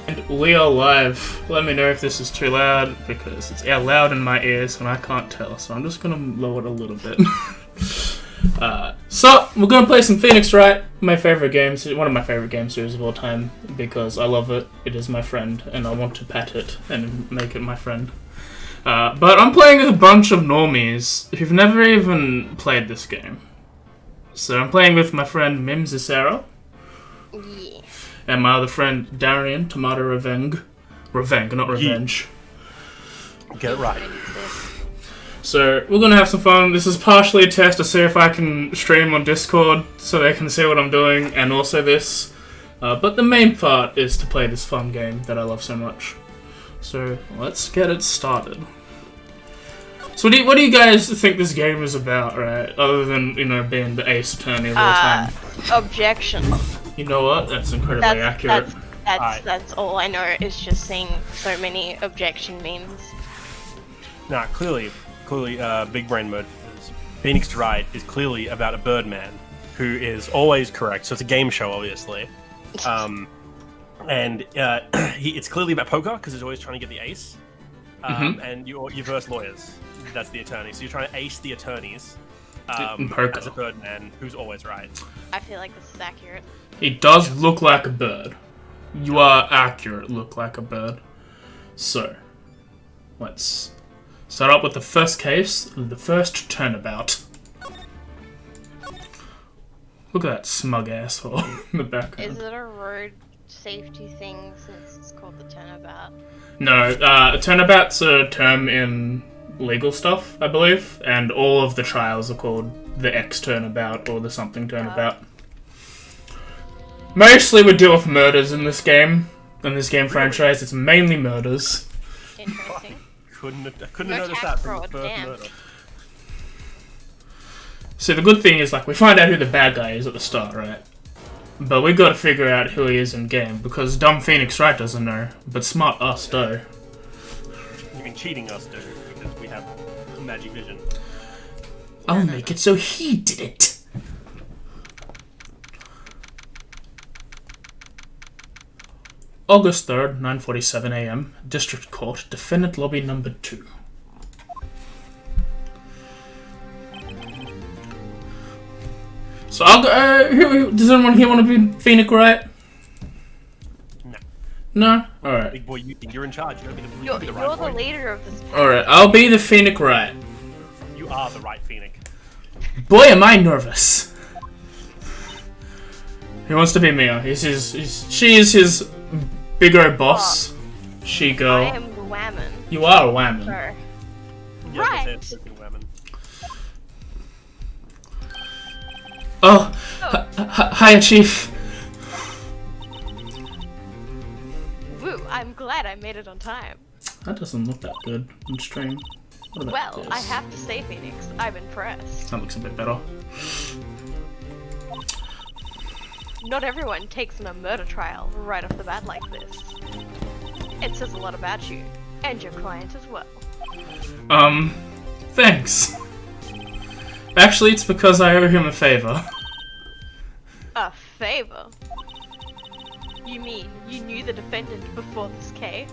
And we are live. Let me know if this is too loud, because it's loud in my ears and I can't tell, so I'm just gonna lower it a little bit. So, we're gonna play some Phoenix Wright, my favorite game, one of my favorite game series of all time, because I love it, it is my friend, and I want to pet it and make it my friend. But I'm playing with a bunch of normies who've never even played this game. So I'm playing with my friend Mim Zicero. Yeah. And my other friend Darian, Tomato Revenge. Not Revenge. Get it right. So, we're gonna have some fun. This is partially a test to see if I can stream on Discord so they can see what I'm doing, and also this. But the main part is to play this fun game that I love so much. So, let's get it started. So, what do you guys think this game is about, right? Other than, being the ace attorney of all time. Objection. You know what? That's incredibly accurate. That's all I know is just seeing so many objection memes. Nah, clearly, Big Brain Mode. Phoenix Wright is clearly about a Birdman who is always correct. So it's a game show, obviously. It's clearly about poker because he's always trying to get the ace. And you verse lawyers. That's the attorney. So you're trying to ace the attorneys as a Birdman who's always right. I feel like this is accurate. He does look like a bird. You are accurate, look like a bird. So, let's start up with the first case, the first turnabout. Look at that smug asshole in the background. Is it a road safety thing since it's called the turnabout? No, a turnabout's a term in legal stuff, I believe, and all of the trials are called the X turnabout or the something turnabout. Mostly we deal with murders in this game. In this game franchise, it's mainly murders. Interesting. Couldn't have noticed that from the first murder. So the good thing is, we find out who the bad guy is at the start, right? But we gotta figure out who he is in game, because dumb Phoenix Wright doesn't know, but smart us do. You mean cheating us do, because we have magic vision. I'll make it so he did it. August 3rd, 9:47 AM, District Court, Defendant Lobby Number 2. So I'll go. Does anyone here want to be Phoenix Wright? No. No? Alright. Big boy, you're in charge. You're the leader of this. Alright, I'll be the Phoenix Wright. You are the right Phoenix. Boy, am I nervous. He wants to be Mia. She is his bigger boss. She girl. I am the whammon. You are a whammon. Sure. Yeah, Right. Whammon. Oh, hiya, Chief. Woo, I'm glad I made it on time. That doesn't look that good on stream. What about Well, this? I have to say, Phoenix, I'm impressed. That looks a bit better. Not everyone takes on a murder trial right off the bat like this. It says a lot about you, and your client as well. Thanks. Actually, it's because I owe him a favor. A favor? You mean you knew the defendant before this case?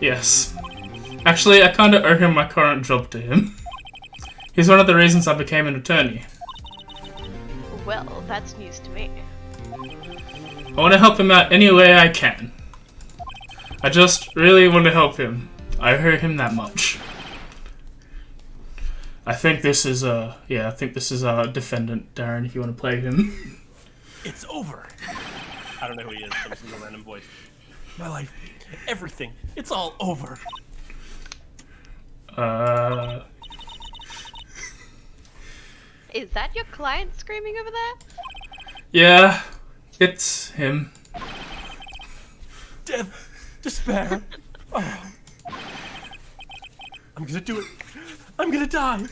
Yes. Actually, I kinda owe him my current job to him. He's one of the reasons I became an attorney. Well, that's news to me. I want to help him out any way I can. I just really want to help him. I owe him that much. I think this is a defendant, Darren, if you want to play him. It's over. I don't know who he is. Some single random voice. My life, everything. It's all over. Is that your client screaming over there? Yeah, it's him. Death, despair. Oh. I'm gonna do it. I'm gonna die.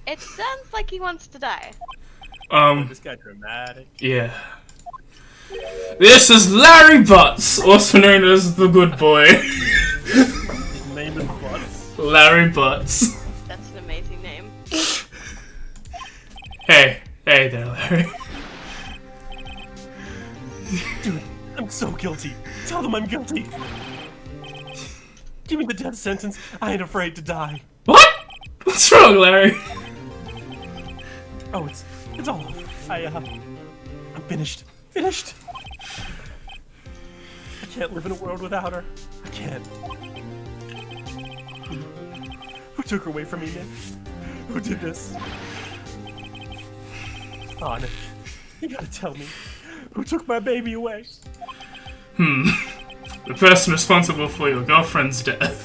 It sounds like he wants to die. This guy's dramatic. Yeah. This is Larry Butts, also known as the Good Boy. His name is Butts. Larry Butts. That's an amazing name. Hey there, Larry. Do it. I'm so guilty. Tell them I'm guilty. Give me the death sentence. I ain't afraid to die. What? What's wrong, Larry? Oh, it's all over. I'm finished. Finished. I can't live in a world without her. I can't. Who took her away from me, Nick? Who did this? Oh, Nick, you gotta tell me. Who took my baby away? The person responsible for your girlfriend's death.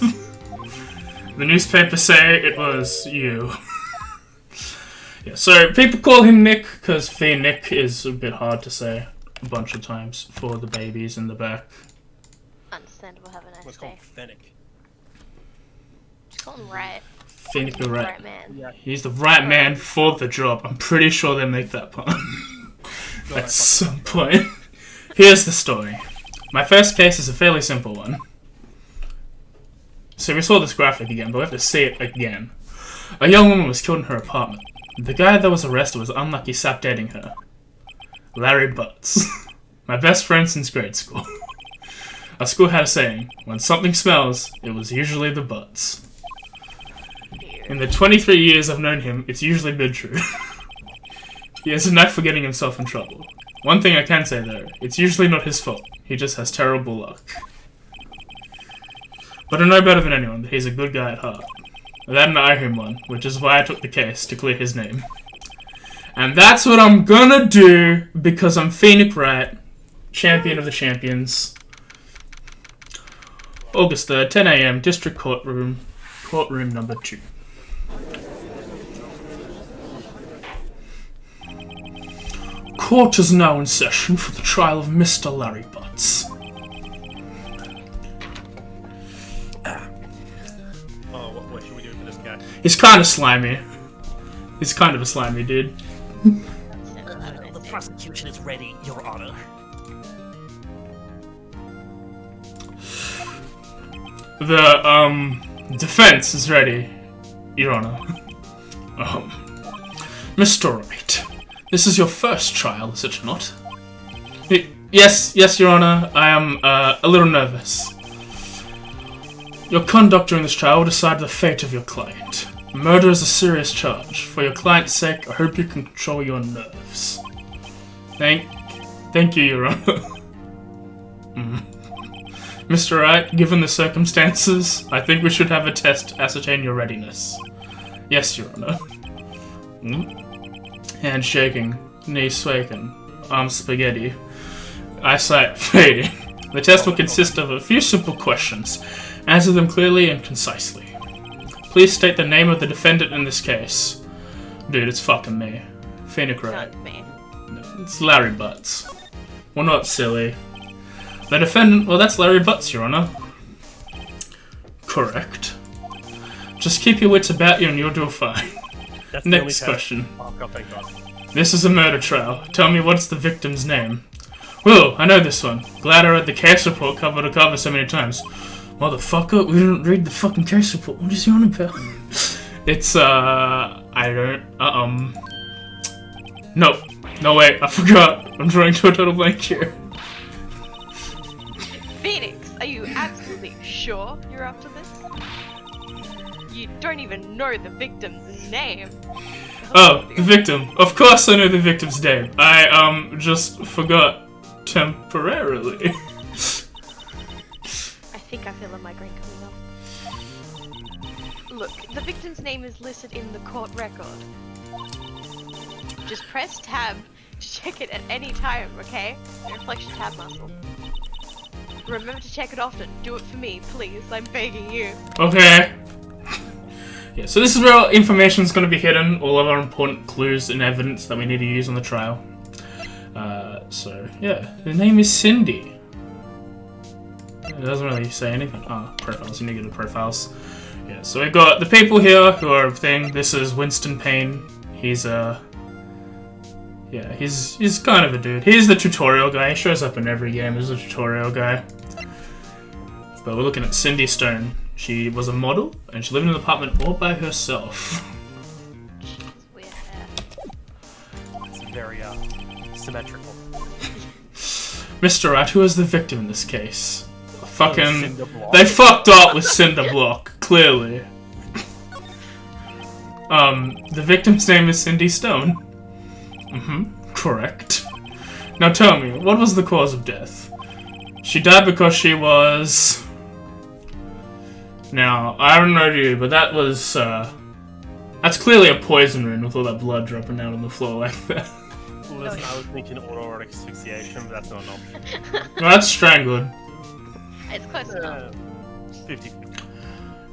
The newspapers say it was you. Yeah, so people call him Nick because Nick is a bit hard to say a bunch of times for the babies in the back. Understandable, have a nice What's day. called Fennec. Just call him Wright. Fennec the right. Right man. Yeah. He's the right man for the job. I'm pretty sure they make that pun. At some point. Here's the story. My first case is a fairly simple one. So we saw this graphic again, but we have to see it again. A young woman was killed in her apartment. The guy that was arrested was unlucky sap dating her. Larry Butts. My best friend since grade school. Our school had a saying, when something smells, it was usually the butts. In the 23 years I've known him, it's usually been true. He has a knack for getting himself in trouble. One thing I can say though, it's usually not his fault. He just has terrible luck. But I know better than anyone that he's a good guy at heart. That and I him one, which is why I took the case to clear his name. And that's what I'm gonna do because I'm Phoenix Wright, champion of the champions. August 3rd, 10 AM, District Courtroom number 2. Court is now in session for the trial of Mr. Larry Butts. What should we do for this guy? He's kind of slimy. He's kind of a slimy dude. The prosecution is ready, Your Honor. The, defense is ready, Your Honor. Mr. Wright, this is your first trial, is it not? Yes, Your Honor, I am, a little nervous. Your conduct during this trial will decide the fate of your client. Murder is a serious charge. For your client's sake, I hope you can control your nerves. Thank you, Your Honor. Mr. Wright, given the circumstances, I think we should have a test to ascertain your readiness. Yes, Your Honor. Hand shaking, knees swaking, arms spaghetti, eyesight fading. The test will consist of a few simple questions. Answer them clearly and concisely. Please state the name of the defendant in this case. Dude, it's fucking me. Phoenix Wright. Not me. It's Larry Butts. We're not silly. The defendant, well, that's Larry Butts, Your Honor. Correct. Just keep your wits about you and you'll do fine. Next question. Oh, God, thank God. This is a murder trial. Tell me what's the victim's name? Whoa, I know this one. Glad I read the case report cover to cover so many times. Motherfucker, we didn't read the fucking case report. What is he on about? It's, I don't, No. No, wait, I forgot. I'm drawing to a total blank here. Phoenix, are you absolutely sure you're up to this? You don't even know the victim's name. Oh, the victim. Of course I know the victim's name. I, just forgot temporarily. I think I feel a migraine coming up. Look, the victim's name is listed in the court record. Just press tab to check it at any time, okay? Don't flex your tab muscle. Remember to check it often. Do it for me, please. I'm begging you. Okay. Yeah, so this is where our information's going to be hidden, all of our important clues and evidence that we need to use on the trial. So, yeah, the name is Cindy. It doesn't really say anything. Ah, profiles, you need to go to profiles. Yeah, so we got the people here who are thing. This is Winston Payne. He's yeah, he's kind of a dude. He's the tutorial guy. He shows up in every game as a tutorial guy. But we're looking at Cindy Stone. She was a model, and she lived in an apartment all by herself. Weird hair. It's very, symmetrical. Mr. Wright, who is the victim in this case? Fucking... Cinderblock. They fucked up with Cinderblock, clearly. The victim's name is Cindy Stone. Correct. Now tell me, what was the cause of death? She died because she was... Now, I don't know you, but that was, that's clearly a poison wound with all that blood dropping out on the floor like that. Listen, I was thinking autoerotic asphyxiation, but that's not an option. Well, that's strangled. It's close enough. 50.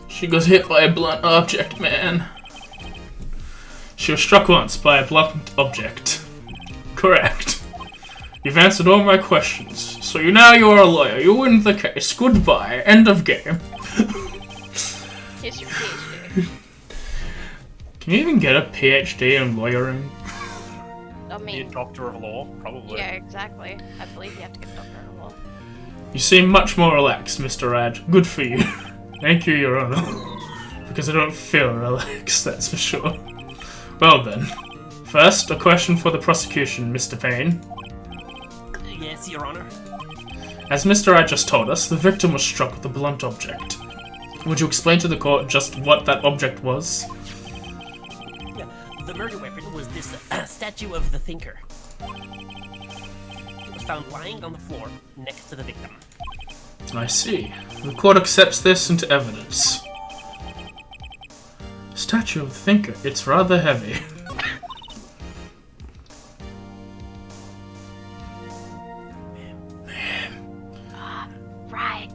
She got hit by a blunt object, man. She was struck once by a blunt object. Correct. You've answered all my questions, so now you are a lawyer. You win the case. Goodbye. End of game. Here's your PhD. Can you even get a PhD in lawyering? I Be a mean, doctor of law, probably. yeah, exactly. I believe you have to get a doctor of law. You seem much more relaxed, Mr. Rad. Good for you. Thank you, Your Honor. Because I don't feel relaxed, that's for sure. Well then. First, a question for the prosecution, Mr. Payne. Yes, Your Honor. As Mr. Wright just told us, the victim was struck with a blunt object. Would you explain to the court just what that object was? Yeah, the murder weapon was this statue of the Thinker. It was found lying on the floor next to the victim. I see. The court accepts this into evidence. Statue of the Thinker. It's rather heavy. Right.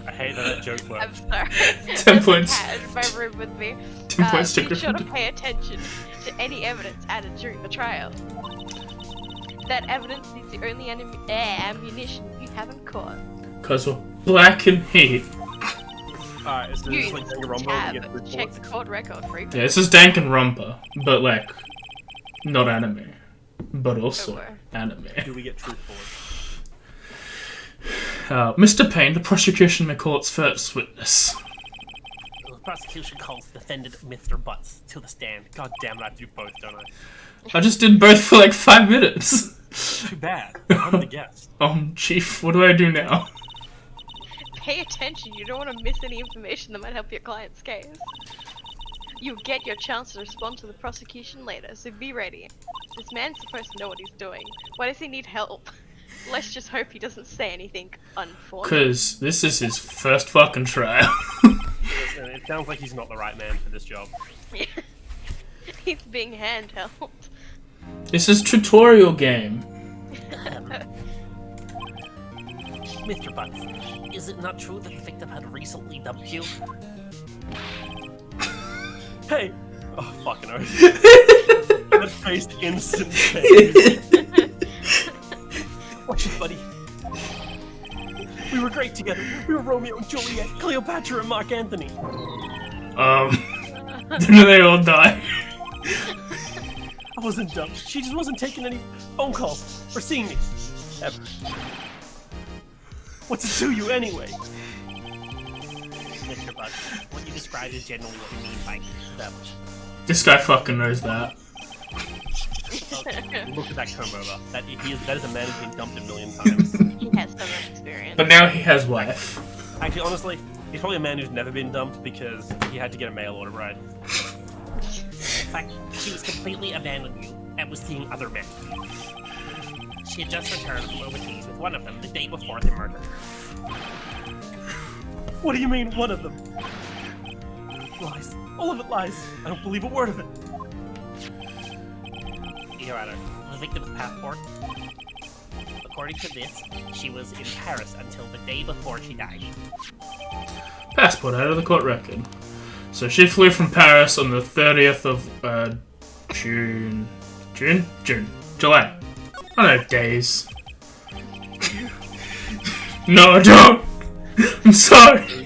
I hate that joke works. I'm sorry. 10 points. Had in my room with me. 10 points to Be sure to Gryffindor. pay attention to any evidence added during the trial. That evidence is the only ammunition you have in court. Because we're black and heat. Alright, is this like Danganronpa when you get Tab, the check reports? the court record frequently. Yeah, this is Danganronpa, but like, not anime. But also Okay. anime. Do we get truth bullets? Mr. Payne, the prosecution may call its first witness. The prosecution calls defendant Mr. Butts to the stand. God damn it, I have to do both, don't I? I just did both for like 5 minutes. Too bad. I'm the guest. Chief, what do I do now? Pay attention, you don't want to miss any information that might help your client's case. You'll get your chance to respond to the prosecution later, so be ready. This man's supposed to know what he's doing. Why does he need help? Let's just hope he doesn't say anything unfortunate. Because this is his first fucking trial. Listen, it sounds like he's not the right man for this job. He's being handheld. This is tutorial game. Mr. Butts, is it not true that the victim had recently dumped you? Hey! Oh, fucking oath. That faced instant change. Watch it, buddy. We were great together. We were Romeo and Juliet, Cleopatra and Mark Anthony. Didn't they all die? I wasn't dumb. She just wasn't taking any phone calls or seeing me. Ever. What's it to you anyway? Mr. Butts, what you described is generally what you mean by them. This guy fucking knows that. Okay, look at that comb over. That is a man who's been dumped a million times. He has so much experience. But now he has wife. Actually, honestly, he's probably a man who's never been dumped because he had to get a mail order bride. In fact, she was completely abandoning you and was seeing other men. She had just returned from overseas with one of them the day before the murder. What do you mean, one of them? Lies. All of it lies. I don't believe a word of it. Your Honor, the victim's passport. According to this, she was in Paris until the day before she died. Passport out of the court record. So she flew from Paris on the 30th of July. I don't know, days. No, I don't. I'm sorry.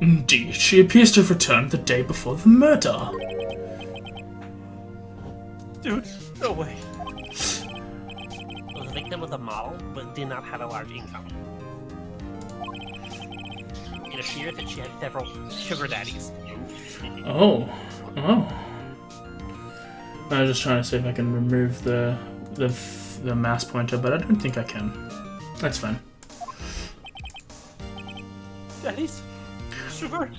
Indeed, she appears to have returned the day before the murder. Dude, no way. The victim was a model, but did not have a large income. It appears that she had several sugar daddies. Oh. I was just trying to see if I can remove the mouse pointer, but I don't think I can. That's fine. Daddy's sugar.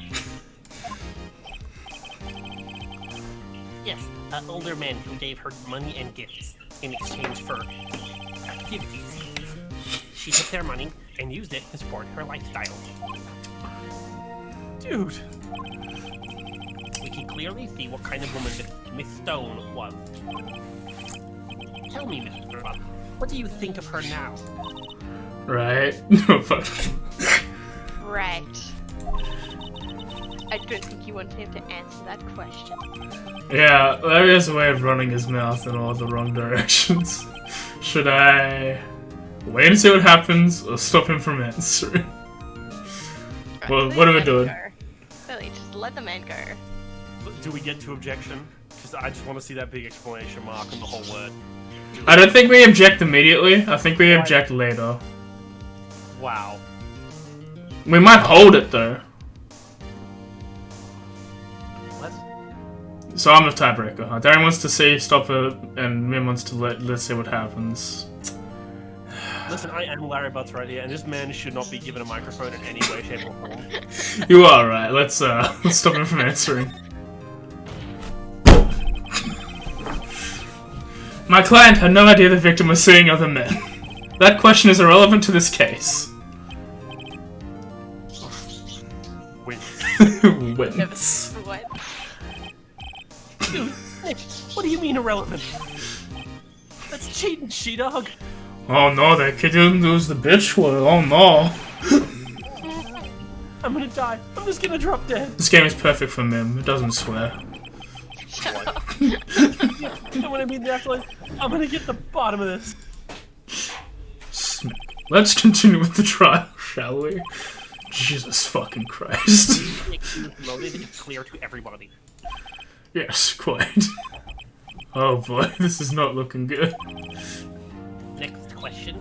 Yes, an older man who gave her money and gifts in exchange for activities. She took their money and used it to support her lifestyle. Dude. We can clearly see what kind of woman Miss Stone was. Tell me, Mr. Buck, what do you think of her now? Right. No, fuck. Right. I don't think you want him to answer that question. Yeah, Larry has a way of running his mouth in all the wrong directions. Should I wait and see what happens, or stop him from answering? Well, what are we doing? Really, just let the man go. Do we get to objection? Because I just want to see that big exclamation mark on the whole word. I don't think we object immediately. I think we object later. Wow. We might hold it though. What? So I'm the tiebreaker. Huh? Darren wants to see stop it, and Mim wants to let's see what happens. Listen, I am Larry Butts right here, and this man should not be given a microphone in any way, shape, or form. You are right. Let's stop him from answering. My client had no idea the victim was seeing other men. That question is irrelevant to this case. Wins. What? Dude, Nick, what do you mean irrelevant? That's cheating, she-dog. Oh no, that kid didn't lose the bitch one. Oh no. I'm gonna die. I'm just gonna drop dead. This game is perfect for Mim. It doesn't swear. And when I mean the actual, I'm gonna get the bottom of this. Let's continue with the trial, shall we? Jesus fucking Christ. Loaded and clear to everybody. Yes, quite. Oh boy, this is not looking good. Next question.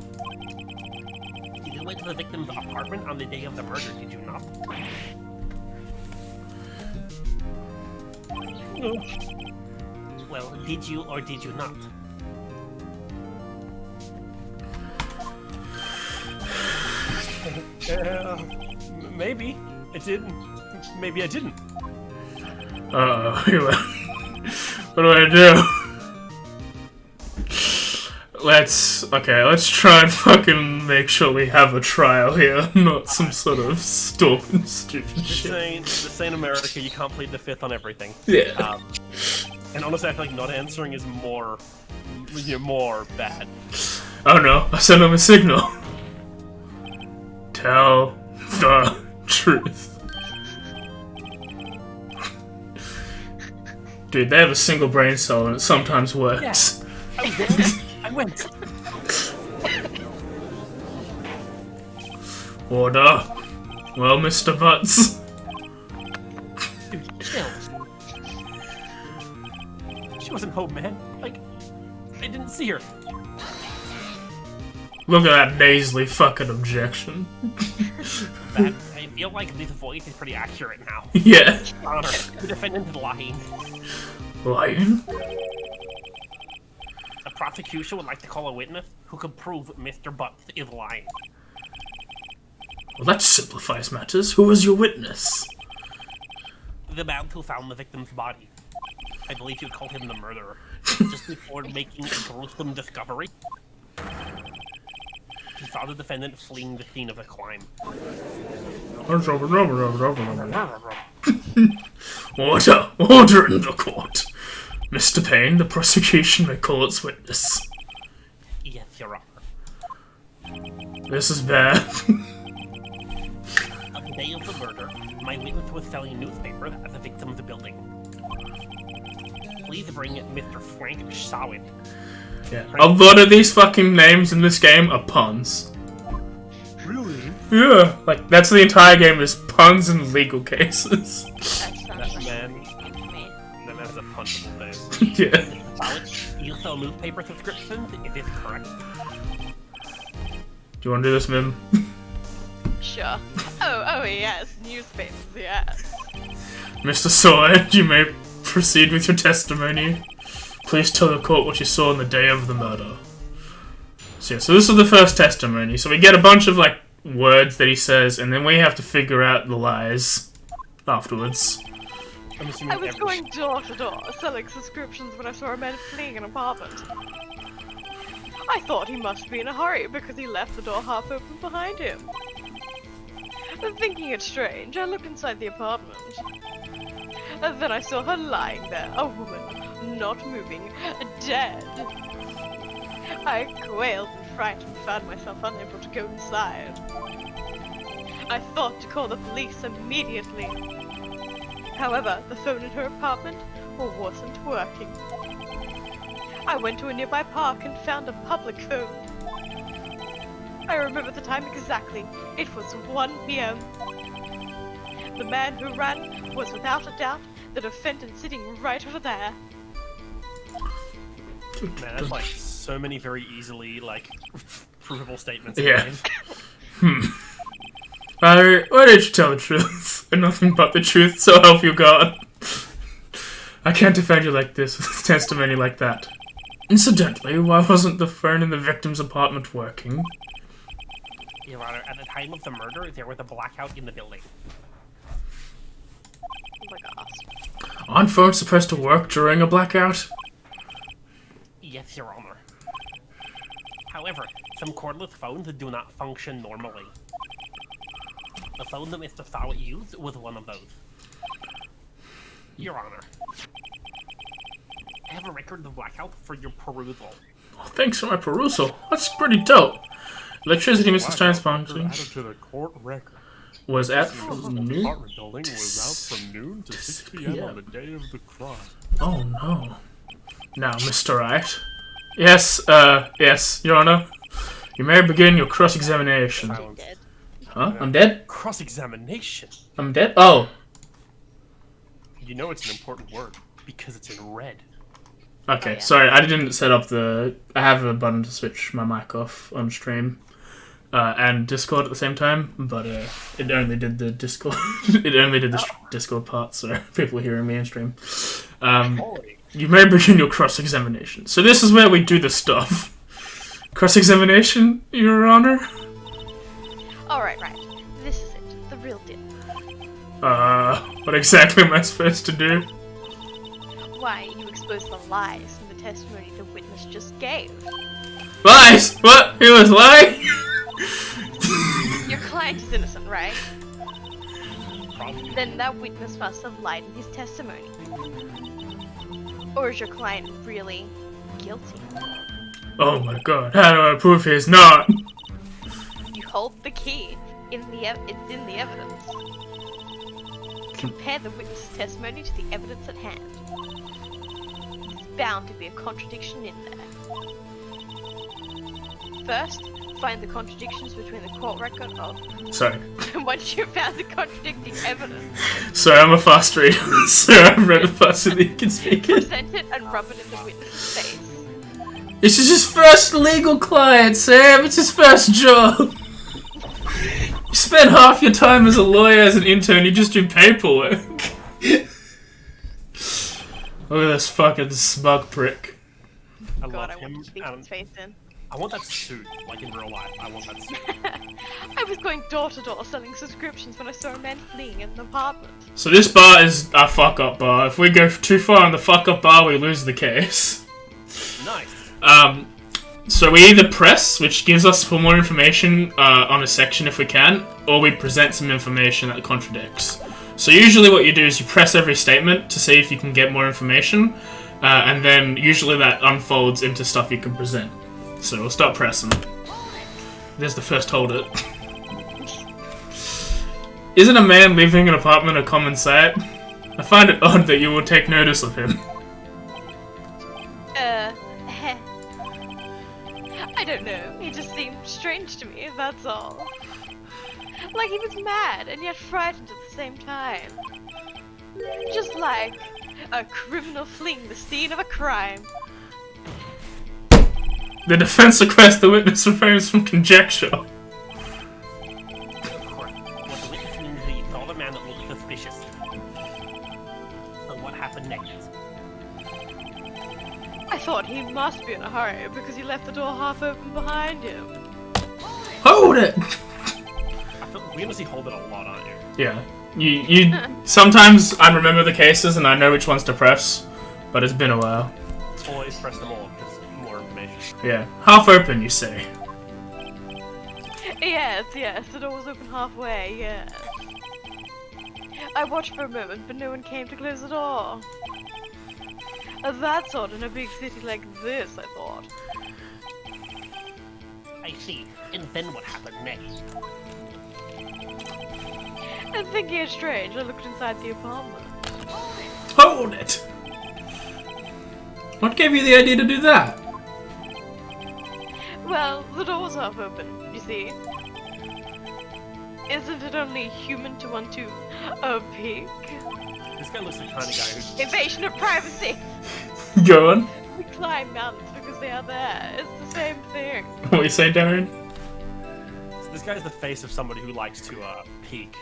You went to the victim's apartment on the day of the murder, did you not? No. Well, did you or did you not? Maybe. I did. Maybe I didn't. What do I do? Let's try and fucking make sure we have a trial here, not some sort of stupid shit. This ain't America, you can't plead the fifth on everything. Yeah. And honestly, I feel like not answering is more bad. Oh no, I sent him a signal. Tell the truth. Dude, they have a single brain cell and it sometimes works. Yeah. I was there. I went. Order. Well, Mr. Butts. Dude, chill. She wasn't home, man. Like, I didn't see her. Look at that nasally fucking objection. I feel like this voice is pretty accurate now. Yeah. Honor, the defendant is lying. Lying? The prosecution would like to call a witness who could prove Mr. Butts is lying. Well, that simplifies matters. Who was your witness? The man who found the victim's body. I believe you'd call him the murderer. Just before making a gruesome discovery, he saw the defendant fleeing the scene of the crime. Order! Order in the court! Mr. Payne, the prosecution may call its witness. Yes, Your Honor. This is bad. On the day of the murder, my witness was selling newspapers at the victim's building. Please bring Mr. Frank Shawin. Yeah. A lot of these fucking names in this game are puns. Really? Yeah. Like, that's the entire game is puns and legal cases. That man has a punchable face. Yeah. You sell newspaper subscriptions? Is this correct? Do you want to do this, Mim? Sure. Oh yes, newspapers, yeah. Mr. Sword, you may proceed with your testimony. Please tell the court what you saw on the day of the murder. So yeah, so this is the first testimony. So we get a bunch of like words that he says, and then we have to figure out the lies afterwards. I was going door to door, selling subscriptions when I saw a man fleeing an apartment. I thought he must be in a hurry because he left the door half open behind him. Thinking it strange, I looked inside the apartment. Then I saw her lying there, a woman, not moving, dead. I quailed in fright and found myself unable to go inside. I thought to call the police immediately. However, the phone in her apartment wasn't working. I went to a nearby park and found a public phone. I remember the time exactly. It was 1 p.m. The man who ran was without a doubt the defendant sitting right over there. Man, that's like so many very easily like provable statements. Yeah. Why did you tell the truth and nothing but the truth, so help you God? I can't defend you like this with testimony like that. Incidentally, why wasn't the phone in the victim's apartment working? Your Honor, at the time of the murder, there was a blackout in the building. Oh my gosh. Aren't phones supposed to work during a blackout? Yes, Your Honor. However, some cordless phones do not function normally. The phone that Mr. Sawat used was one of those. Your Honor. I have a record of the blackout for your perusal. Oh, thanks for my perusal. That's pretty dope. Electricity, Mr. Stein's function Added to the court record. was at The noon. apartment building was out from noon to 6 p.m. on the day of the crime. Oh no. Now, Mr. Wright. Yes, yes, Your Honor. You may begin your cross-examination. You're dead. Huh? I'm dead? Cross-examination. I'm dead? Oh. You know it's an important word because it's in red. Okay, Oh, yeah. sorry, I didn't set up the... I have a button to switch my mic off on stream. And Discord at the same time, but it only did the Discord... it only did the Discord part, so people are hearing me on stream. You may begin your cross-examination. So this is where we do the stuff. Cross-examination, Your Honor? Alright, right. This is it. The real deal. What exactly am I supposed to do? Why, you exposed the lies in the testimony the witness just gave. Lies! What? He was lying? Your client is innocent, right? Probably. Then that witness must have lied in his testimony. Or is your client really guilty? Oh my god, how do I prove he's not? You hold the key. It's in the evidence. Compare the witness's testimony to the evidence at hand. There's bound to be a contradiction in there. First, find the contradictions between the court record of... Sorry. Once you've found the contradicting evidence, Sorry, I'm a fast reader, so I've read it faster than you can speak it. present it and rub it in the witness's face. This is his first legal client, Sam. It's his first job. You spend half your time as a lawyer, as an intern, you just do paperwork. Look at this fucking smug prick. I God, love I want him. to speak his face in. I want that suit, like in real life. I want that suit. I was going door to door selling subscriptions when I saw a man fleeing in an apartment. So this bar is a fuck-up bar. If we go too far on the fuck-up bar, we lose the case. Nice. So we either press, which gives us for more information on a section if we can, or we present some information that contradicts. So usually what you do is you press every statement to see if you can get more information, and then usually that unfolds into stuff you can present. So we'll start pressing. There's the first hold it. Isn't a man leaving an apartment a common sight? I find it odd that you will take notice of him. I don't know. He just seemed strange to me, that's all. Like he was mad and yet frightened at the same time. Just like a criminal fleeing the scene of a crime. The defense requests the witness refrains from conjecture. Of course, what the witness means is that you saw the man that looked suspicious. So what happened next? I thought he must be in a hurry because he left the door half open behind him. Hold it! I feel we honestly hold it a lot, aren't you? Yeah. You sometimes I remember the cases and I know which ones to press, but it's been a while. Always press them all because more information. Yeah. Half open, you say. Yes, the door was open halfway, yes. I watched for a moment, but no one came to close the door. That's odd in a big city like this, I thought. I see. And then what happened next? And thinking it strange, I looked inside the apartment. Hold it! What gave you the idea to do that? Well, the door was half open, you see. Isn't it only human to want to peek? This guy looks like the kind of guy who. Invasion of privacy! Go on. We climb mountains because they are there. It's the same thing. What you say, Darren? So this guy's the face of somebody who likes to peek.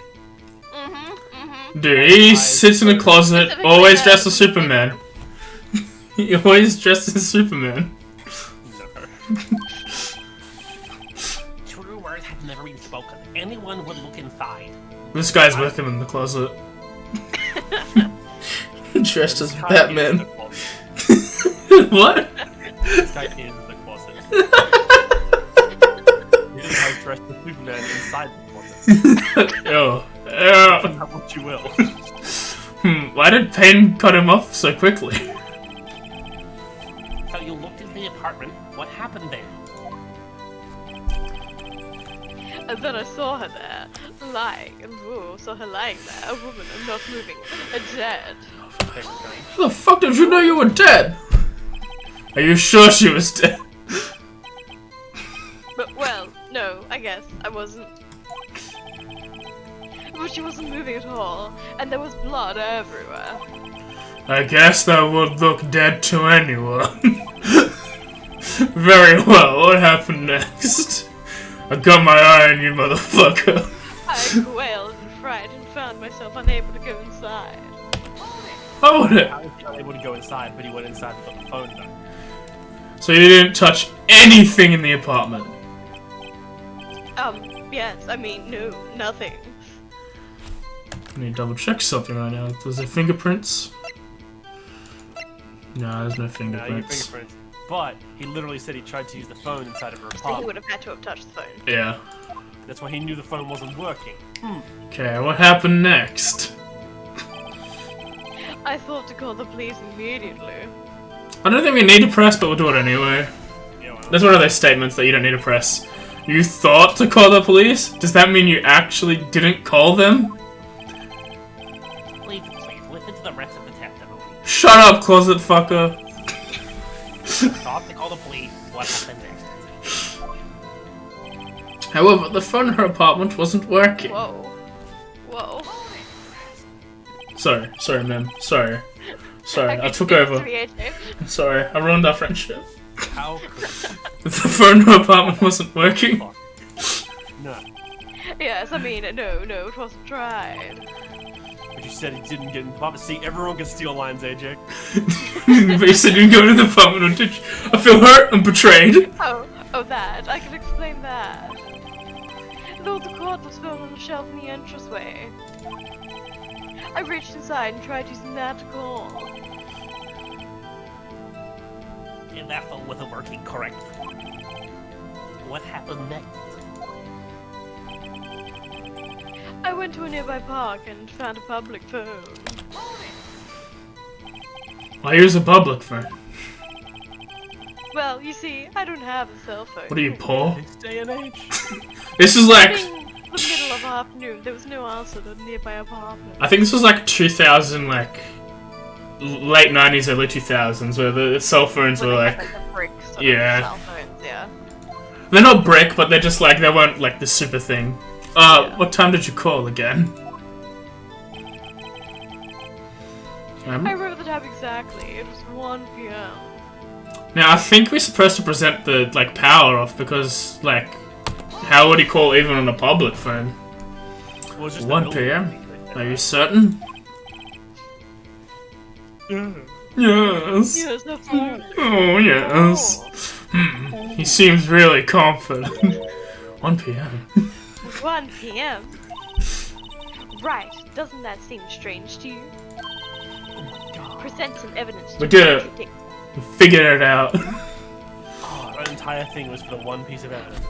Dude, he sits in a closet, always dressed as Superman. He always dressed as Superman. True words have never been spoken. Anyone would look inside. This guy's with him in the closet. Dressed as Batman. What? This guy is the closet. This guy's dressed as Superman inside the closet. Oh. Have what you will. Why did Payne cut him off so quickly? So you looked into the apartment. What happened then? And then I saw her there, lying, and saw her lying there, a woman and not moving, dead. How the fuck did you know you were dead? Are you sure she was dead? But, well, no, I guess I wasn't. But she wasn't moving at all, and there was blood everywhere. I guess that would look dead to anyone. Very well, what happened next? I got my eye on you, motherfucker. I quailed in fright and found myself unable to go inside. Hold it. How was he unable to go inside, but he went inside and got the phone back? So you didn't touch anything in the apartment? Yes, I mean, no, nothing. I need to double check something right now. Was there fingerprints? No, there's no No, your fingerprints. fingerprints. But he literally said he tried to use the phone inside of her So he apartment. would have had to have touched the phone. Yeah. That's why he knew the phone wasn't working. Okay, what happened next? I thought to call the police immediately. I don't think we need to press, but we'll do it anyway. Yeah, well, That's one of those statements that you don't need to press. You thought to call the police? Does that mean you actually didn't call them? Please, listen to the rest of the testimony. Shut up, closet fucker. Thought to call the police. What happened next? However, the phone in her apartment wasn't working. Whoa. Whoa. Sorry, ma'am. Sorry, I took over. Sorry, I ruined our friendship. how could The phone in her apartment wasn't working. no? Yes, I mean, no, it wasn't tried. But you said he didn't get in the apartment. See, everyone can steal lines, AJ. But you said you didn't go to the apartment, did you? I feel hurt and betrayed. Oh, that. I can explain that. Though the cord was found on the shelf in the entranceway. I reached inside and tried using that to call. And that phone wasn't working correctly. What happened next? I went to a nearby park and found a public phone. Why use a public phone? Well, you see, I don't have a cell phone. What are you, poor? This day and age. This is like, During the middle of afternoon, there was no answer to the nearby apartment. I think this was like 2000, like late 90s, early 2000s, where the cell phones When were they like, had, the brick sort of yeah. cell phones, yeah. they're not brick, but they're just like, they weren't like the super thing. Yeah. What time did you call again? I remember the time exactly. It was 1 p.m. Now I think we're supposed to present the like power off because like, how would he call even on a public phone? Well, it's just 1 the p.m. building. Are you certain? Yes. Yes, that's right. Oh, yes. He seems really confident. 1 p.m. 1 p.m. Right, doesn't that seem strange to you? Present some evidence to We did it. contradict. We figured it out. Oh, that entire thing was for the one piece of evidence.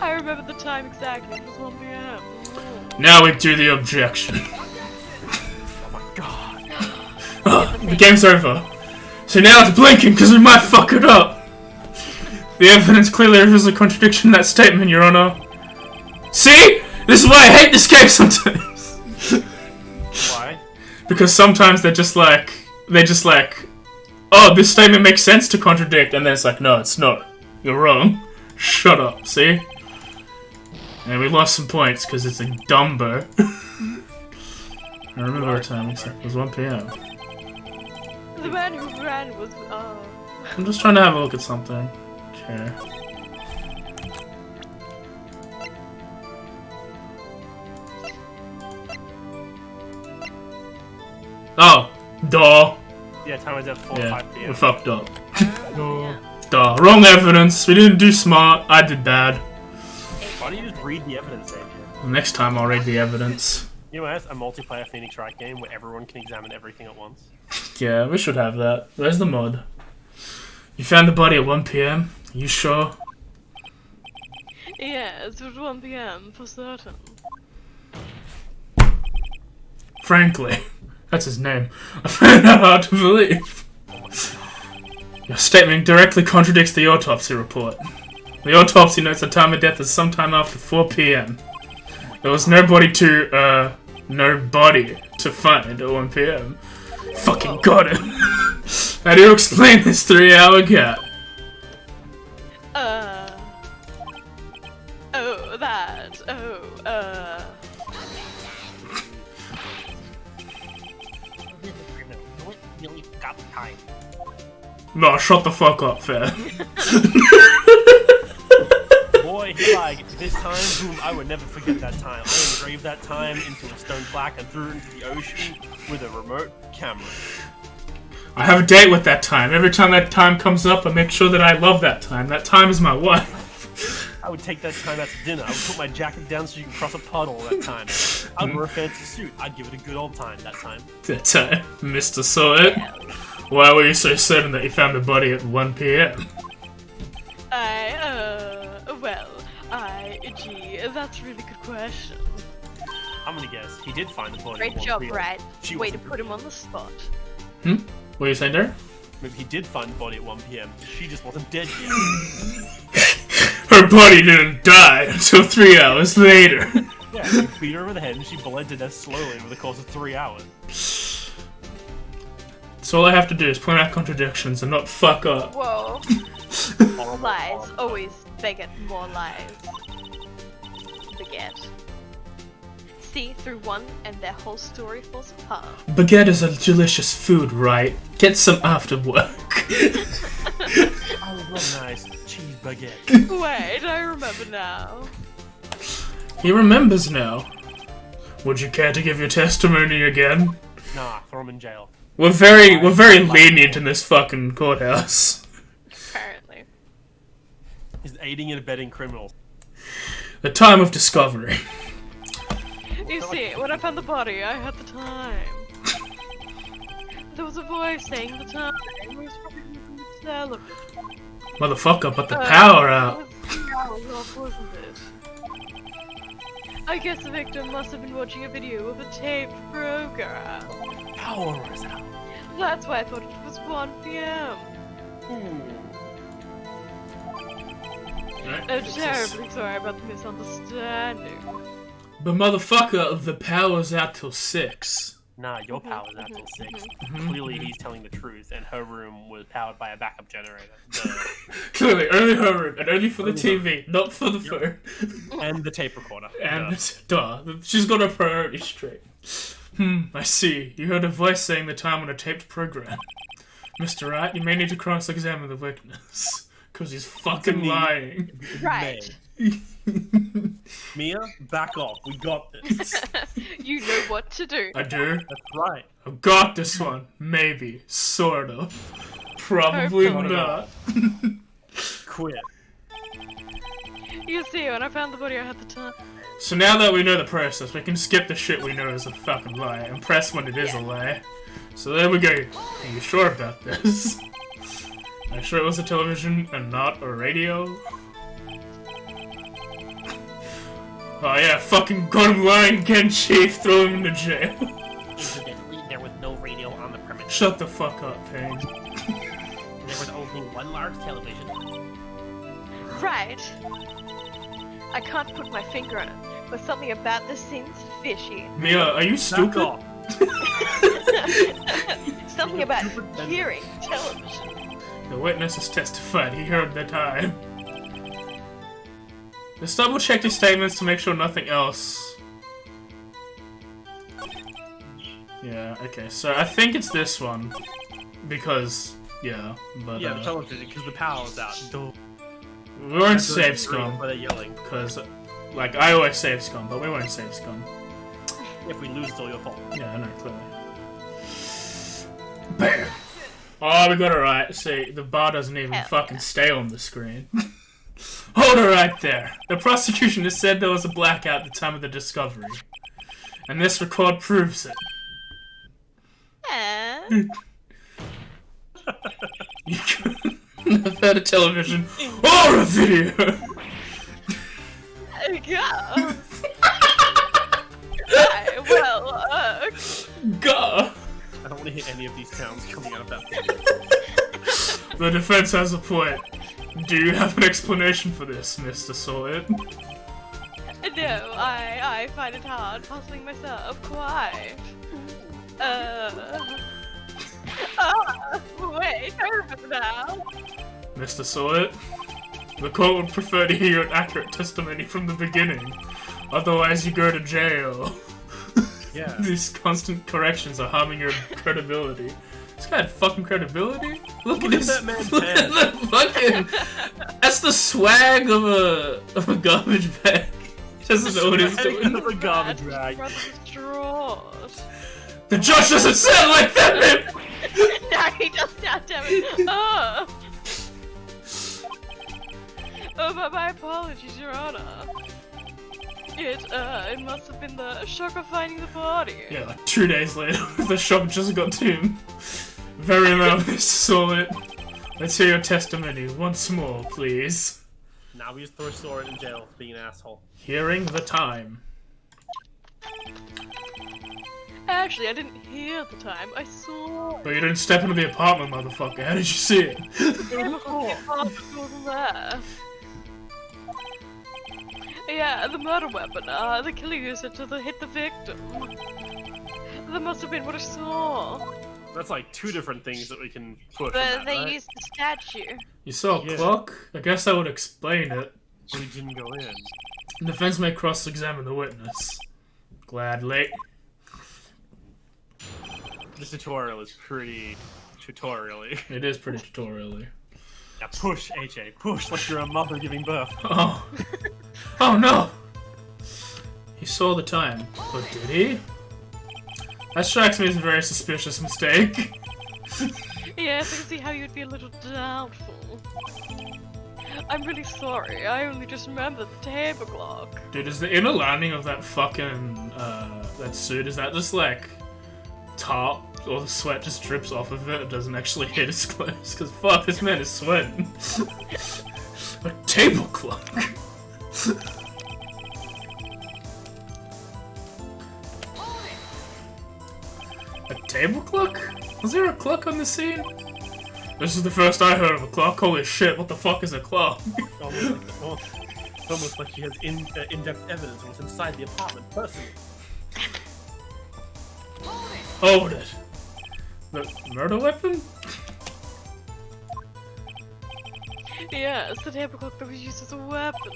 I remember the time exactly. It was 1 p.m. Now we do the objection. Oh my god. The game's over. So now it's blinking because we might fuck it up. The evidence clearly reveals a contradiction in that statement, Your Honor. See? This is why I hate this game sometimes. Why? Because sometimes they're just like, oh, this statement makes sense to contradict, and then it's like, no, it's not. You're wrong. Shut up, see? And we lost some points because it's a dumbo. I remember the time, it was 1 p.m. The man who ran was, I'm just trying to have a look at something. Okay. Oh, duh. Yeah, time was at 4 or Yeah, 5 p.m. we fucked up. yeah. Duh. Wrong evidence. We didn't do smart. I did bad. Why don't you just read the evidence, Adrian? Next time I'll read the evidence. You know, as a multiplayer Phoenix Wright game where everyone can examine everything at once. Yeah, we should have that. Where's the mod? You found the body at 1 p.m.? You sure? Yes, it was 1 p.m. for certain. Frankly, that's his name. I find that hard to believe. Your statement directly contradicts the autopsy report. The autopsy notes the time of death is sometime after 4 p.m. There was nobody to find at 1 p.m. Fucking got it. How do you explain this 3-hour gap? Really got time. No, shut the fuck up, fair. Boy, he like, this time, boom, I would never forget that time. I engraved that time into a stone plaque and threw it into the ocean with a remote camera. I have a date with that time. Every time that time comes up, I make sure that I love that time. That time is my wife. I would take that time out to dinner. I would put my jacket down so you can cross a puddle that time. I'd wear a fancy suit. I'd give it a good old time that time. That time, Mr. Sawyer. Why were you so certain that you found the body at 1 p.m.? Gee, that's a really good question. I'm gonna guess. He did find the body. Great at 1 job, p.m. Wright. She Way to wasn't put him on the spot. What are you saying there? Maybe he did find the body at 1 p.m. She just wasn't dead yet. Her body didn't die until 3 hours later. Yeah, he beat her over the head and she bled to death slowly over the course of 3 hours. So all I have to do is point out contradictions and not fuck up. Whoa. Horrible, Lies horrible. always beget more lies. Beget. See through one and their whole story falls apart. Baguette is a delicious food, right? Get some after work. Oh, what a nice cheese baguette. Wait, I remember now. He remembers now. Would you care to give your testimony again? Nah, throw him in jail. We're very lenient in this fucking courthouse. Apparently. He's aiding and abetting criminals. The time of discovery. You see, when I found the body, I had the time. There was a voice saying the time. It was probably the television. Motherfucker, put the power out. It was 3 hours off, wasn't it? I guess the victim must have been watching a video of a taped program. Power is out. That's why I thought it was 1 p.m. I'm terribly sorry about the misunderstanding. But motherfucker, the power's out till 6. Nah, your power's out till 6. Clearly he's telling the truth, and her room was powered by a backup generator. Clearly, only her room, and only for the TV, not for the phone. And the tape recorder. And, duh, she's got her priorities straight. I see. You heard a voice saying the time on a taped program. Mr. Wright, you may need to cross-examine the witness. Because he's fucking lying. Right. Mia, back off. We got this. You know what to do. I do. That's right. I've got this one. Maybe. Sort of. Probably not. Quit. You see, when I found the body, I had the time. So now that we know the process, we can skip the shit we know is a fucking lie and press when it is a lie. So there we go. Are you sure about this? Are you sure it was a television and not a radio? Oh yeah, fucking got him lying again, Chief. Throw him into jail. Incidentally, there was no radio on the premises. Shut the fuck up, Payne. There was only one large television. Right. I can't put my finger on it, but something about this seems fishy. Mia, are you stupid? Something about hearing television. The witness has testified he heard the time. Let's double check these statements to make sure nothing else. Yeah, okay, so I think it's this one. Because, yeah, but Yeah, the television, because the power was out. Duh. we weren't save scum. Where they're yelling. Because, like, I always save scum, but we weren't save scum. If we lose, it's all your fault. Yeah, I know, clearly. Bam! Oh, we got it right. See, the bar doesn't even fucking stay on the screen. Hold it right there. The prosecution has said there was a blackout at the time of the discovery. And this record proves it. You couldn't have had a television or a video! Yeah. Right, well, Gah! I don't want to hear any of these sounds coming out of that thing. The defense has a point. Do you have an explanation for this, Mr. Sawyer? no, I find it hard puzzling myself quite. Wait, I remember now. Mr. Sawyer? The court would prefer to hear an accurate testimony from the beginning. Otherwise, you go to jail. Yeah. These constant corrections are harming your credibility. This guy had fucking credibility? Look at that man's look at the fucking... That's the swag of a garbage bag. He doesn't know what he's doing. Of a garbage bag. The judge doesn't sound like that, man! No, he does not, damn it. Oh, but my apologies, Your Honor. It must have been the shock of finding the body. Yeah, like 2 days later, the shock just got to him. Very well, Mr. Sawyer. Let's hear your testimony once more, please. Now we just throw Sawyer in jail for being an asshole. Hearing the time. Actually, I didn't hear the time. I saw it. But you didn't step into the apartment, motherfucker. How did you see it? It wasn't there. Yeah, the murder weapon. The killer used it to hit the victim. That must have been what I saw. That's like two different things that we can put. But they right? used the statue. You saw a clock? I guess that would explain it. We didn't go in. The defense may cross-examine the witness. Gladly. This tutorial is pretty tutorial-y. It is pretty tutorial-y. Now push, AJ, push like you're a mother giving birth. Oh. Oh no! He saw the time, but did he? That strikes me as a very suspicious mistake. Yes, I can see how you'd be a little doubtful. I'm really sorry, I only just remembered the table clock. Dude, is the inner lining of that fucking, that suit, is that just like top? Or the sweat just drips off of it, it doesn't actually hit his clothes, because fuck, this man is sweating. A table clock! A table clock? Was there a clock on the scene? This is the first I heard of a clock. Holy shit, what the fuck is a clock? It's almost like he has in-depth evidence of what's inside the apartment personally. Hold it. The murder weapon? Yes, the table clock that was used as a weapon.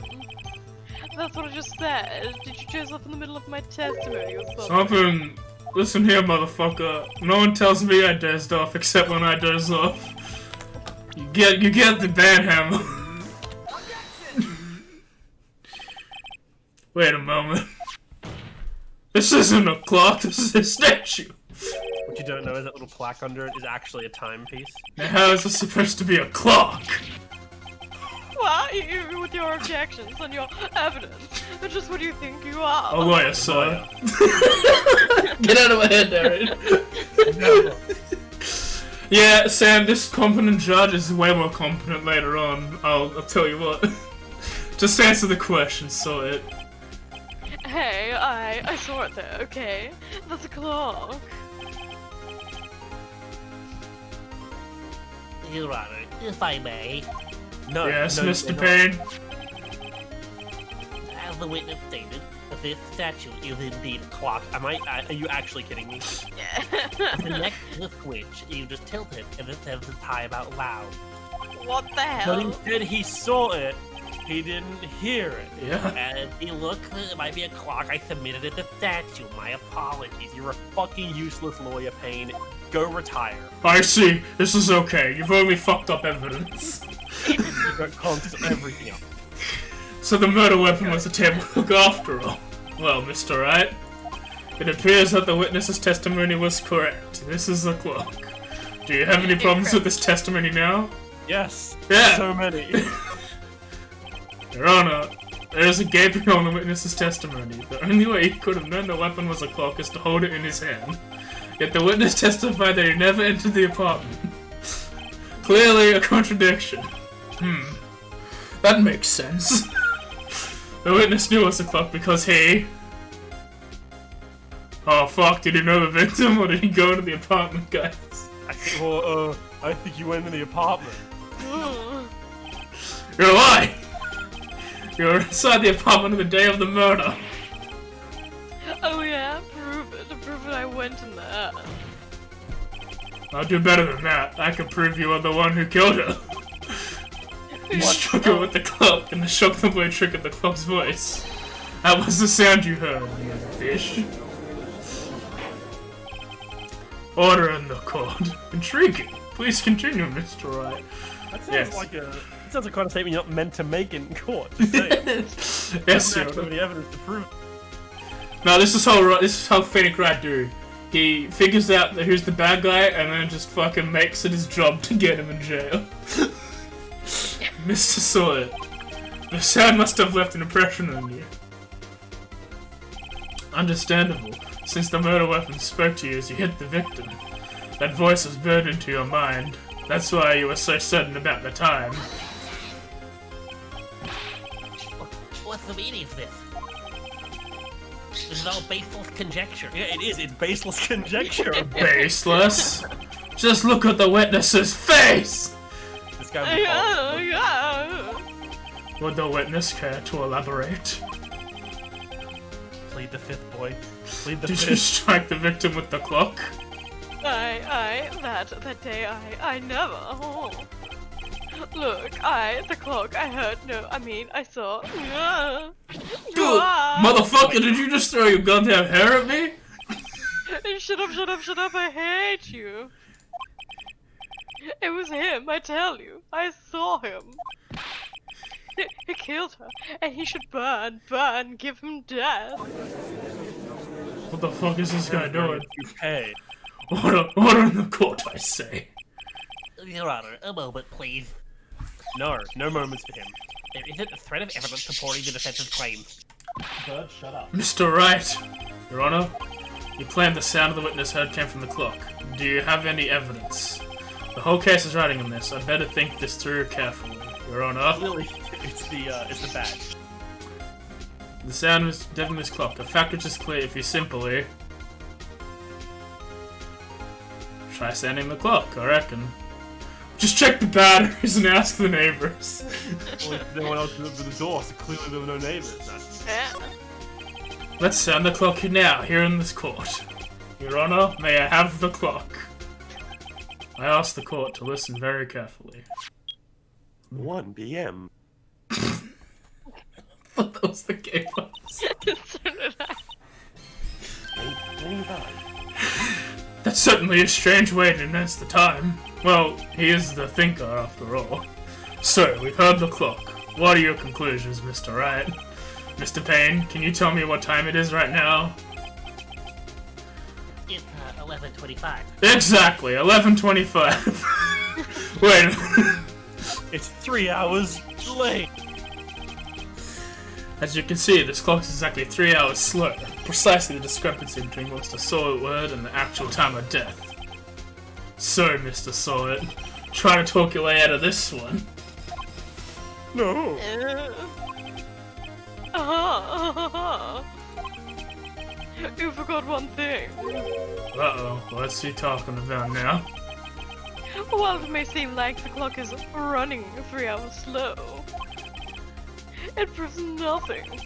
That's what I just said. Did you choose up in the middle of my testimony or something? Something. Listen here, motherfucker. No one tells me I dozed off except when I doze off. You get the band hammer. Wait a moment. This isn't a clock, this is a statue. What you don't know is that little plaque under it is actually a timepiece. Now how is this supposed to be a clock? Well, you with your objections and your evidence, that's just what you think you are. A lawyer, sir. Get out of my head, Darren. Yeah, Sam, this competent judge is way more competent later on. I'll tell you what. Just answer the question, saw it. Hey, I saw it there, okay? That's a clock. Your Honor, if I may, No. Yes, no, Mr. you're not. Payne. as the witness stated, This statue is indeed a clock. Are you actually kidding me? the next to the switch, you just tilt it and it says the time out loud. What the But hell? instead he saw it, he didn't hear it. Yeah. And he looked, it might be a clock, I submitted it to statue, my apologies. You're a fucking useless lawyer, Payne. Go retire. I see. This is okay. You've only fucked up evidence. You got constant everything up. So the murder weapon was a table hook after all. Well, Mr. Wright, it appears that the witness's testimony was correct. This is the clock. Do you have any problems with this testimony now? Yes. Yeah. So many. Your Honor, there is a gaping hole in the witness's testimony. The only way he could have known the weapon was a clock is to hold it in his hand. Yet the witness testified that he never entered the apartment. Clearly a contradiction. That makes sense. The witness knew it was a clock because he... Oh fuck, did he know the victim or did he go into the apartment, guys? I think you went in the apartment. You're lying! You were inside the apartment on the day of the murder. Oh yeah, prove it. Prove it I went in there. I'll do better than that. I can prove you are the one who killed her. You struck her with the clock, and the shock the blade triggered the clock's voice. That was the sound you heard, you fish. Order in the court. Intriguing. Please continue, Mr. Wright. That sounds Yes. like a. That sounds like kind of statement you're not meant to make in court. Just saying. Yes, Doesn't Your actually have Honor. any evidence to prove. No, this is how Fennec Wright do. He figures out who's the bad guy, and then just fucking makes it his job to get him in jail. Mr. Sawyer, the sound must have left an impression on you. Understandable, since the murder weapon spoke to you as you hit the victim. That voice was burned into your mind. That's why you were so certain about the time. What's the meaning of this? This is all baseless conjecture. Yeah, it is. It's baseless conjecture. Baseless? Just look at the witness's face! This guy would be Yeah, awful. yeah. Would the witness care to elaborate? Plead the fifth, boy. Plead the Did you fifth. strike the victim with the clock? That day, I never. Oh. Look, the clock, I saw. Yeah. Dude, motherfucker, did you just throw your goddamn hair at me? Shut up, I hate you. It was him, I tell you. I saw him. He killed her, and he should burn, give him death. What the fuck is this guy doing? You pay. Order in the court, I say. Your Honor, a moment, please. No moments for him. There isn't a thread of evidence supporting the defense's claims. Bird, shut up. Mr. Wright, Your Honor, you claim the sound of the witness heard came from the clock. Do you have any evidence? The whole case is riding on this. I'd better think this through carefully, Your Honor. Really, it's the badge. The sound was definitely this clock. A fact which is clear if you simply try standing the clock, I reckon. Just check the batteries and ask the neighbors. Well, no one else opened the door, so clearly there were no neighbors. Yeah. Let's sound the clock now, here in this court. Your Honor, may I have the clock? I ask the court to listen very carefully. 1 p.m. Thought that was the game officer. So did I. 8:25. That's certainly a strange way to announce the time. Well, he is the thinker, after all. So, we've heard the clock. What are your conclusions, Mr. Wright? Mr. Payne, can you tell me what time it is right now? It's 11:25. Exactly, 11:25. Wait. It's 3 hours late. As you can see, this clock is exactly 3 hours slow. Precisely the discrepancy between what's the Sawit word and the actual time of death. So, Mr. Sawit, try to talk your way out of this one. No. You forgot one thing. Uh-oh, what's he talking about now? While it may seem like the clock is running 3 hours slow, it proves nothing.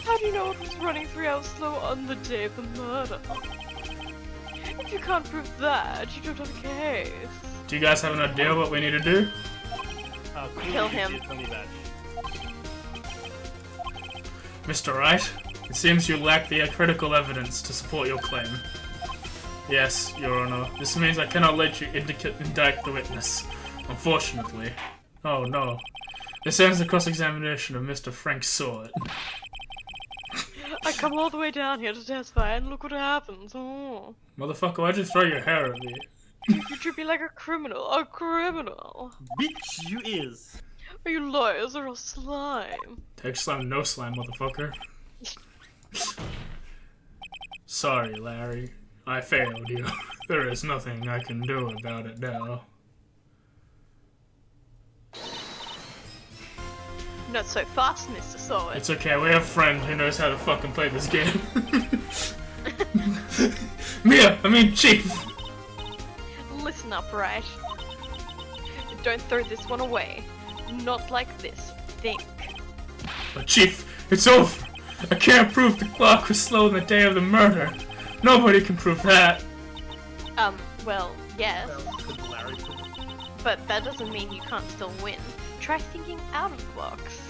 How do you know it was running 3 hours slow on the day of the murder? If you can't prove that, you don't have a case. Do you guys have an idea what we need to do? Kill him. Mr. Wright, it seems you lack the critical evidence to support your claim. Yes, Your Honor. This means I cannot let you indict the witness. Unfortunately. Oh no. This ends the cross-examination of Mr. Frank Sawit. I come all the way down here to testify, and look what happens. Oh. Motherfucker, why'd you throw your hair at me? You treat me like a criminal. A criminal. Bitch, you is. Are you lawyers or a slime? Take slime, no slime, motherfucker. Sorry, Larry. I failed you. There is nothing I can do about it now. Not so fast, Mr. Sawit. It's okay, we have a friend who knows how to fucking play this game. Chief! Listen up, Wright. Don't throw this one away. Not like this. Think. But Chief, it's over! I can't prove the clock was slow on the day of the murder. Nobody can prove that. Well, yes. But that doesn't mean you can't still win. Try thinking out of the box.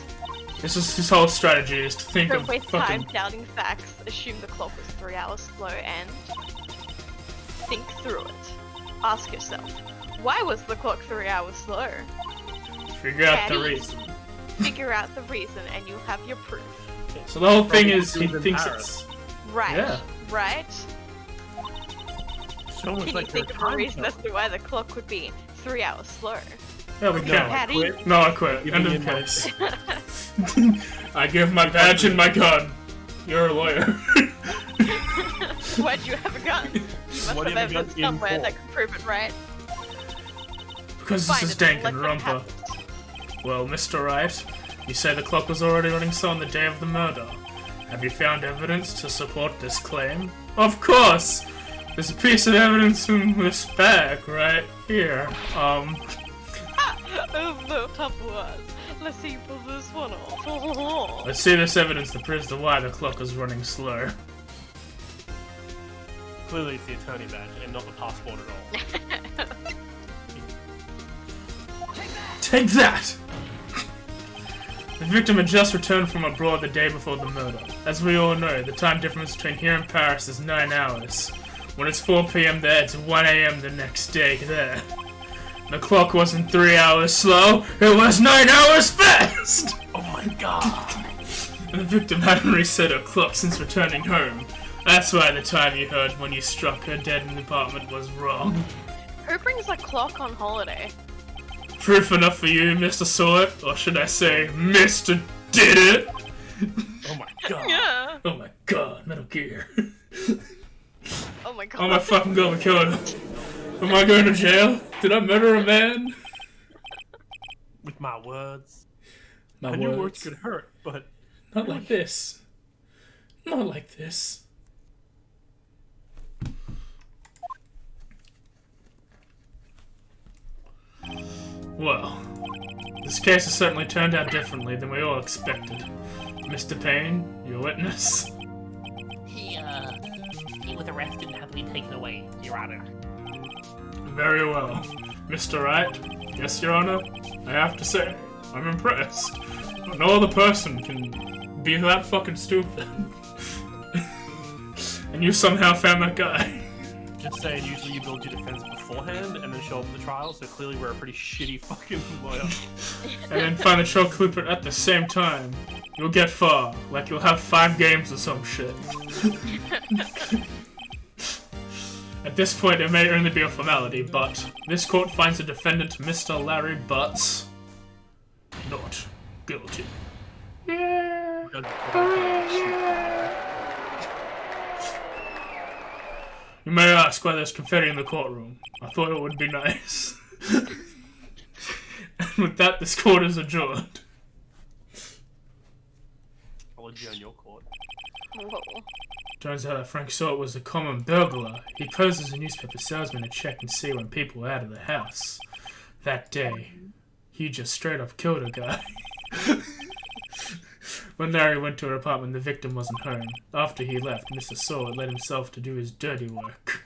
This is his whole strategy, is to think Don't of waste fucking... time doubting facts. Assume the clock was 3 hours slow and think through it. Ask yourself, why was the clock 3 hours slow? Figure out the Eddie. reason. Figure out the reason and you'll have your proof. So the whole thing is, he thinks Paris. it's... Right, Yeah. right? So Can you think of a reason as to why the clock would be 3 hours slow? Yeah, we can. Patty? No, I quit. End of case. I give my badge and my gun. You're a lawyer. Why'd you have a gun? You must What have have you evidence got in somewhere for? that could prove it, right? Because Fine, this is then dank let and them have rumpa. it. Well, Mr. Wright, you say the clock was already running slow on the day of the murder. Have you found evidence to support this claim? Of course! There's a piece of evidence in this bag right here. Oh, no tough words. Let's see you pull this one off. Let's see this evidence that proves the why the clock is running slow. Clearly it's the attorney badge and not the passport at all. Take that! The victim had just returned from abroad the day before the murder. As we all know, the time difference between here and Paris is 9 hours. When it's 4 PM there, it's 1 AM the next day there. The clock wasn't 3 hours slow, it was 9 hours fast! Oh my god! And the victim hadn't reset her clock since returning home. That's why the time you heard when you struck her dead in the apartment was wrong. Who brings a clock on holiday? Proof enough for you, Mr. Sawit, or should I say, Mr. Did It? Oh my god! Yeah. Oh my god, Metal Gear. Oh my god. Oh my fucking god, we killed him. Am I going to jail? Did I murder a man? With my words. My I knew words could hurt, but... Not like this. Not like this. Well, this case has certainly turned out differently than we all expected. Mr. Payne, your witness. He was arrested and had to be taken away, Your Honor. Very well. Mr. Wright, yes, Your Honor, I have to say, I'm impressed. No other person can be that fucking stupid. And you somehow found that guy. Just saying, usually you build your defense beforehand and then show up in the trial, so clearly we're a pretty shitty fucking lawyer. And then find the troll clipper at the same time. You'll get far. Like you'll have 5 games or some shit. At this point, it may only be a formality, but this court finds the defendant, Mr. Larry Butts, not guilty. Yeah. You may ask why there's confetti in the courtroom. I thought it would be nice. And with that, this court is adjourned. I'll adjourn your court. Whoa. Turns out that Frank Sort was a common burglar. He posed as a newspaper salesman to check and see when people were out of the house. That day, he just straight up killed a guy. When Larry went to her apartment, the victim wasn't home. After he left, Mr. Sort let himself to do his dirty work.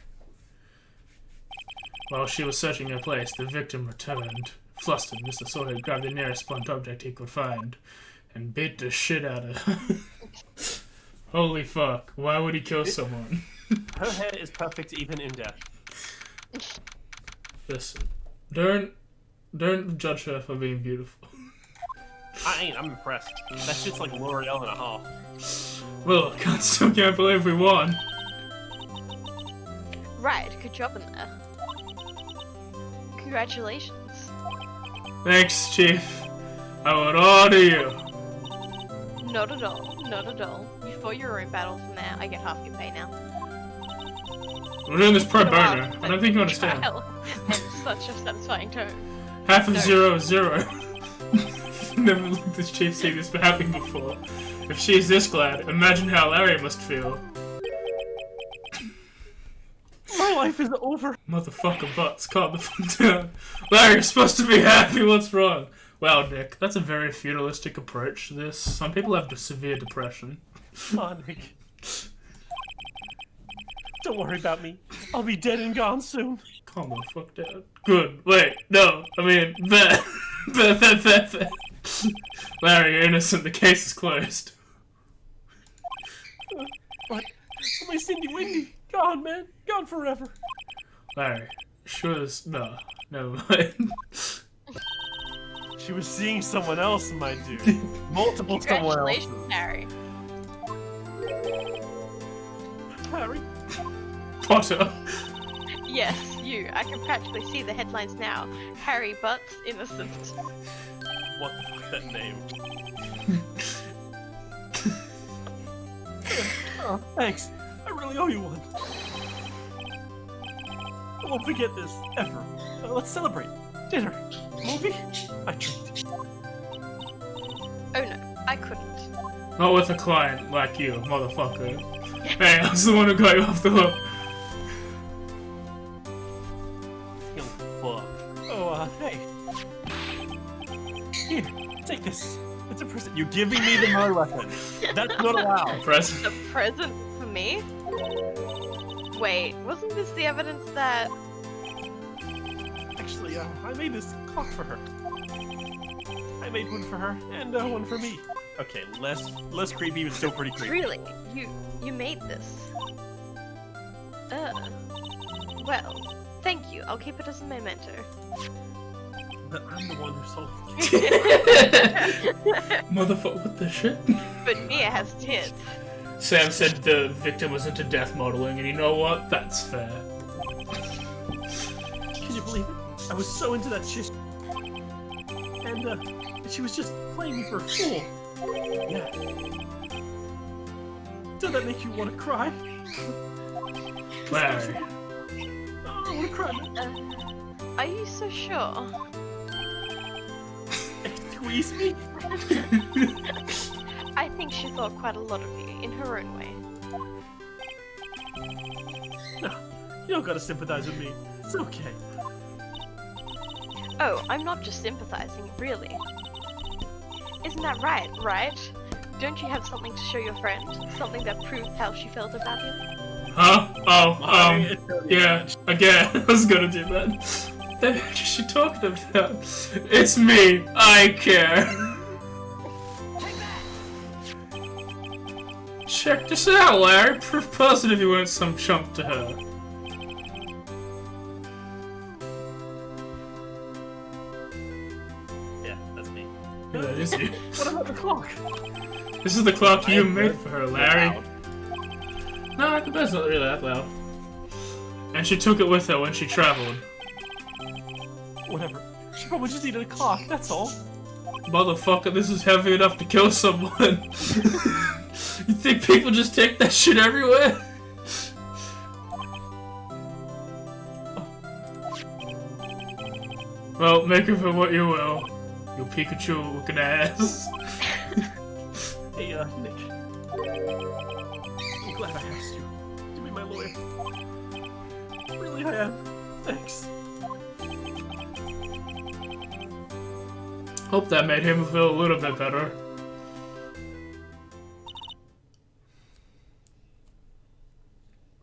While she was searching her place, the victim returned. Flustered, Mr. Sort had grabbed the nearest blunt object he could find and beat the shit out of her. Holy fuck, why would he kill someone? Her hair is perfect even in death. Listen, don't judge her for being beautiful. I ain't, I'm impressed. That shit's like L'Oreal and a half. Well, can't believe we won. Right, good job in there. Congratulations. Thanks, Chief. I would order you. Not at all, not at all. You fought your own battles and now I get half your pay now. We're doing this pro bono. I don't think you understand. Trial. And such a satisfying tone. Half of No. 0 is 0. Never let this chief see this happening before. If she's this glad, imagine how Larry must feel. My life is over. Motherfucker butts, calm the fuck down. Larry, you're supposed to be happy, what's wrong? Wow, Nick, that's a very feudalistic approach to this. Some people have severe depression. Oh, Nick. Don't worry about me. I'll be dead and gone soon. Calm the fuck down. Good, wait, no, I mean, bet. Bet. Larry, you're innocent, the case is closed. What? Oh, my Cindy Windy. Gone, man. Gone forever. Larry, sure as... No, never mind. She was seeing someone else, my dude. Multiple someone else. Congratulations, Harry. Harry? Potter. Yes, you. I can practically see the headlines now. Harry Butts innocent. What the fuck that name? Oh, thanks. I really owe you one. I won't forget this, ever. Let's celebrate. Dinner. Movie? I treat. Oh no, I couldn't. Not with a client like you, motherfucker. Hey, I was the one who got you off the hook. Young fuck. Oh, hey. Here, take this. It's a present. You're giving me the murder weapon. That's not allowed. Present. A present for me? Wait, wasn't this the evidence that... Actually, I made this clock for her. I made one for her, and one for me. Okay, less creepy, but still pretty creepy. Really? You made this? Well, thank you. I'll keep it as a memento. But I'm the one who solved Motherfucker, what the shit? But Mia has tits. Sam said the victim was into death modeling, and you know what? That's fair. Can you believe it? I was so into that shit. And she was just playing me for a fool. Yeah. Does that make you want to cry? Larry. Oh, I want to cry. Are you so sure? Squeeze me? I think she thought quite a lot of you, in her own way. No, you don't gotta sympathize with me. It's okay. Oh, I'm not just sympathizing, really. Isn't that right, right? Don't you have something to show your friend? Something that proves how she felt about him? Huh? Yeah, again, I was gonna do that. What the heck is she talking about? It's me, I care. Check this out, Larry. Proof positive you weren't some chump to her. Yeah, that's me. Yeah, that is you. What about the clock? This is the clock you made for her, Larry. No, the bed's not really that loud. And she took it with her when she traveled. Whatever. She probably just needed a clock, that's all. Motherfucker, this is heavy enough to kill someone. You think people just take that shit everywhere? Well, make of it what you will. You Pikachu looking ass. Hey, Nick. I'm glad I asked you to be my lawyer. Really, I am. Thanks. Hope that made him feel a little bit better.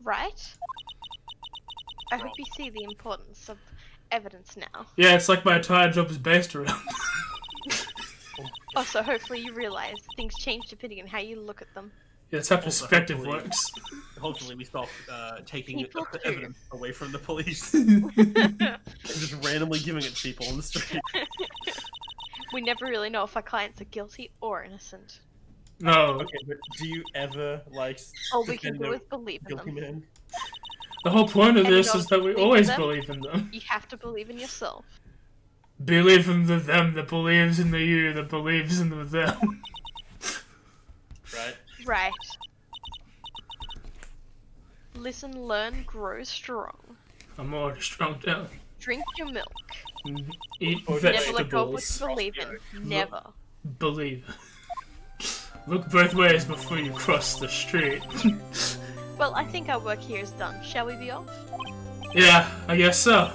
Right? I hope you see the importance of evidence now. Yeah, it's like my entire job is based around. Also, hopefully you realize things change depending on how you look at them. Yeah, that's how Also, perspective hopefully- works. Hopefully we stop taking People the too. evidence away from the police and just randomly giving it to people on the street. We never really know if our clients are guilty or innocent. No, Okay, but do you ever, like, All we can defend do a is believe in guilty them. man? the whole point of And this you is that we don't believe in always them? believe in them. You have to believe in yourself. Believe in the them that believes in the you that believes in the them. Right? Right. Listen, learn, grow strong. I'm already strong down. Drink your milk. Eat Or Never let go of what vegetables. you believe in. Never. Believe. Look both ways before you cross the street. Well, I think our work here is done. Shall we be off? Yeah, I guess so.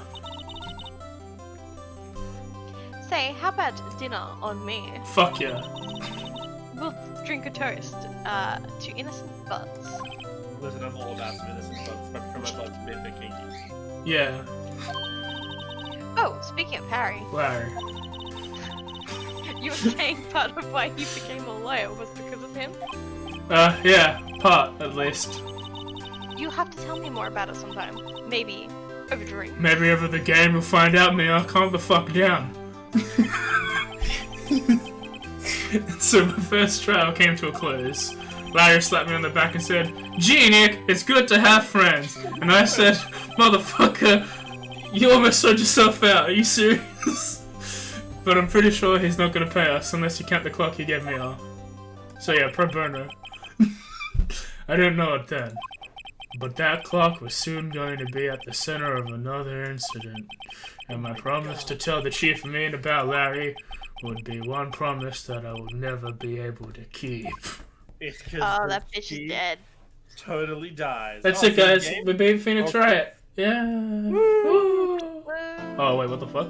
Say, how about dinner on me? Fuck yeah. We'll drink a toast to innocent buds. Listen, I'm all about some innocent bugs, but from my bugs a bit kinky. Yeah, Oh, speaking of Harry, Larry. you were saying part of why he became a lawyer was because of him? Yeah, part at least. You'll have to tell me more about it sometime. Maybe over drink. Maybe over the game you'll find out me, I'll calm the fuck down. So my first trial came to a close. Larry slapped me on the back and said, "Gee, Nick, it's good to have friends." And I said, "Motherfucker, you almost sold yourself out. Are you serious?" But I'm pretty sure he's not gonna pay us unless you count the clock he gave me off. So yeah, pro bono. I didn't know it then. But that clock was soon going to be at the center of another incident. And my promise to tell the chief mean about Larry would be one promise that I would never be able to keep. It's because Oh, that bitch is dead. totally dies. That's Oh, it, guys. game? We beat Phoenix Okay. Wright. Yeah. Woo. Oh, wait, what the fuck?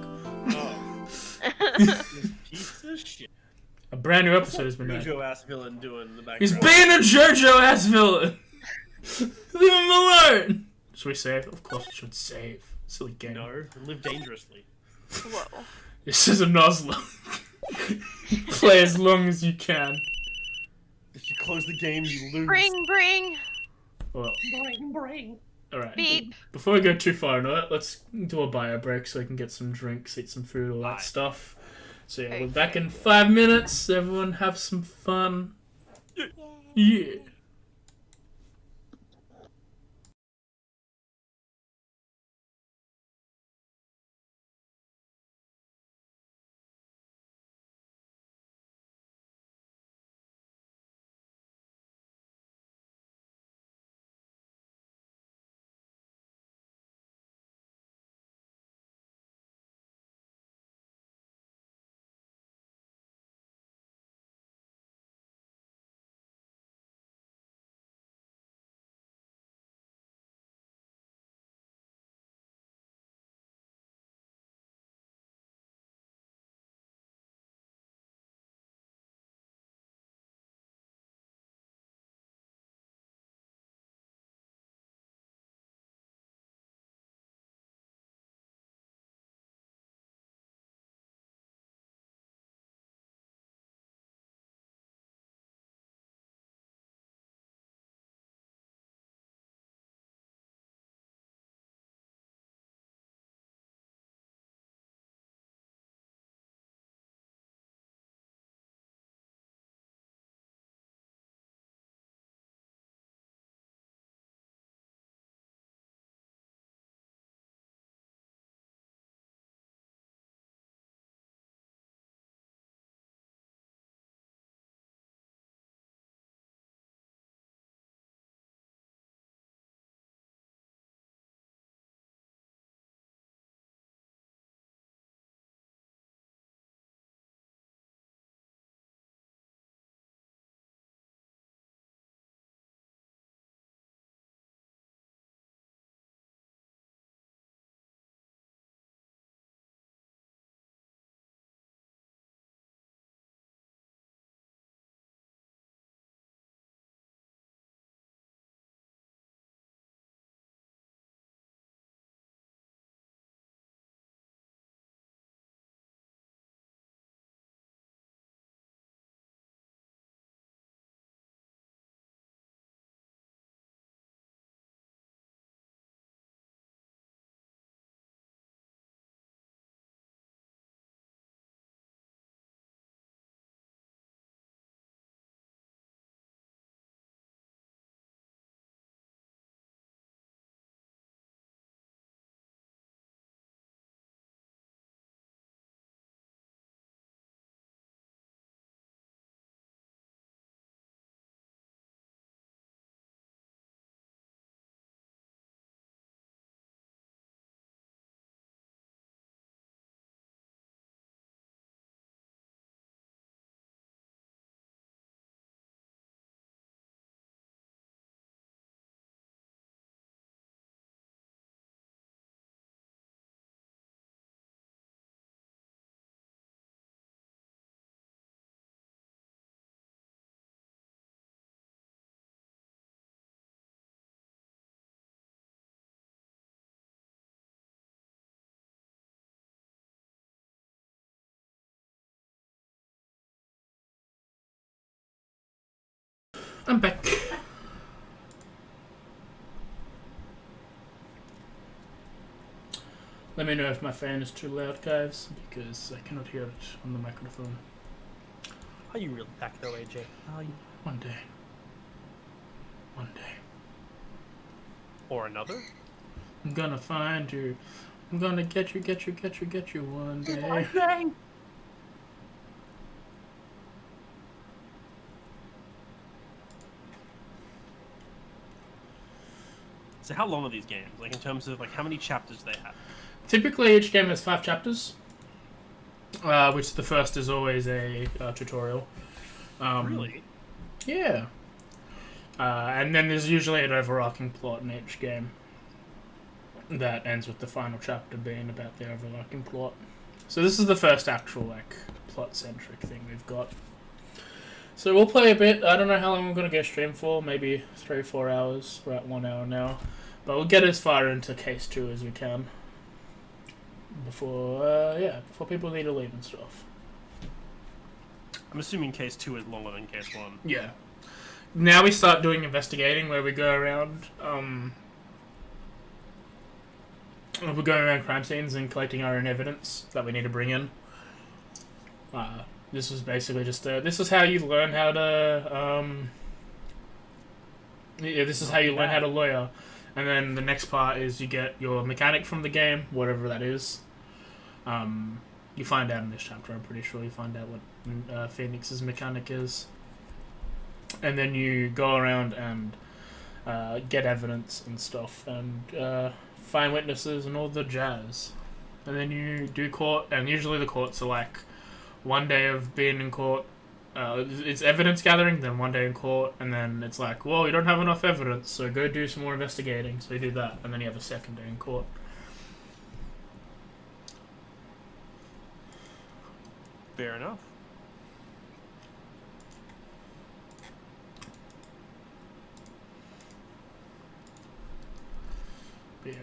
Oh, piece of shit. A brand new episode has been made. Jojo ass villain doing in the background. He's being a JoJo ass villain. Leave him alone. Should we save? Of course we should save. Silly game. No, live dangerously. Whoa. This is a Nuzlocke. Play as long as you can. If you close the game, you lose. Bring! Well, Bring. alright. Beep! Before we go too far into it, let's do a bio break so we can get some drinks, eat some food, all that Aye. stuff. So yeah, we're Okay. back in 5 minutes. Everyone have some fun. Yay. Yeah. I'm back. Let me know if my fan is too loud, guys, because I cannot hear it on the microphone. Are you really back though, AJ? Are you? One day. One day. Or another? I'm gonna find you. I'm gonna get you one day. Okay. So how long are these games? Like in terms of like how many chapters they have? Typically, each game has 5 chapters, which the first is always a tutorial. Really? Yeah. And then there's usually an overarching plot in each game that ends with the final chapter being about the overarching plot. So this is the first actual like plot-centric thing we've got. So we'll play a bit. I don't know how long we're going to go stream for. Maybe 3 or 4 hours. We're at 1 hour now. But we'll get as far into case 2 as we can. Before people need to leave and stuff. I'm assuming case 2 is longer than case 1. Yeah. Now we start doing investigating where we go around we're going around crime scenes and collecting our own evidence that we need to bring in. This was basically just this is how you learn how to this is how you learn how to lawyer. And then the next part is you get your mechanic from the game, whatever that is. You find out in this chapter, I'm pretty sure you find out what Phoenix's mechanic is. And then you go around and get evidence and stuff, and find witnesses and all the jazz. And then you do court, and usually the courts are like 1 day of being in court. It's evidence gathering, then 1 day in court, and then it's like, well, you don't have enough evidence, so go do some more investigating. So you do that, and then you have a second day in court. Fair enough. Yeah.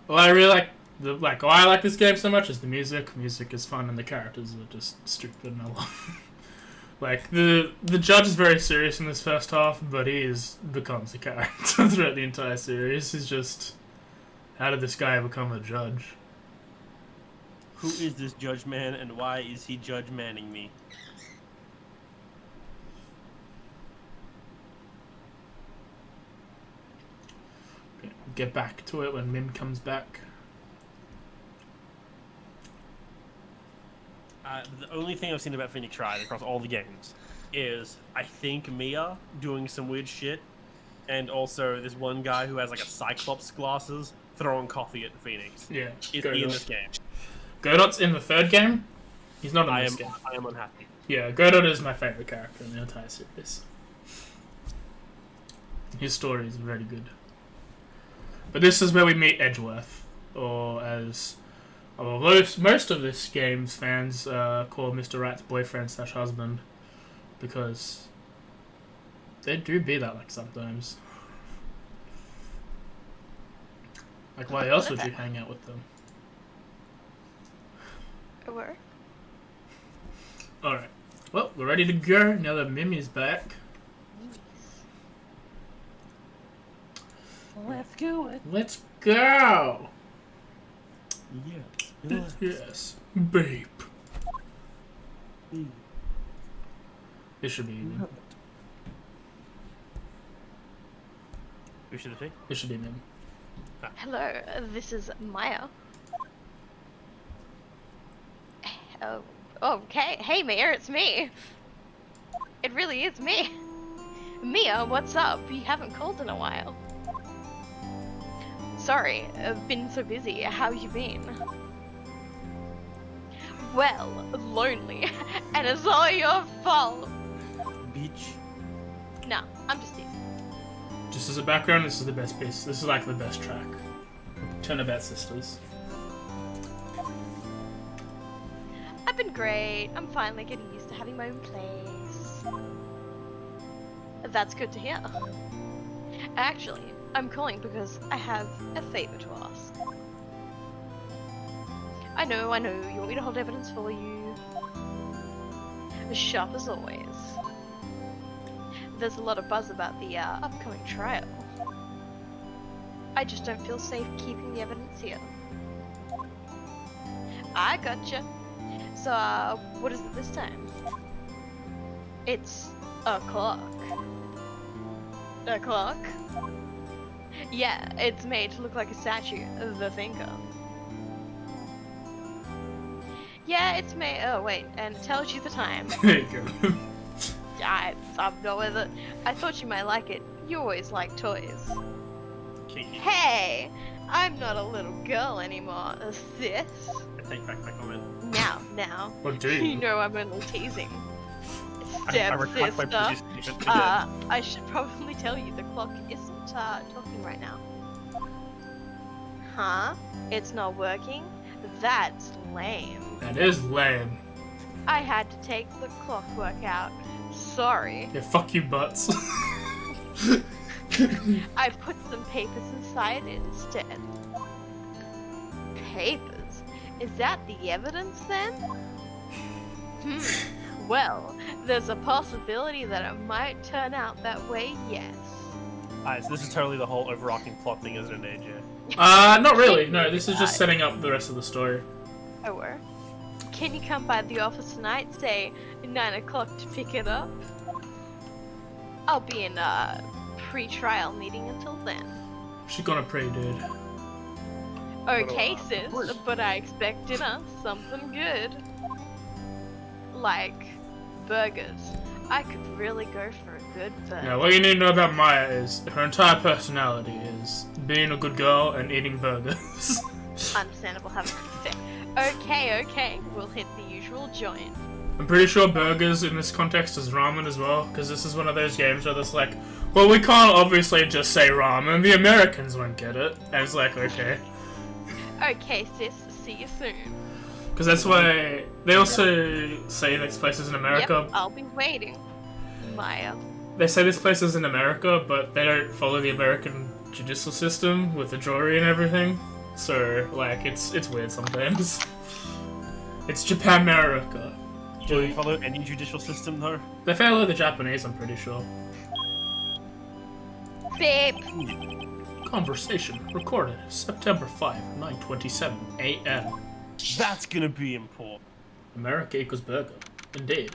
Well, I really like why I like this game so much is the music. Music is fun, and the characters are just stupid and I love. Like the judge is very serious in this first half, but he becomes a character throughout the entire series. He's just, how did this guy become a judge? Who is this judge man, and why is he judge manning me? Okay, we'll get back to it when Min comes back. The only thing I've seen about Phoenix Wright across all the games is, I think, Mia doing some weird shit, and also this one guy who has like a Cyclops glasses throwing coffee at Phoenix. Yeah, Is he in this game? Godot's in the third game. He's not in this game. I am unhappy. Yeah, Godot is my favorite character in the entire series. His story is very good. But this is where we meet Edgeworth, or as most of this game's fans call Mr. Wright's boyfriend/husband, because they do be that like sometimes. Like, why else would you hang out with them? Where? Alright. Well, we're ready to go now that Mimi's back. Let's do it. Let's go! Yes. Yes. Babe. This should be Mim. Who should it be? This should be Mim. Hello, this is Maya. Oh, okay. Hey, Mia, it's me. It really is me. Mia, what's up? You haven't called in a while. Sorry, I've been so busy. How you been? Well, lonely. And it's all your fault. Bitch. Nah, I'm just teasing. Just as a background, this is the best piece. This is like the best track. Turnabout Sisters. I've been great. I'm finally getting used to having my own place. That's good to hear. Actually, I'm calling because I have a favor to ask. I know, you want me to hold evidence for you. Sharp as always. There's a lot of buzz about the upcoming trial. I just don't feel safe keeping the evidence here. I gotcha. So, what is it this time? It's a clock. A clock? Yeah, it's made to look like a statue of the thinker. Yeah, it's made. Oh, wait, and it tells you the time. There you go. I'm not with it. I thought you might like it. You always like toys. Kinky. Hey! I'm not a little girl anymore, sis. I take back my comment. Now. What do You you? know I'm only teasing. I Step retract my sister. previous statement again. I should probably tell you the clock isn't talking right now. Huh? It's not working? That's lame. That is lame. I had to take the clockwork out. Sorry. Yeah, fuck you, butts. I put some papers inside instead. Papers? Is that the evidence then? Well, there's a possibility that it might turn out that way, yes. Alright, so this is totally the whole overarching plot thing, isn't it, AJ? Not really. No, this is just setting up the rest of the story. Or can you come by the office tonight, say 9 o'clock to pick it up? I'll be in a pre-trial meeting until then. She's gonna pray, dude. Okay, sis, but I expect dinner something good. Like burgers. I could really go for a good burger. Yeah, what you need to know about Maya is her entire personality is being a good girl and eating burgers. Understandable, have a fit. Okay, we'll hit the usual joint. I'm pretty sure burgers in this context is ramen as well, because this is one of those games where it's like, well, we can't obviously just say ramen, the Americans won't get it. And it's like, okay. Okay, sis, see you soon. Because that's why they also say this place is in America. Yep, I'll be waiting. Maya. They say this place is in America, but they don't follow the American judicial system with the jury and everything. So, like, it's weird sometimes. It's Japan America. Do you follow any judicial system, though? They follow the Japanese, I'm pretty sure. Babe. Conversation recorded September 5, 9:27 a.m. That's gonna be important. America equals burger. Indeed.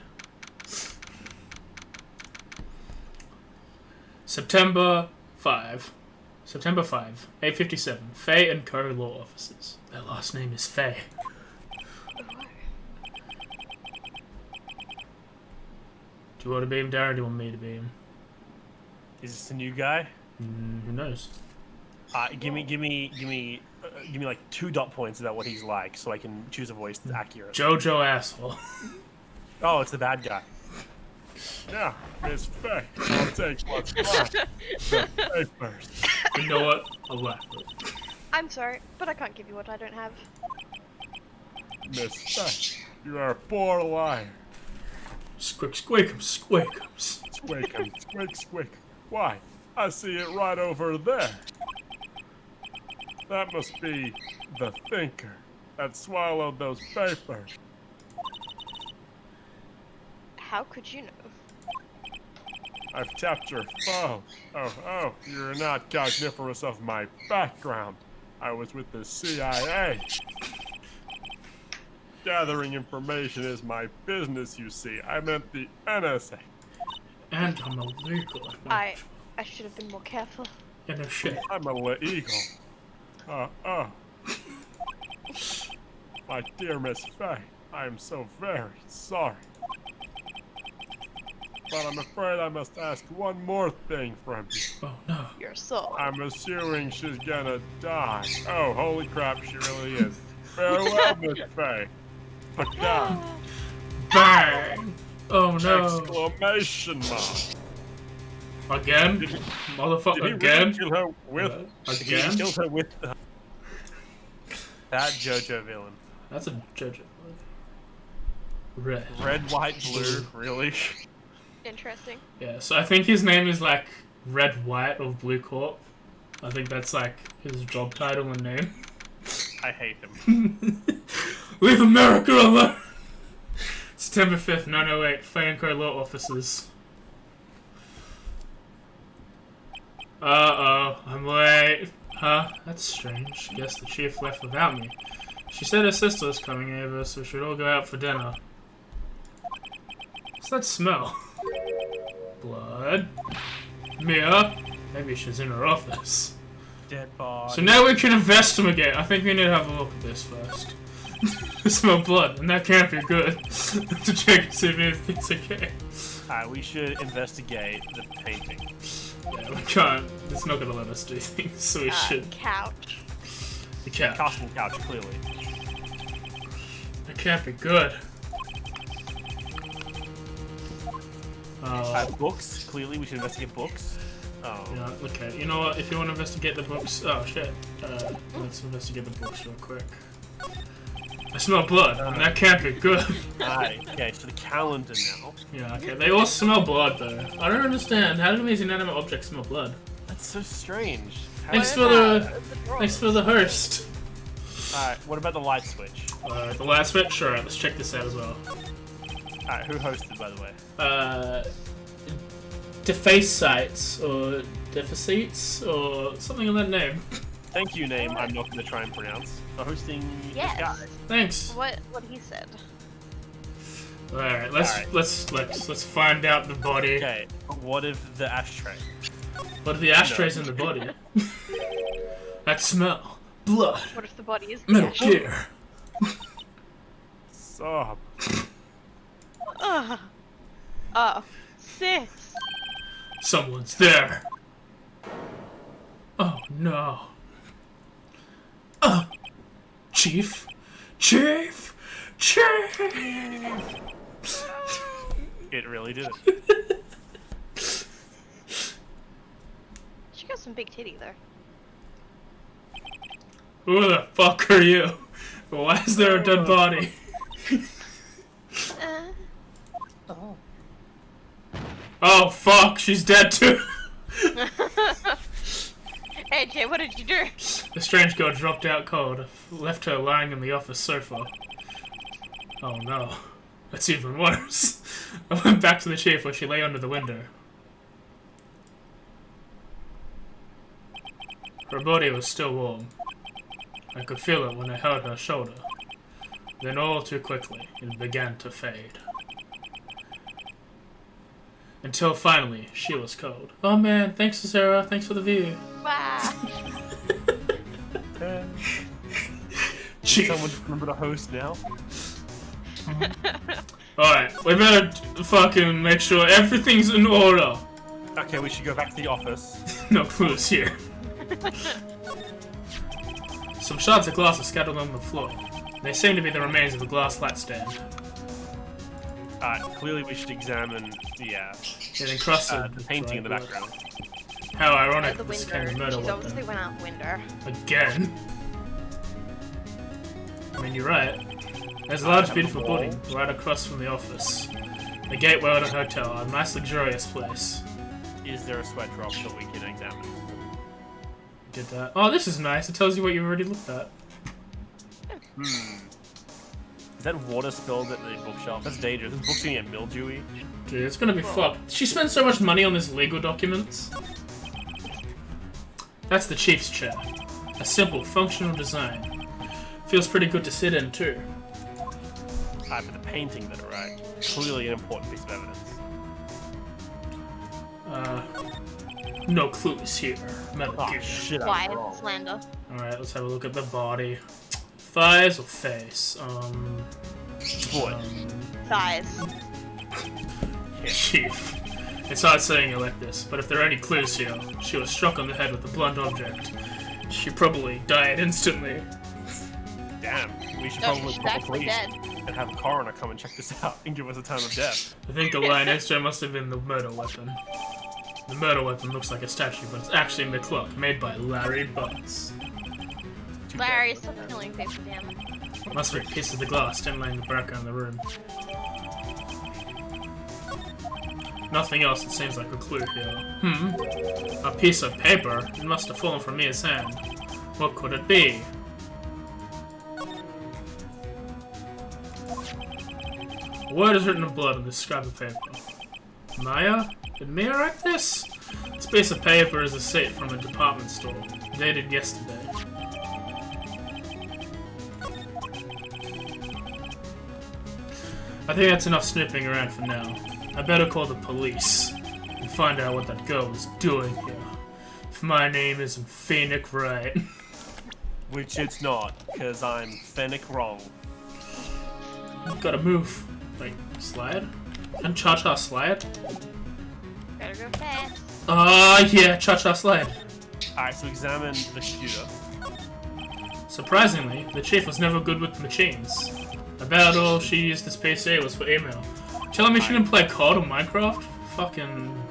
September 5, 8:57. Faye and Co. law offices. Their last name is Faye. Do you want to be him, Darren? Or do you want me to be him? Is this a new guy? Who knows? Give me like 2 dot points about what he's like, so I can choose a voice that's accurate. Jojo asshole. Oh, it's the bad guy. Yeah, Miss Faye, I'll take what's mine. The papers. You know what? I'll laugh at it. I'm sorry, but I can't give you what I don't have. Miss Faye, you are a poor liar. Squick, squeakums, squeakums. Squeak 'em, squeak, squeak. Why? I see it right over there. That must be the thinker that swallowed those papers. How could you know? I've tapped your phone. Oh, you're not cogniferous of my background. I was with the CIA. Gathering information is my business, you see. I meant the NSA. And I'm illegal. I should have been more careful. Yeah, no shit. I'm illegal. My dear Miss Faye, I am so very sorry. But I'm afraid I must ask one more thing from you. Oh no. You're so. I'm assuming she's gonna die. Oh, holy crap, she really is. Farewell, Miss Faye. But down. Bang! Oh no. Exclamation mark. Again? Did he Motherfucker, again? really kill her with? Again? He killed her with that JoJo villain. That's a JoJo. Red. Red, white, blue. Really? Interesting. Yeah, so I think his name is like Red White of Blue Corp. I think that's like his job title and name. I hate him. Leave America alone! September 5th, 908, Faye & Co. law offices. Uh-oh, I'm late. Huh? That's strange. Guess the chief left without me. She said her sister was coming over, so we should all go out for dinner. What's that smell? Blood. Mia? Maybe she's in her office. Dead body. So now we can investigate. I think we need to have a look at this first. I smell blood, and that can't be good. To check and see if anything's okay. Alright, we should investigate the painting. Yeah, we can't. It's not gonna let us do things, so we should. Couch. The couch. Casting couch, clearly. That can't be good. Books, clearly we should investigate books. Oh. Yeah, okay. You know what? If you want to investigate the books... Oh, shit. Let's investigate the books real quick. I smell blood, and that can't be good. Alright, okay, so the calendar now. Yeah, okay. They all smell blood, though. I don't understand. How do these inanimate objects smell blood? That's so strange. Thanks for the host. Alright, what about the light switch? The light switch? Alright, let's check this out as well. Alright, who hosted, by the way? Deface sites, or defacetes, or something of that name. Thank you, name I'm not going to try and pronounce, for hosting Yes. this guy. Thanks. What he said. Alright, let's find out the body. Okay, but what if the ashtray? What if the ashtray's in the body? That smell. Blood. What if the body is Metal ashtray? Gear. Stop. Oh, sis. Someone's there. Oh no. Chief? Chief? Chief! It really did it. She got some big titty there. Who the fuck are you? Why is there a dead body? Oh fuck, she's dead too! Hey Jay, what did you do? The strange girl dropped out cold. Left her lying in the office sofa. Oh no. That's even worse. I went back to the chief where she lay under the window. Her body was still warm. I could feel it when I held her shoulder. Then all too quickly, it began to fade. Until finally, she was cold. Oh man, thanks Sarah, thanks for the view. Wow. Chief. Someone remember to host now? Alright, we better fucking make sure everything's in order. Okay, we should go back to the office. No clues here. Some shards of glass are scattered on the floor. They seem to be the remains of a glass light stand. Alright, clearly we should examine the encrusted painting in the background. How ironic The this window. came to murder She's obviously weapon. went out the window. Again. I mean, you're right. There's a large, beautiful building right across from the office. The gateway to the hotel, a nice, luxurious place. Is there a sweat drop that we can examine? Did that. Oh, this is nice. It tells you what you've already looked at. Is that water spilled at the bookshelf? That's dangerous. This book's gonna get mildewy. Dude, it's gonna be fucked. She spent so much money on this legal documents. That's the chief's chair. A simple, functional design. Feels pretty good to sit in, too. But the painting that right. Clearly an important piece of evidence. No clues here. Metal Oh Gear. shit, I was Quiet wrong. slander. Alright, let's have a look at the body. Thighs or face? Boy. Thighs. Chief. It's hard saying it like this, but if there are any clues here, she was struck on the head with a blunt object. She probably died instantly. Damn, we should No, probably she's call the actually police dead. and have a coroner come and check this out and give us a time of death. I think the line extra must have been the murder weapon. The murder weapon looks like a statue, but it's actually a clock made by Larry Butts. Larry, stop killing people, damn it. Must be a piece of the glass still laying in the background of the room. Nothing else, it seems like a clue here. A piece of paper? It must have fallen from Mia's hand. What could it be? A word is written in blood on this scrap of paper. Maya? Did Mia write this? This piece of paper is a receipt from a department store, dated yesterday. I think that's enough snooping around for now. I better call the police and find out what that girl was doing here. If my name isn't Phoenix Wright. Which it's not, because I'm Fennec wrong. Gotta move. Like, slide? And cha-cha slide? Better go fast. Yeah, cha-cha slide. Alright, so examine the shooter. Surprisingly, the chief was never good with machines. About all she used this PC was for email. Telling me she didn't play COD or Minecraft? Fucking...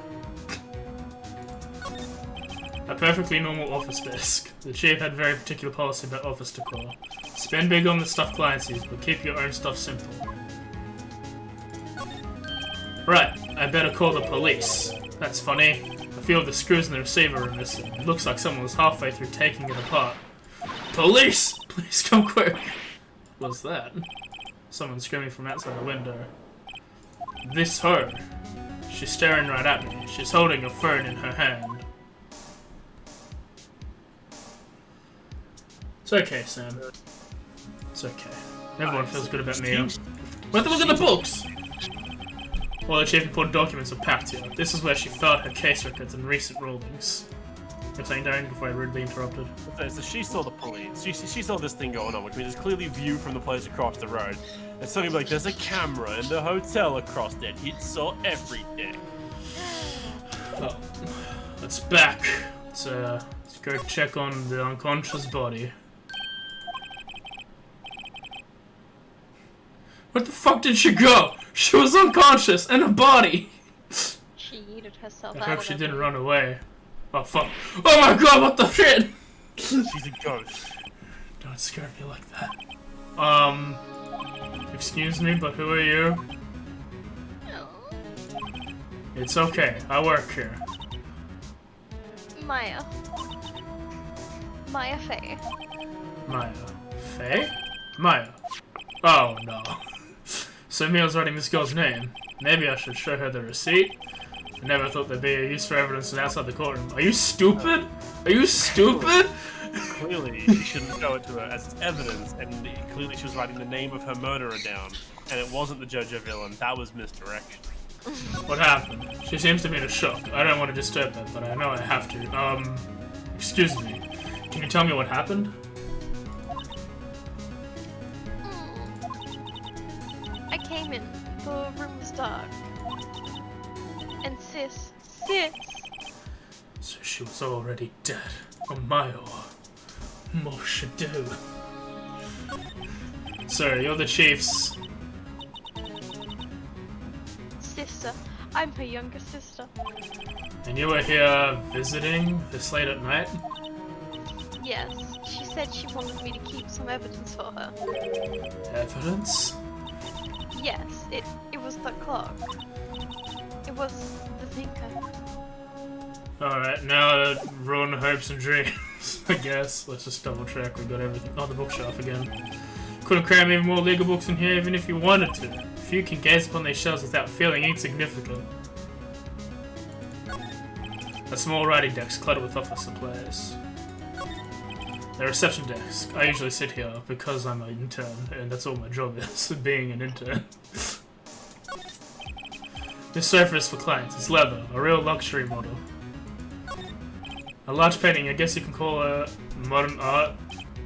A perfectly normal office desk. The chief had very particular policy about office decor. Spend big on the stuff clients use, but keep your own stuff simple. Right, I better call the police. That's funny. I feel the screws in the receiver are missing. It looks like someone was halfway through taking it apart. Police! Please come quick! What's that? Someone screaming from outside the window. This her. She's staring right at me. She's holding a phone in her hand. It's okay, Sam. It's okay. Everyone feels good about me. We have to look at the books! All the chief important documents are packed here. This is where she filed her case records and recent rulings. You're saying, Darren, before I rudely interrupted? Okay, so she saw the police. She saw this thing going on, which means it's clearly view from the place across the road. And something like, there's a camera in the hotel across there. He saw everything. Oh, it's back. Let's go check on the unconscious body. Where the fuck did she go? She was unconscious in a body. She yeeted herself I out hope of she it. didn't run away. Oh fuck! Oh my god! What the shit? She's a ghost. Don't scare me like that. Excuse me, but who are you? Oh, It's okay. I work here. Maya. Maya Faye. Maya. Faye? Maya. Oh no. So Mia's writing this girl's name. Maybe I should show her the receipt. I never thought there'd be a use for evidence outside the courtroom. Are you stupid? Are you stupid? Clearly, you shouldn't show it to her as evidence, and clearly she was writing the name of her murderer down, and it wasn't the judge or villain. That was misdirection. What happened? She seems to be in a shock. I don't want to disturb her, but I know I have to. Excuse me. Can you tell me what happened? I came in. The room was dark. And sis. So she was already dead. Oh my, more should do. Sir, you're the chief's... Sister. I'm her younger sister. And you were here visiting this late at night? Yes. She said she wanted me to keep some evidence for her. Evidence? Yes, it was the clock. It was the thinker. Alright, now to ruin hopes and dreams, I guess. Let's just double check we got everything on the bookshelf again. Couldn't cram even more legal books in here even if you wanted to. Few can gaze upon these shelves without feeling insignificant. A small writing desk cluttered with office supplies. The reception desk. I usually sit here because I'm an intern, and that's all my job is, being an intern. This sofa is for clients. It's leather, a real luxury model. A large painting, I guess you can call it modern art.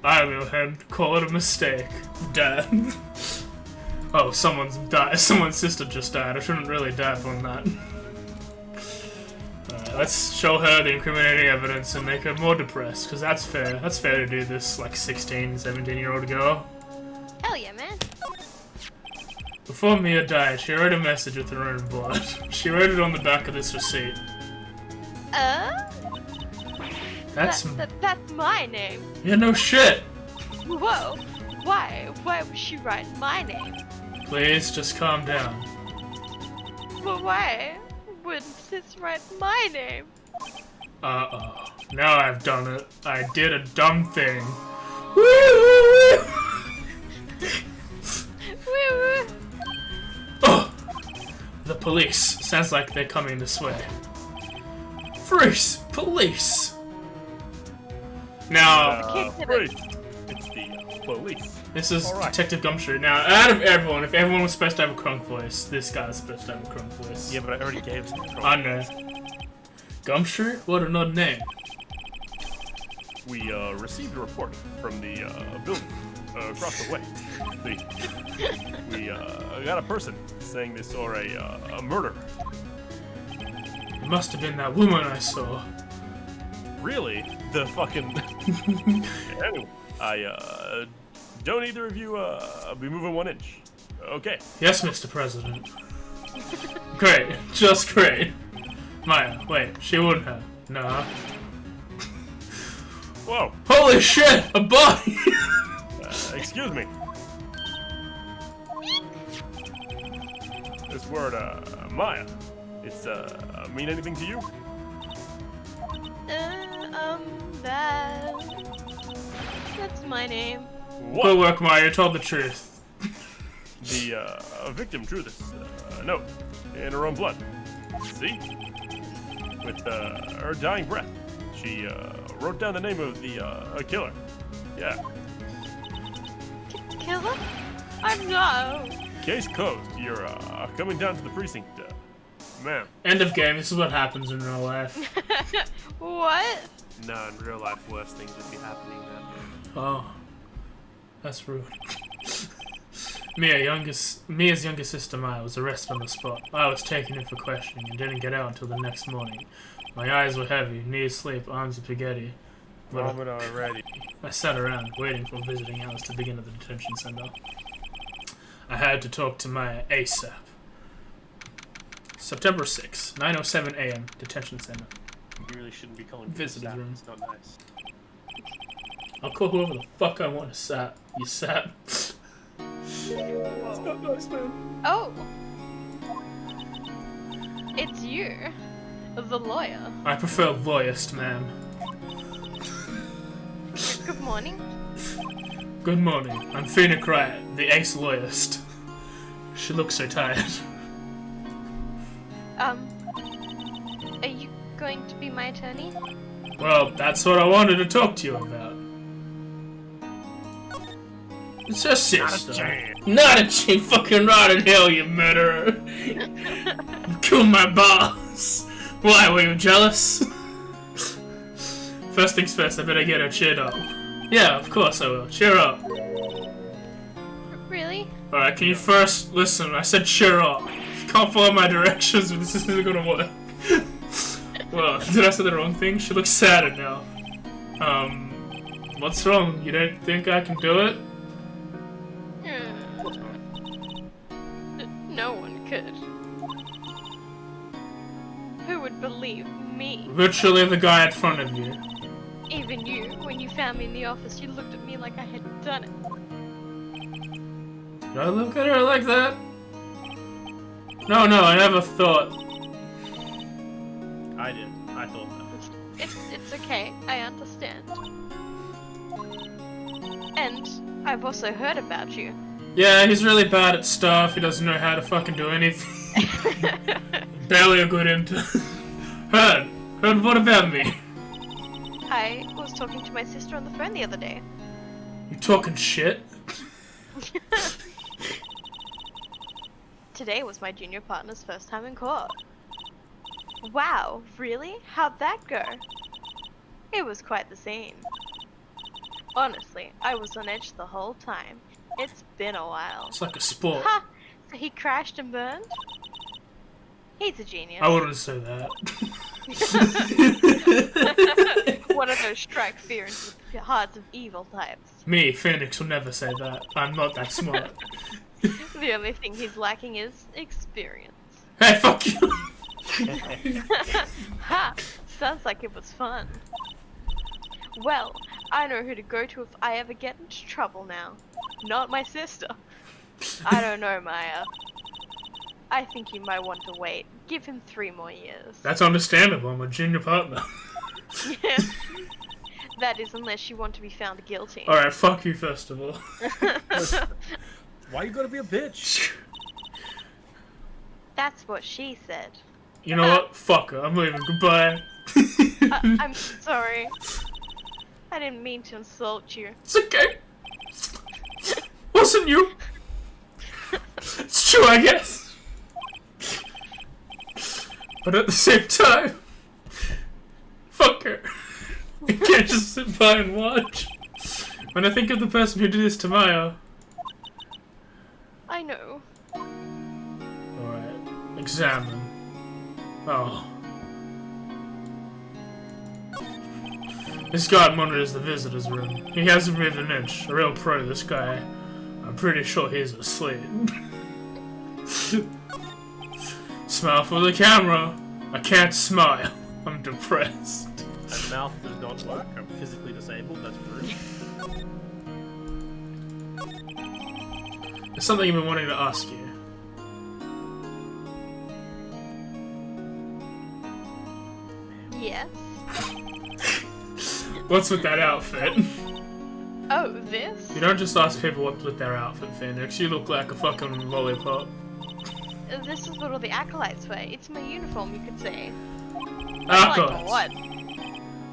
I, on the other hand, call it a mistake. Dad. Oh, someone's died. Someone's sister just died. I shouldn't really die from that. Alright, let's show her the incriminating evidence and make her more depressed, because that's fair. That's fair to do this, like, 16, 17-year-old girl. Hell yeah, man. Before Mia died, she wrote a message with her own blood. She wrote it on the back of this receipt. That's my name. Yeah, no shit! Whoa. Why? Why would she write my name? Please, just calm down. But why would sis write my name? Uh-oh. Now I've done it. I did a dumb thing. Woo! Woo-woo. Oh! The police. Sounds like they're coming this way. Freeze! Police! Now, Wait, it's the police. this is Alright. Detective Gumshoe. Now, out of everyone, if everyone was supposed to have a crunk voice, this guy's supposed to have a crunk voice. Yeah, but I already gave some control. I know. Gumshoe? What an odd name. We received a report from the building across the way. We got a person saying they saw a murder. It must have been that woman I saw. Really? The fucking. Anyway, don't either of you be moving 1 inch. Okay. Yes, Mr. President. Great. Just great. Maya, wait, she wouldn't have. Nah. Whoa. Holy shit! A body! Excuse me. This word, Maya, it's mean anything to you? That's my name. Good What? work, Maya. You told the truth. The victim drew this note in her own blood. See? With her dying breath, she wrote down the name of the killer. Yeah. Killer? I'm not. Case closed. You're coming down to the precinct, ma'am. End of game. This is what happens in real life. What? No, in real life, worse things would be happening then. Oh. That's rude. Mia's younger sister Maya was arrested on the spot. I was taken in for questioning and didn't get out until the next morning. My eyes were heavy, knees asleep, arms spaghetti. Vomit already. I sat around, waiting for visiting hours to begin at the detention center. I had to talk to Maya ASAP. September 6, 9:07 a.m., detention center. You really shouldn't be calling Visitor's sap. room. It's not nice. I'll call whoever the fuck I want to sap. You sap. It's not nice, man. Oh. It's you. The lawyer. I prefer lawyerist, ma'am. Good morning. Good morning. I'm Phoenix Wright, the ex-lawyerist. She looks so tired. Are you going to be my attorney? Well, that's what I wanted to talk to you about. It's her sister. Not a chance. Fucking rot in hell, you murderer. You killed my boss. Why, were you jealous? First things first, I better get her cheered up. Yeah, of course I will. Cheer up. Really? Alright, can you first listen? I said cheer up. If you can't follow my directions, this isn't gonna work. Well, did I say the wrong thing? She looks sadder now. What's wrong? You don't think I can do it? No one could. Who would believe me? Literally the guy in front of you. Even you, when you found me in the office, you looked at me like I had done it. Did I look at her like that? No, I never thought. I did. I thought that. It's okay, I understand. And I've also heard about you. Yeah, he's really bad at stuff. He doesn't know how to fucking do anything. Barely a good intern. Heard what about me? I was talking to my sister on the phone the other day. You talking shit? Today was my junior partner's first time in court. Wow, really? How'd that go? It was quite the scene. Honestly, I was on edge the whole time. It's been a while. It's like a sport. Ha! So he crashed and burned? He's a genius. I wouldn't say that. One of those strike fear into the hearts of evil types. Me, Phoenix, will never say that. I'm not that smart. The only thing he's lacking is experience. Hey, fuck you! Ha! Sounds like it was fun. Well, I know who to go to if I ever get into trouble now. Not my sister. I don't know, Maya. I think you might want to wait. Give him 3 more years. That's understandable. I'm a junior partner. Yeah. That is unless you want to be found guilty. Alright, fuck you first of all. Why you gotta be a bitch? That's what she said. You know what? Fuck her. I'm leaving. Goodbye. I'm sorry. I didn't mean to insult you. It's okay. Wasn't you? It's true, I guess. But at the same time, fuck her. I can't just sit by and watch. When I think of the person who did this to Maya. I know. Alright. Examine. Oh. This guard monitors the visitor's room. He hasn't moved an inch. A real pro, this guy. I'm pretty sure he's asleep. Smile for the camera. I can't smile. I'm depressed. That mouth does not work. I'm physically disabled. That's rude. There's something I've been wanting to ask you. Yes. What's with that outfit? Oh, this? You don't just ask people what's with their outfit, Phoenix. You look like a fucking lollipop. This is what all the acolytes wear. It's my uniform, you could say. Acolytes? Like what?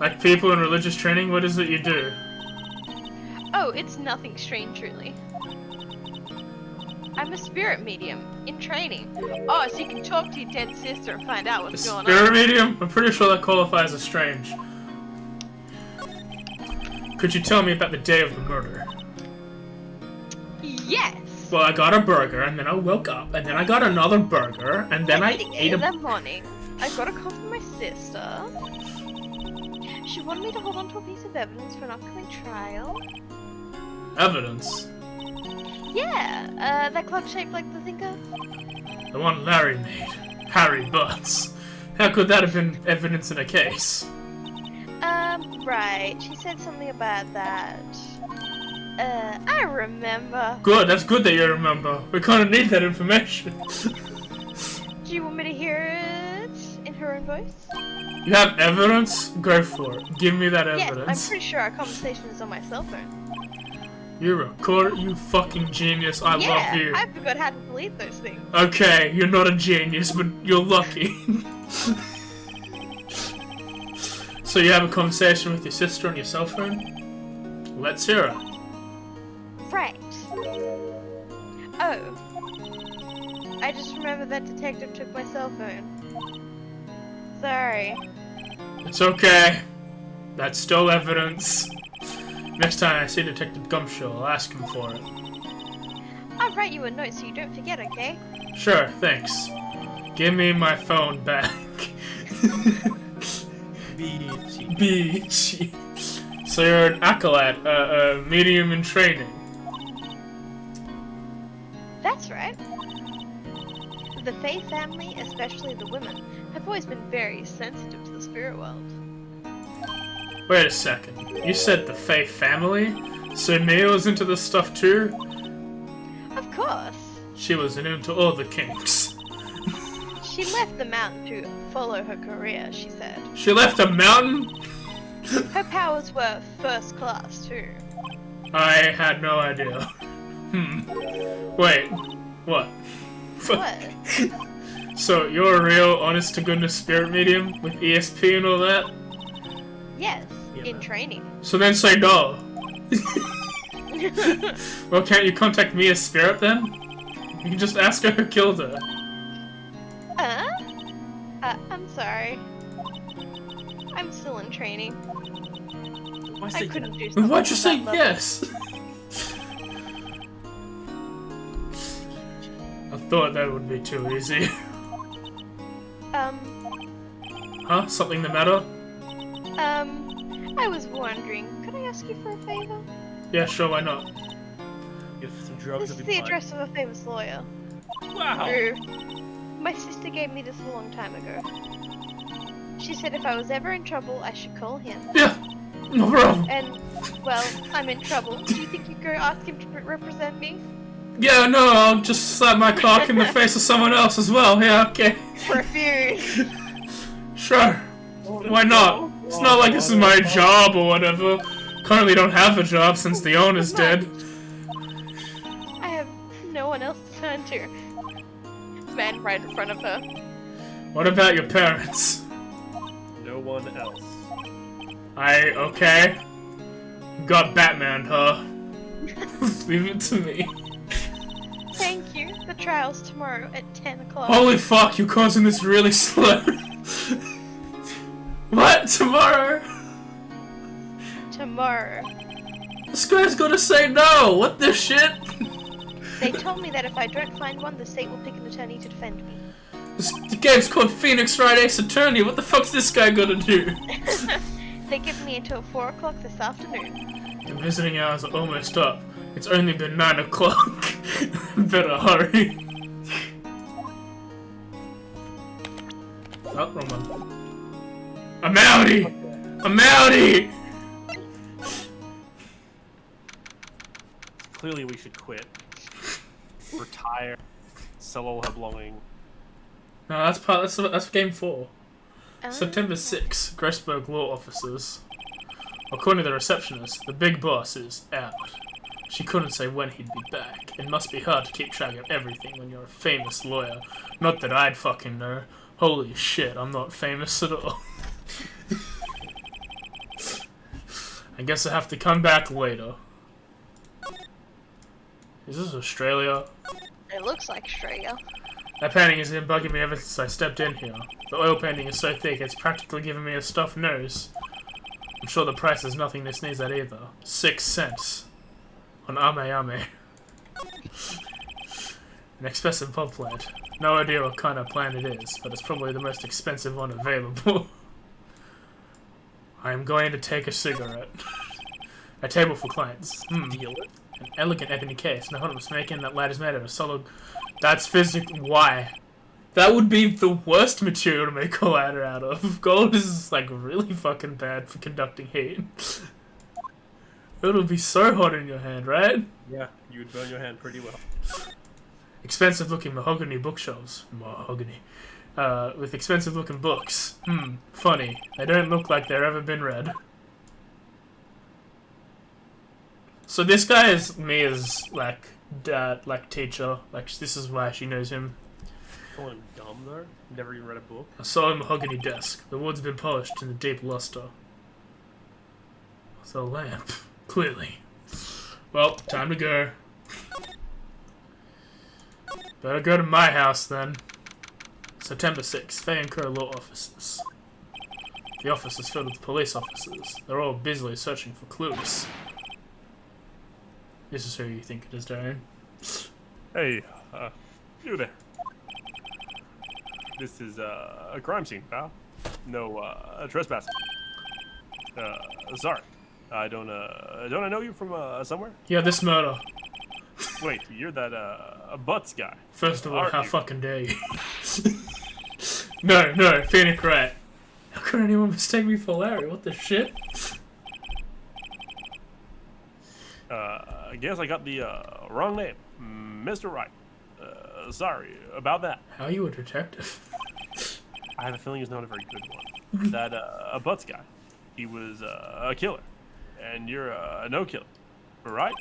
Like people in religious training? What is it you do? Oh, it's nothing strange, really. I'm a spirit medium, in training. Oh, so you can talk to your dead sister and find out what's going Spirit on. medium? I'm pretty sure that qualifies as strange. Could you tell me about the day of the murder? Yes! Well, I got a burger, and then I woke up, and then I got another burger, and then I ate in a... the morning, I got a call from my sister. She wanted me to hold on to a piece of evidence for an upcoming trial. Evidence? Yeah, that clock shaped like the thinker. The one Larry made. Harry Butts. How could that have been evidence in a case? Right. She said something about that. I remember. Good, that's good that you remember. We kinda need that information. Do you want me to hear it in her own voice? You have evidence? Go for it. Give me that Yes, I'm evidence. pretty sure our conversation is on my cell phone. You record it, you fucking genius. I love you. I forgot how to delete those things. Okay, you're not a genius, but you're lucky. So you have a conversation with your sister on your cell phone? Let's hear it. Right. Oh. I just remembered that detective took my cell phone. Sorry. It's okay. That's still evidence. Next time I see Detective Gumshoe, I'll ask him for it. I'll write you a note so you don't forget, okay? Sure, thanks. Give me my phone back. Beachy. So you're an acolyte, a medium in training. That's right. The Faye family, especially the women, have always been very sensitive to the spirit world. Wait a second. You said the Faye family? So Mia was into this stuff too? Of course. She was into all the kinks. She left the mountain to follow her career, she said. She left a mountain? Her powers were first class, too. I had no idea. Wait. What? What? So you're a real honest-to-goodness spirit medium with ESP and all that? Yes, Yeah, in man. training. So then say no. Well, can't you contact me as spirit then? You can just ask her who killed her. I'm sorry. I'm still in training. Why I say couldn't do Then something why'd you say that level. yes? I thought that would be too easy. Huh? Something the matter? I was wondering, could I ask you for a favor? Yeah, sure, why not? If some drugs This have is been the address of a famous lawyer. Wow. Drew. My sister gave me this a long time ago. She said if I was ever in trouble, I should call him. Yeah, no problem. And, well, I'm in trouble. Do you think you'd go ask him to represent me? Yeah, no, I'll just slap my cock in the face of someone else as well. Yeah, okay. Refuse. Sure. Why not? It's not like this is my job or whatever. Currently don't have a job since the owner's dead. I have no one else to turn to. Man right in front of her. What about your parents? No one else. Okay. Got Batman, huh? Leave it to me. Thank you. The trial's tomorrow at 10 o'clock. Holy fuck, you're causing this really slow. What? Tomorrow? Tomorrow. This guy's gonna say no! What the shit? They told me that if I don't find one, the state will pick an attorney to defend me. The game's called Phoenix Wright Ace Attorney. What the fuck's this guy gonna do? They give me until 4 o'clock this afternoon. The visiting hours are almost up. It's only been 9 o'clock. Better hurry. Oh, wrong one. I'm outie! I'm outie! Clearly, we should quit. Retire. Sell all her belongings. No, that's game 4. Ah. September 6th, Grossberg Law Officers. According to the receptionist, the big boss is out. She couldn't say when he'd be back. It must be hard to keep track of everything when you're a famous lawyer. Not that I'd fucking know. Holy shit, I'm not famous at all. I guess I have to come back later. Is this Australia? It looks like Australia. That painting has been bugging me ever since I stepped in here. The oil painting is so thick it's practically giving me a stuffed nose. I'm sure the price is nothing to sneeze at either. 6 cents. On Ame. An expensive pub plant. No idea what kind of plant it is, but it's probably the most expensive one available. I am going to take a cigarette. A table for clients. Deal it. An elegant ebony case. No, hold on, making that light is made of a solid... That's physical. Why? That would be the worst material to make a ladder out of. Gold is, like, really fucking bad for conducting heat. It'll be so hot in your hand, right? Yeah, you would burn your hand pretty well. Expensive looking mahogany bookshelves. Mahogany. With expensive looking books. Funny. They don't look like they've ever been read. So this guy is me as, like, dad, like, teacher. Like, this is why she knows him. Calling him dumb, though? Never even read a book? A solid mahogany desk. The wood's been polished in a deep luster. The lamp. Clearly. Well, time to go. Better go to my house, then. September 6th. Fay and Kerr Law Offices. The office is filled with police officers. They're all busily searching for clues. This is who you think it is, Darian. Hey, you there. This is, a crime scene, pal. No, trespassing. Sorry. Don't I know you from, somewhere? Yeah, this murder. Wait, you're that, Butts guy. First of all, Aren't how you? fucking dare you? No, Phoenix Wright. How could anyone mistake me for Larry? What the shit? I guess I got the, wrong name. Mr. Wright. Sorry about that. How are you a detective? I have a feeling he's not a very good one. That, Butts guy. He was, a killer. And you're, a no-killer. Right?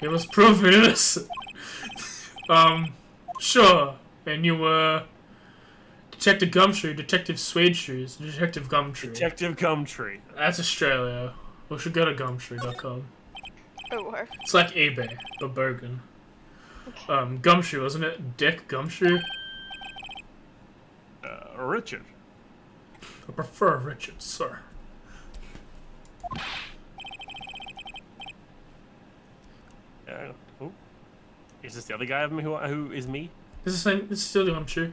It was proven innocent. Sure. And you were Detective Gumtree, Detective Suede Shoes, Detective Gumtree. Detective Gumtree. That's Australia. We should go to Gumtree.com. Or It's like eBay, but Bergen. Gumshoe, wasn't it? Dick Gumshoe? Richard. I prefer Richard, sir. Oh. Is this the other guy of me who is me? This is the same. This is still Gumshoe.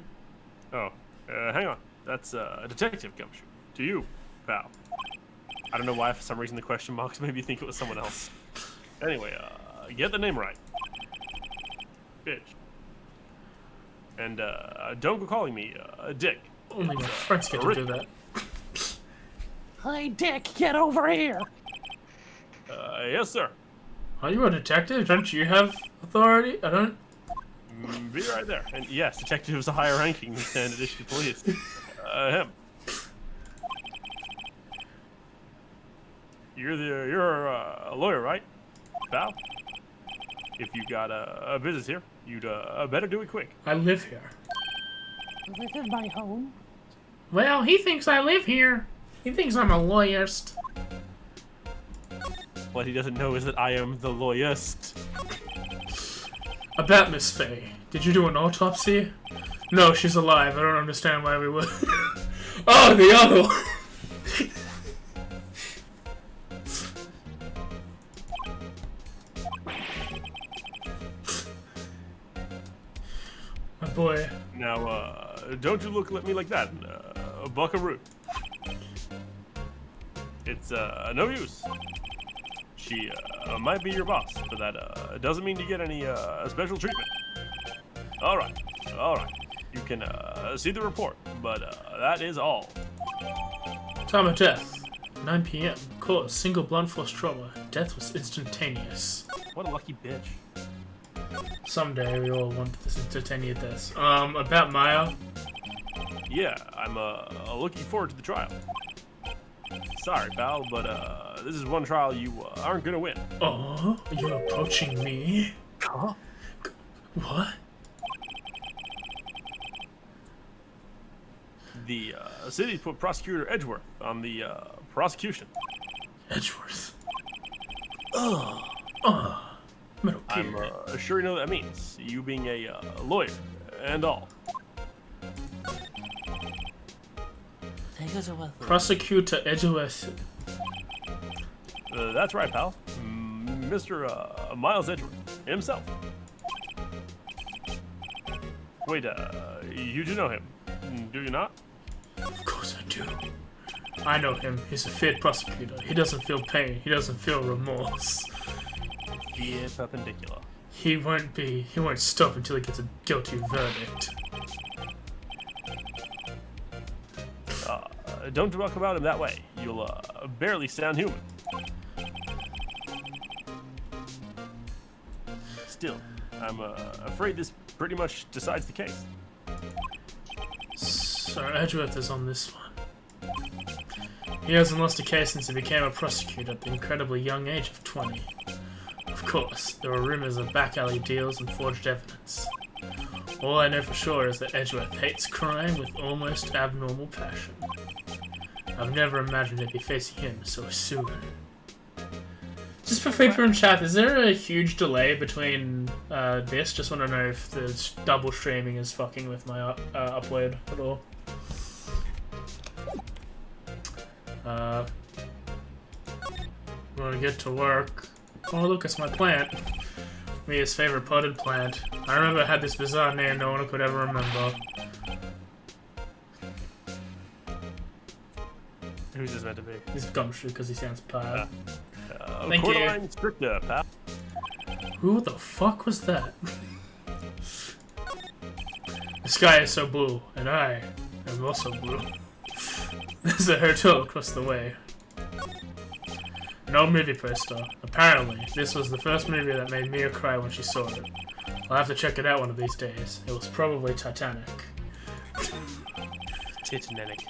Oh, hang on. That's Detective Gumshoe. To you, pal. I don't know why, for some reason, the question marks made me think it was someone else. Anyway, get the name right. Bitch. And, don't go calling me, Dick. Only my friends get to do that. Hey, Dick, get over here! Yes, sir. Are you a detective? Don't you have authority? I don't... Be right there. And yes, detective is a higher ranking than standard issue police. Him. You're a lawyer, right, pal? If you got a business here, you'd better do it quick. I live here. This is my home. Well, he thinks I live here. He thinks I'm a lawyerist. What he doesn't know is that I am the lawyerist. About Miss Faye. Did you do an autopsy? No, she's alive. I don't understand why we would. Oh, the other one! My boy. Now, don't you look at me like that, buckaroo. It's, no use. She, might be your boss, but that, doesn't mean you get any, special treatment. Alright, alright. You can, see the report, but, that is all. Time of death. 9 p.m. Cause single blunt force trauma. Death was instantaneous. What a lucky bitch. Someday we all want this instantaneous death. About Maya. Yeah, I'm, looking forward to the trial. Sorry, pal, but, this is one trial you, aren't gonna win. Oh, you're approaching me? Huh? What? The, city put Prosecutor Edgeworth on the, prosecution. Edgeworth. Metal I'm, Gear. sure you know what that means. You being a, lawyer, and all. Take us away. Prosecutor Edgeworth. That's right, pal. Mr. Miles Edgeworth himself. Wait, you do know him, do you not? Of course I do. I know him. He's a fit prosecutor. He doesn't feel pain. He doesn't feel remorse. Yeah, perpendicular. He won't stop until he gets a guilty verdict. Don't talk about him that way. You'll, barely sound human. Still, I'm, afraid this pretty much decides the case. Sir Edgeworth is on this one. He hasn't lost a case since he became a prosecutor at the incredibly young age of 20. Of course, there were rumors of back alley deals and forged evidence. All I know for sure is that Edgeworth hates crime with almost abnormal passion. I've never imagined I'd be facing him so soon. Just for people in chat, is there a huge delay between this? Just want to know if the double streaming is fucking with my upload at all. Want to get to work. Oh look, it's my plant. Mia's favorite potted plant. I remember it had this bizarre name no one could ever remember. Who's this meant to be? He's Gumshoe because he sounds bad. Thank Quarterline you. stricta, pal. Who the fuck was that? The sky is so blue, and I am also blue. There's a hotel across the way. An old movie poster. Apparently, this was the first movie that made Mia cry when she saw it. I'll have to check it out one of these days. It was probably Titanic. Titanic.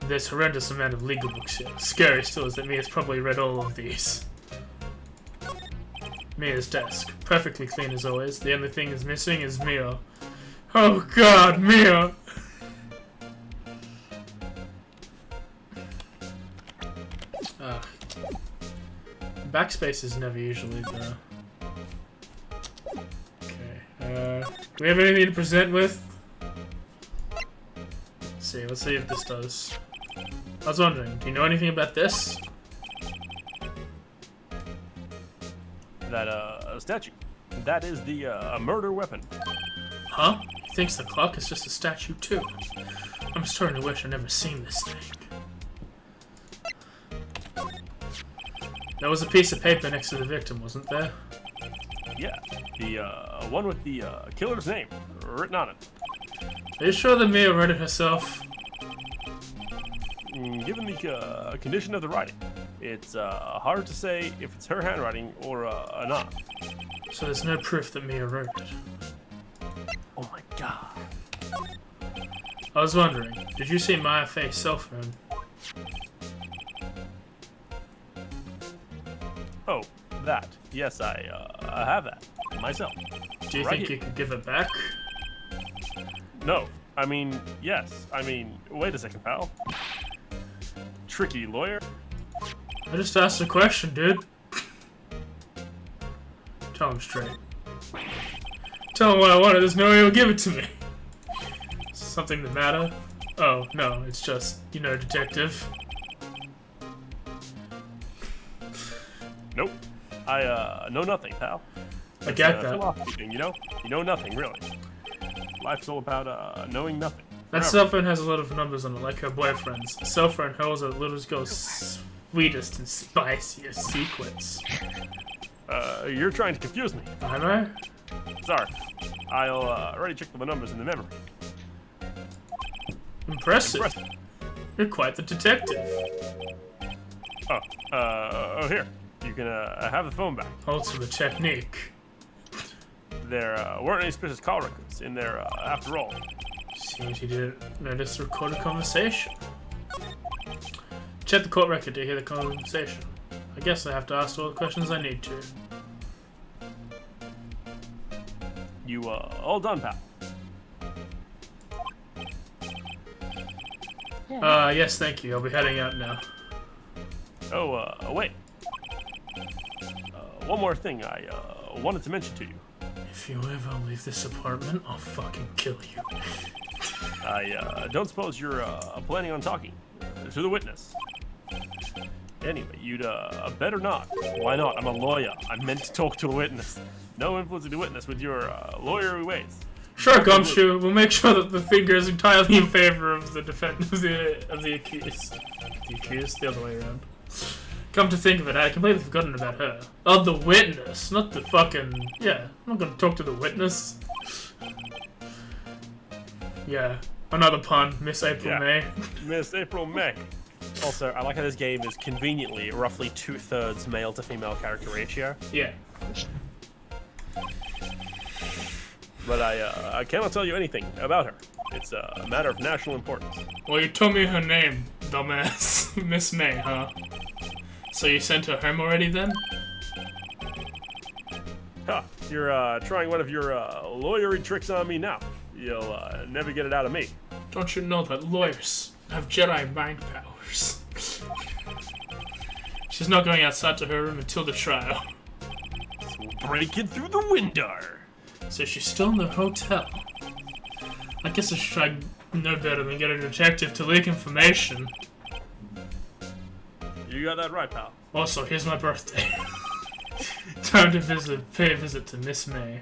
There's horrendous amount of legal books here. Scary still is that Mia's probably read all of these. Mia's desk. Perfectly clean as always. The only thing is missing is Mia. Oh god, Mia! Backspace is never usually the... Okay, do we have anything to present with? Let's see if this does. I was wondering, do you know anything about this? That, statue. That is the, murder weapon. Huh? He thinks the clock is just a statue too. I'm starting to wish I'd never seen this thing. There was a piece of paper next to the victim, wasn't there? Yeah, the, one with the, killer's name written on it. Are you sure that Mia wrote it herself? Given the, condition of the writing, it's, hard to say if it's her handwriting or, not. So there's no proof that Mia wrote it. Oh my god. I was wondering, did you see Maya Faye's cell phone? Oh, that. Yes, I have that. Myself. Do you Right think here. you could give it back? No. I mean, yes. I mean, wait a second, pal. tricky, lawyer. I just asked a question, dude. Tell him straight. Tell him what I wanted. There's no way he'll give it to me. Something the matter? Oh, no, it's just, you know, detective. Nope. I know nothing, pal. I get that. Philosophy thing, you know? You know nothing, really. Life's all about knowing nothing. That Forever. cell phone has a lot of numbers on it, like her boyfriend's. The cell phone holds a little girl's sweetest and spiciest secrets. You're trying to confuse me. Am I? Sorry. I'll already check the numbers in the memory. Impressive. Impressive. You're quite the detective. Oh, here. You can have the phone back. Ultimate technique. There weren't any suspicious call records in there after all. Seems you didn't notice the recorded conversation. Check the court record to hear the conversation. I guess I have to ask all the questions I need to. You all done, pal? Yes, thank you. I'll be heading out now. Oh, wait. One more thing I wanted to mention to you. If you ever leave this apartment, I'll fucking kill you. I don't suppose you're planning on talking to the witness. Anyway, you'd better not. Why not? I'm a lawyer. I'm meant to talk to a witness. No influencing the witness with your lawyery ways. Sure, Gumshoe. We'll make sure that the finger is entirely in favor of the of the accused. The accused, the other way around. Come to think of it, I had completely forgotten about her. Oh, the witness, not the fucking... Yeah, I'm not gonna talk to the witness. Yeah, another pun. Miss April May. Miss April May. Also, I like how this game is conveniently roughly 2/3 male to female character ratio. Yeah. But I cannot tell you anything about her. It's a matter of national importance. Well, you told me her name, dumbass. Miss May, huh? So you sent her home already then? Huh, you're trying one of your lawyery tricks on me now. You'll never get it out of me. Don't you know that lawyers have Jedi mind powers? She's not going outside to her room until the trial. Breaking through the window. So she's still in the hotel. I guess I should try no better than get a detective to leak information. You got that right, pal. Also, here's my birthday. Time to pay a visit to Miss May.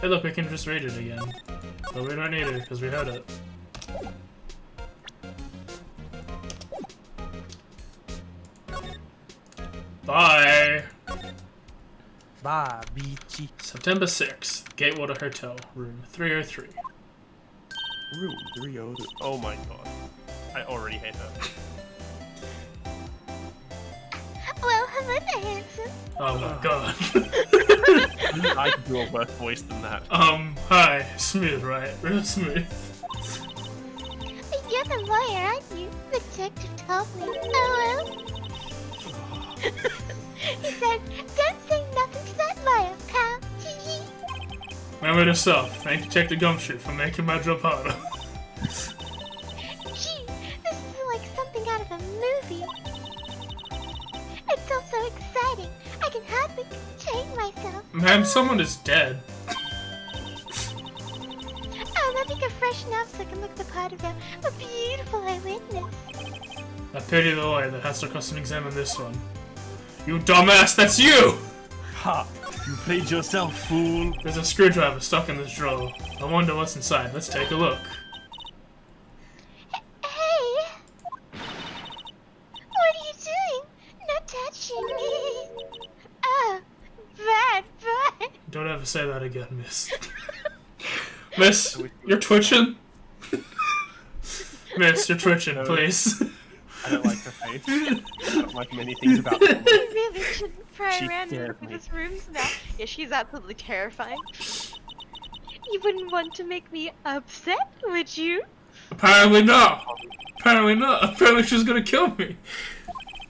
Hey look, we can just read it again. But we don't need it, because we heard it. Bye! Bye, beachy. September 6th, Gatewater Hotel, room 303. Room 303. Oh my god. I already hate her. Well, hello there, handsome. Oh my god. I could do a worse voice than that. Hi. Smooth, right? Real smooth. You're the lawyer, aren't you? The detective told me. Oh, well. He said, don't say nothing to that lawyer, pal. Remember yourself. Thank Detective Gumshoe for making my job harder. Gee, this is like something out of a movie. It's all so exciting. I can hardly contain myself. Man, someone is dead. Oh, let me go freshen up so I can look the part of a beautiful eyewitness. I pity the lawyer that has to cross-examine this one. You dumbass, that's you! Ha! You played yourself, fool. There's a screwdriver stuck in this drawer. I wonder what's inside. Let's take a look. Hey! What are you doing? Not touching me. Oh, bad. Don't ever say that again, miss. Miss, you're twitching? Miss, you're twitching, please. I don't like her face. I don't like many things about her. You really shouldn't pry She around in scared me. this rooms now. Yeah, she's absolutely terrifying. You wouldn't want to make me upset, would you? Apparently not. Apparently not. Apparently she's gonna kill me.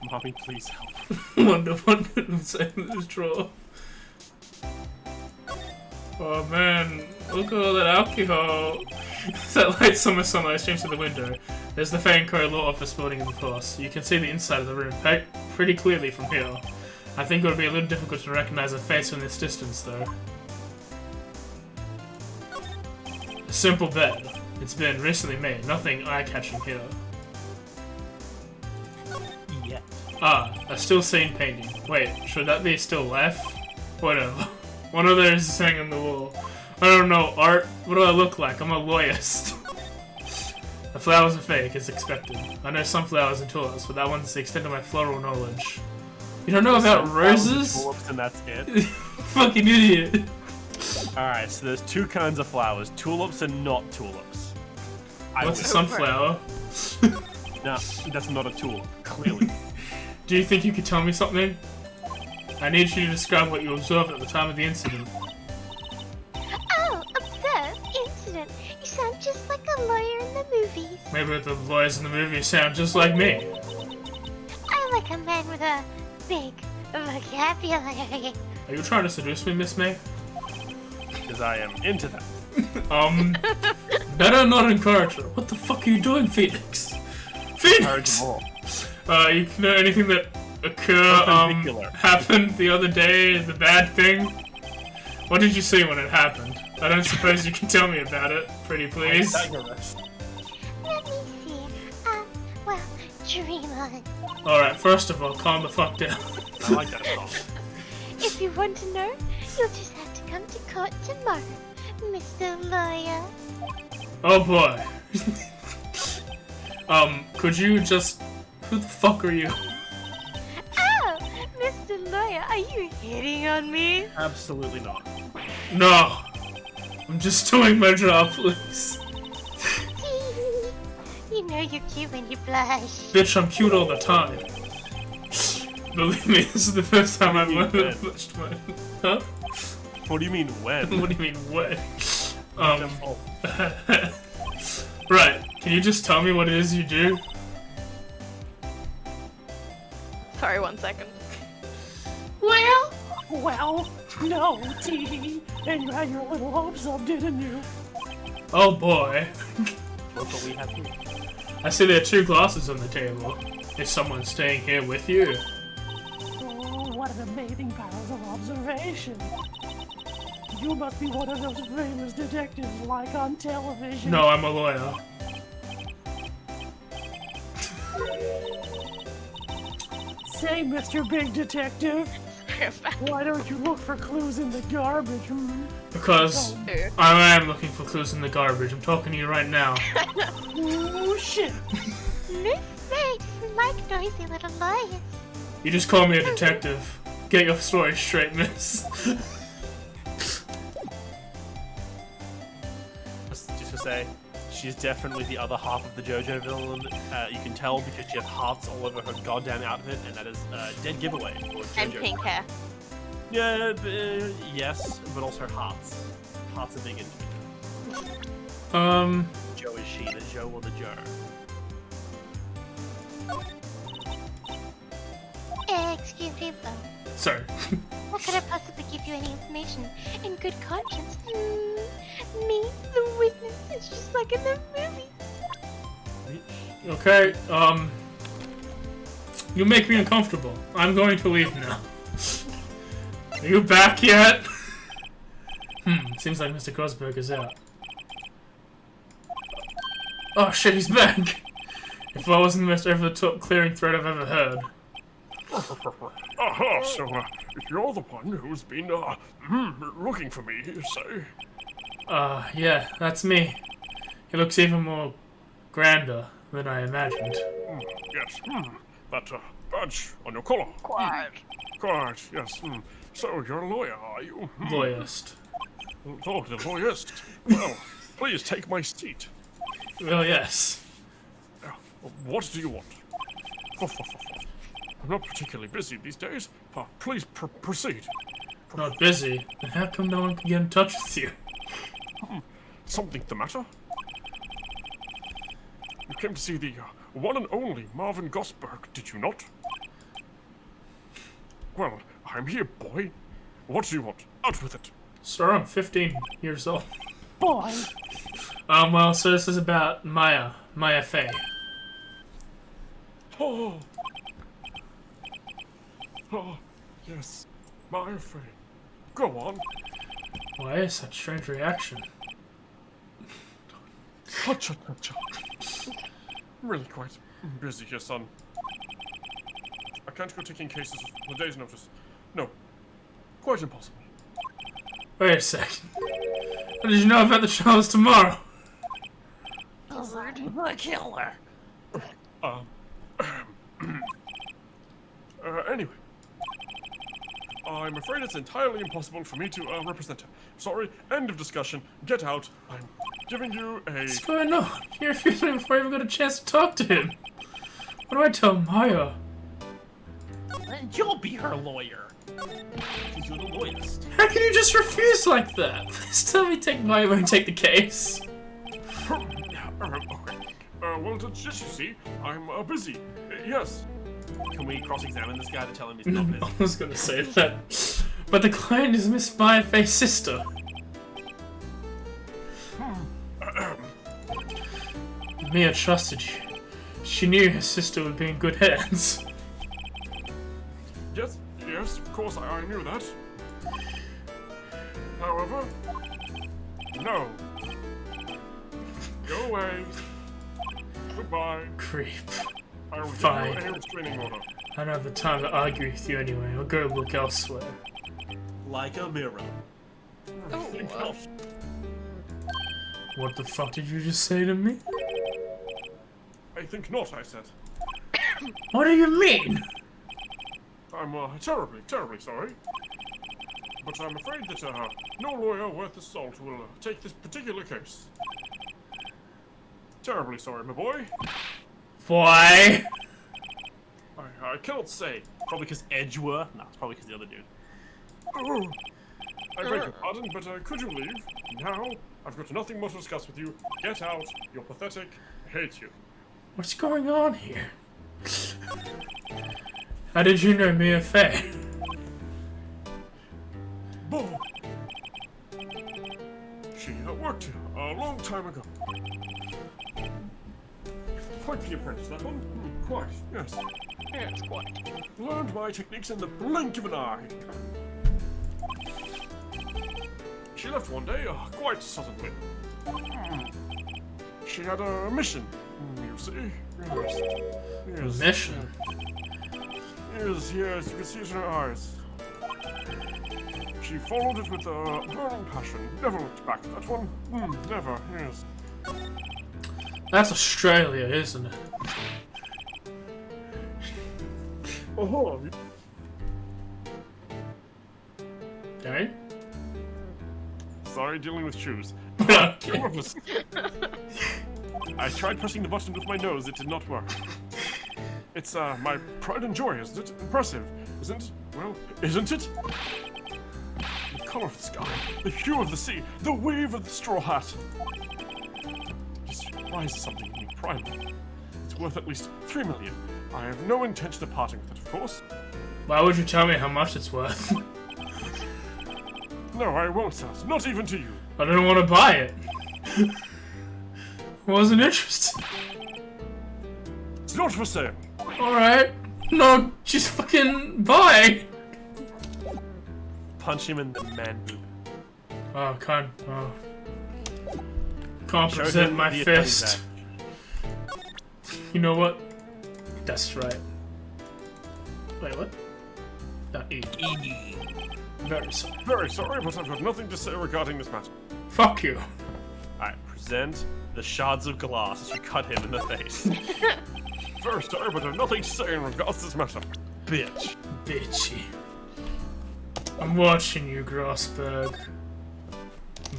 Mommy, please help. Wonder what inside this drawer. Oh man, look at all that alcohol. That light summer sunlight streams through the window. There's the Fanco Law Office building, of course. You can see the inside of the room pretty clearly from here. I think it would be a little difficult to recognize a face from this distance, though. A simple bed. It's been recently made. Nothing eye-catching here. Yeah. Ah, a still scene painting. Wait, should that be still life? Whatever. One of those is hanging on the wall. I don't know, art? What do I look like? I'm a lawyerist. The flowers are fake, as expected. I know some flowers are tulips, but that one's the extent of my floral knowledge. You don't know about roses? Tulips and that's it. Fucking idiot. Alright, so there's two kinds of flowers. Tulips and not tulips. What's a sunflower? Nah, that's not a tulip, clearly. Do you think you could tell me something? I need you to describe what you observed at the time of the incident. Oh, observe, incident. You sound just like a lawyer in the movies. Maybe the lawyers in the movie sound just like me. I like a man with a big vocabulary. Are you trying to seduce me, Miss May? Because I am into that. Better not encourage her. What the fuck are you doing, Phoenix? Phoenix! More. You know anything that happened the other day, the bad thing? What did you see when it happened? I don't suppose you can tell me about it, pretty please. Let me see. Well, dream on. Alright, first of all, calm the fuck down. I like that song. If you want to know, you'll just have to come to court tomorrow, Mr. Lawyer. Oh boy. Could you just... Who the fuck are you? Oh, Mr. Lawyer, are you hitting on me? Absolutely not. No. I'm just doing my job, please. You know you're cute when you blush. Bitch, I'm cute all the time. Believe me, this is the first time I've What do you mean blushed my... Huh? What do you mean when? What do you mean, what? Right, can you just tell me what it is you do? Sorry, 1 second. Well, no, TV, and you had your little hopes up, didn't you? Oh boy. Look what we have here. I see there are 2 glasses on the table. Is someone staying here with you? Oh, what an amazing powers of observation. You must be one of those famous detectives like on television. No, I'm a lawyer. Say, Mr. Big Detective, why don't you look for clues in the garbage? Because Oh. I am looking for clues in the garbage. I'm talking to you right now. Oh, shit. Miss May doesn't like noisy little lawyers. You just call me a detective. Get your story straight, miss. Just to say, she's definitely the other half of the JoJo villain. You can tell because she has hearts all over her goddamn outfit, and that is a dead giveaway for JoJo. And pink hair. Yeah, yes, but also hearts. Hearts are big into it. Joe is she, the Joe or the Joe? Excuse me, though. Sorry. How could I possibly give you any information in good conscience? Me, the witness, it's just like in the movies. Okay, you make me uncomfortable. I'm going to leave now. Are you back yet? Seems like Mr. Grosberg is out. Oh shit, he's back! If I wasn't the most over-the-top clearing threat I've ever heard. Aha, so, you're the one who's been, looking for me, you say? Yeah, that's me. He looks even more grander than I imagined. Yes, that, badge on your collar. Quiet. Quite, yes, So, you're a lawyer, are you? Lawyerist. Oh, the lawyerist. Well, please take my seat. Well, yes. What do you want? I'm not particularly busy these days. Please proceed. Not busy. Then how come no one can get in touch with you? Something the matter? You came to see the one and only Marvin Gosberg, did you not? Well, I'm here, boy. What do you want? Out with it. Sir, I'm 15 years old. Boy. Well, so this is about Maya Fey. Oh. Oh, yes. My afraid. Go on. Why is such strange reaction? Hutcha, hutcha. Really quite busy here, son. I can't go taking cases with a day's notice. No. Quite impossible. Wait a second. How did you know about the trials tomorrow? The killer. Anyway. I'm afraid it's entirely impossible for me to represent her. Sorry, end of discussion. Get out. I'm giving you a... What's going on? You refused me before I even got a chance to talk to him. What do I tell Maya? You'll be her lawyer. Because you're the lawyerist. How can you just refuse like that? Please tell me take Maya and take the case. Okay. Well, just you see, I'm busy. Yes. Can we cross-examine this guy to tell him he's not busy? I was gonna say that. But the client is Miss Smiley-Face sister. Mia trusted you. She knew her sister would be in good hands. Yes, of course, I knew that. However, no. Go away. Goodbye. Creep. I will Fine. give you a restraining order. I don't have the time to argue with you anyway. I'll go look elsewhere. Like a mirror. Think not. What the fuck did you just say to me? I think not, I said. What do you mean? I'm terribly sorry. But I'm afraid that no lawyer worth his salt will take this particular case. Terribly sorry, my boy. Why? I cannot say. Probably because Edgeworth? No, it's probably because the other dude. Oh, I beg your pardon, but could you leave? Now? I've got nothing more to discuss with you. Get out. You're pathetic. I hate you. What's going on here? How did you know Mia Fey? Boom. She worked here a long time ago. Quite the apprentice, that one. Quite, yes. Yes, quite. Learned my techniques in the blink of an eye. She left one day, quite suddenly. She had a mission, you see. Yes. Mission? Yes, you can see it in her eyes. She followed it with a burning passion. Never looked back. That one? Never, yes. That's Australia, isn't it? Oh, Right? sorry, dealing with shoes. Okay. I tried pressing the button with my nose. It did not work. It's my pride and joy, isn't it? Impressive, isn't it? Well, isn't it? The color of the sky, the hue of the sea, the weave of the straw hat. Just rises something in me primal. It's worth at least 3 million. I have no intention of parting with it, of course. Why would you tell me how much it's worth? No, I won't sell it. Not even to you. I don't want to buy it. Wasn't interested. It's not for sale. Alright. No, just fucking buy. Punch him in the man boob. Oh, can't. Oh. Can't Show present him my the attorney fist. You know what? That's right. Wait, what? E. Very sorry. Very sorry, but I've got nothing to say regarding this matter. Fuck you. Alright, present the shards of glass as you cut him in the face. Very sorry, but I've nothing to say in regards to this matter. Bitch. Bitchy. I'm watching you, Grossberg.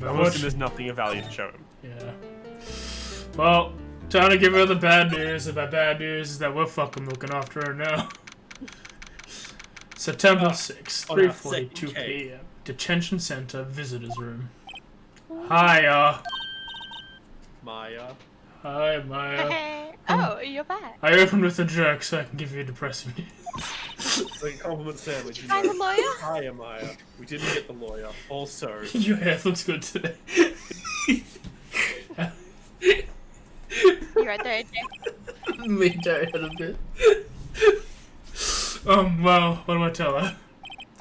I'm watching there's nothing of value to show him. Yeah. Well, time to give her the bad news. And that bad news is that we're fucking looking after her now. September 6th, on our 3:42 second case. p.m. Detention Center, visitors room. Hiya. Maya. Hi, Maya. Hey. Oh, you're back. I opened with a joke so I can give you depressing news. It's like a compliment sandwich. Find the lawyer? Hiya, Maya. We didn't get the lawyer. Also, Your hair looks good today. You're right there, AJ. Me down a bit. Well, what do I tell her?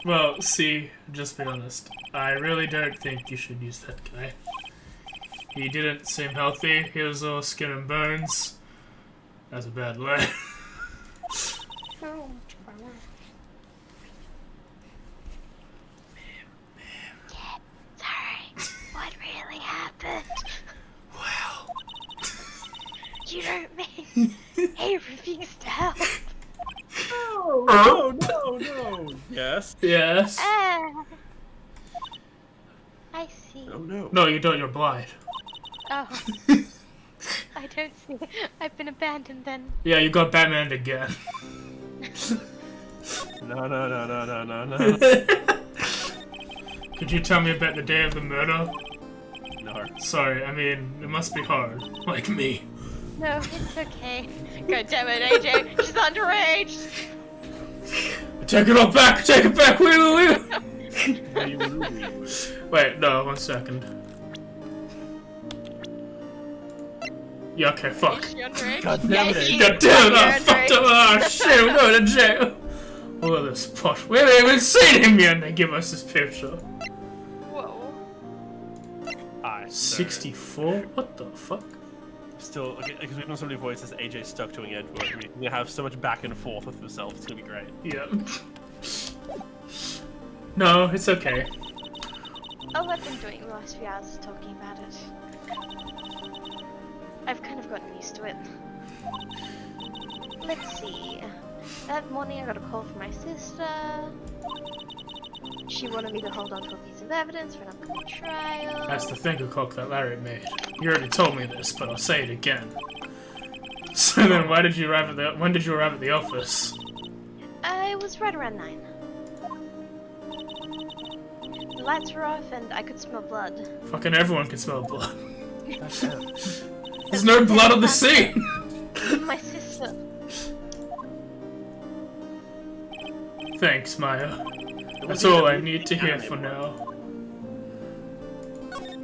Well, see, just be honest. I really don't think you should use that guy. He didn't seem healthy. He was all skin and bones. That's a bad lie. Sorry. What really happened? Well, You don't mean he refused to help? No. Yes. yes. Ah. I see. Oh no. No, you don't. You're blind. Oh. I don't see. I've been abandoned then. Yeah, you got Batman again. No. Could you tell me about the day of the murder? No. Sorry, I mean, it must be hard. Like me. No, it's okay. God damn it, AJ. She's underage. Take it all back! Take it back! Wait. Wait. Wait, no, 1 second. Yeah, okay, fuck. Is she underage? God damn it. she is. God damn it! You're I fucked up! underage. Oh shit, we're going to jail! Look at this posh. We haven't even seen him yet and they give us this picture. Whoa. 64? What the fuck? Still, okay, because we've done so many voices, AJ stuck to an edge. We're gonna have so much back and forth with himself. It's gonna be great. Yeah. No, it's okay. All I've been doing the last few hours is talking about it. I've kind of gotten used to it. Let's see. That morning I got a call from my sister. She wanted me to hold on to a piece of evidence for an upcoming trial. That's the finger cock that Larry made. You already told me this, but I'll say it again. So then, when did you arrive at the office? I was right around 9. The lights were off and I could smell blood. Fucking everyone can smell blood. There's no blood on the scene! My sister. Thanks, Maya. That's all I need to hear for now.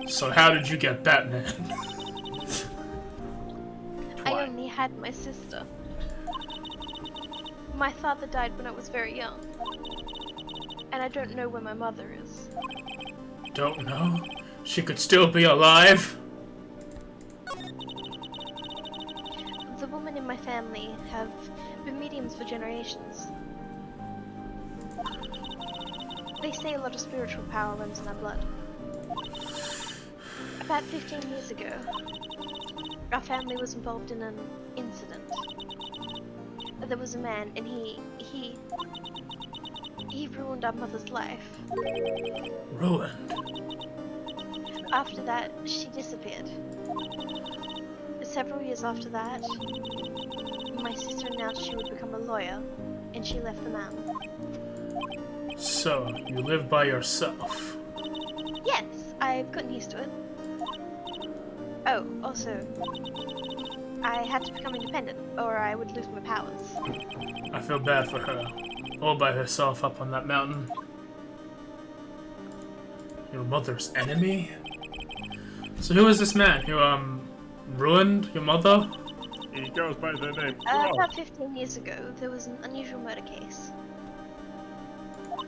So how did you get Batman? I only had my sister. My father died when I was very young. And I don't know where my mother is. Don't know. She could still be alive. The women in my family have been mediums for generations. They say a lot of spiritual power runs in our blood. About 15 years ago, our family was involved in an incident. There was a man, and he ruined our mother's life. Ruined. After that, she disappeared. Several years after that, my sister announced she would become a lawyer, and she left the man. So, you live by yourself. Yes, I've gotten used to it. Oh, also, I had to become independent, or I would lose my powers. I feel bad for her. All by herself up on that mountain. Your mother's enemy? So who is this man who, ruined your mother? He goes by the name. About 15 years ago, there was an unusual murder case.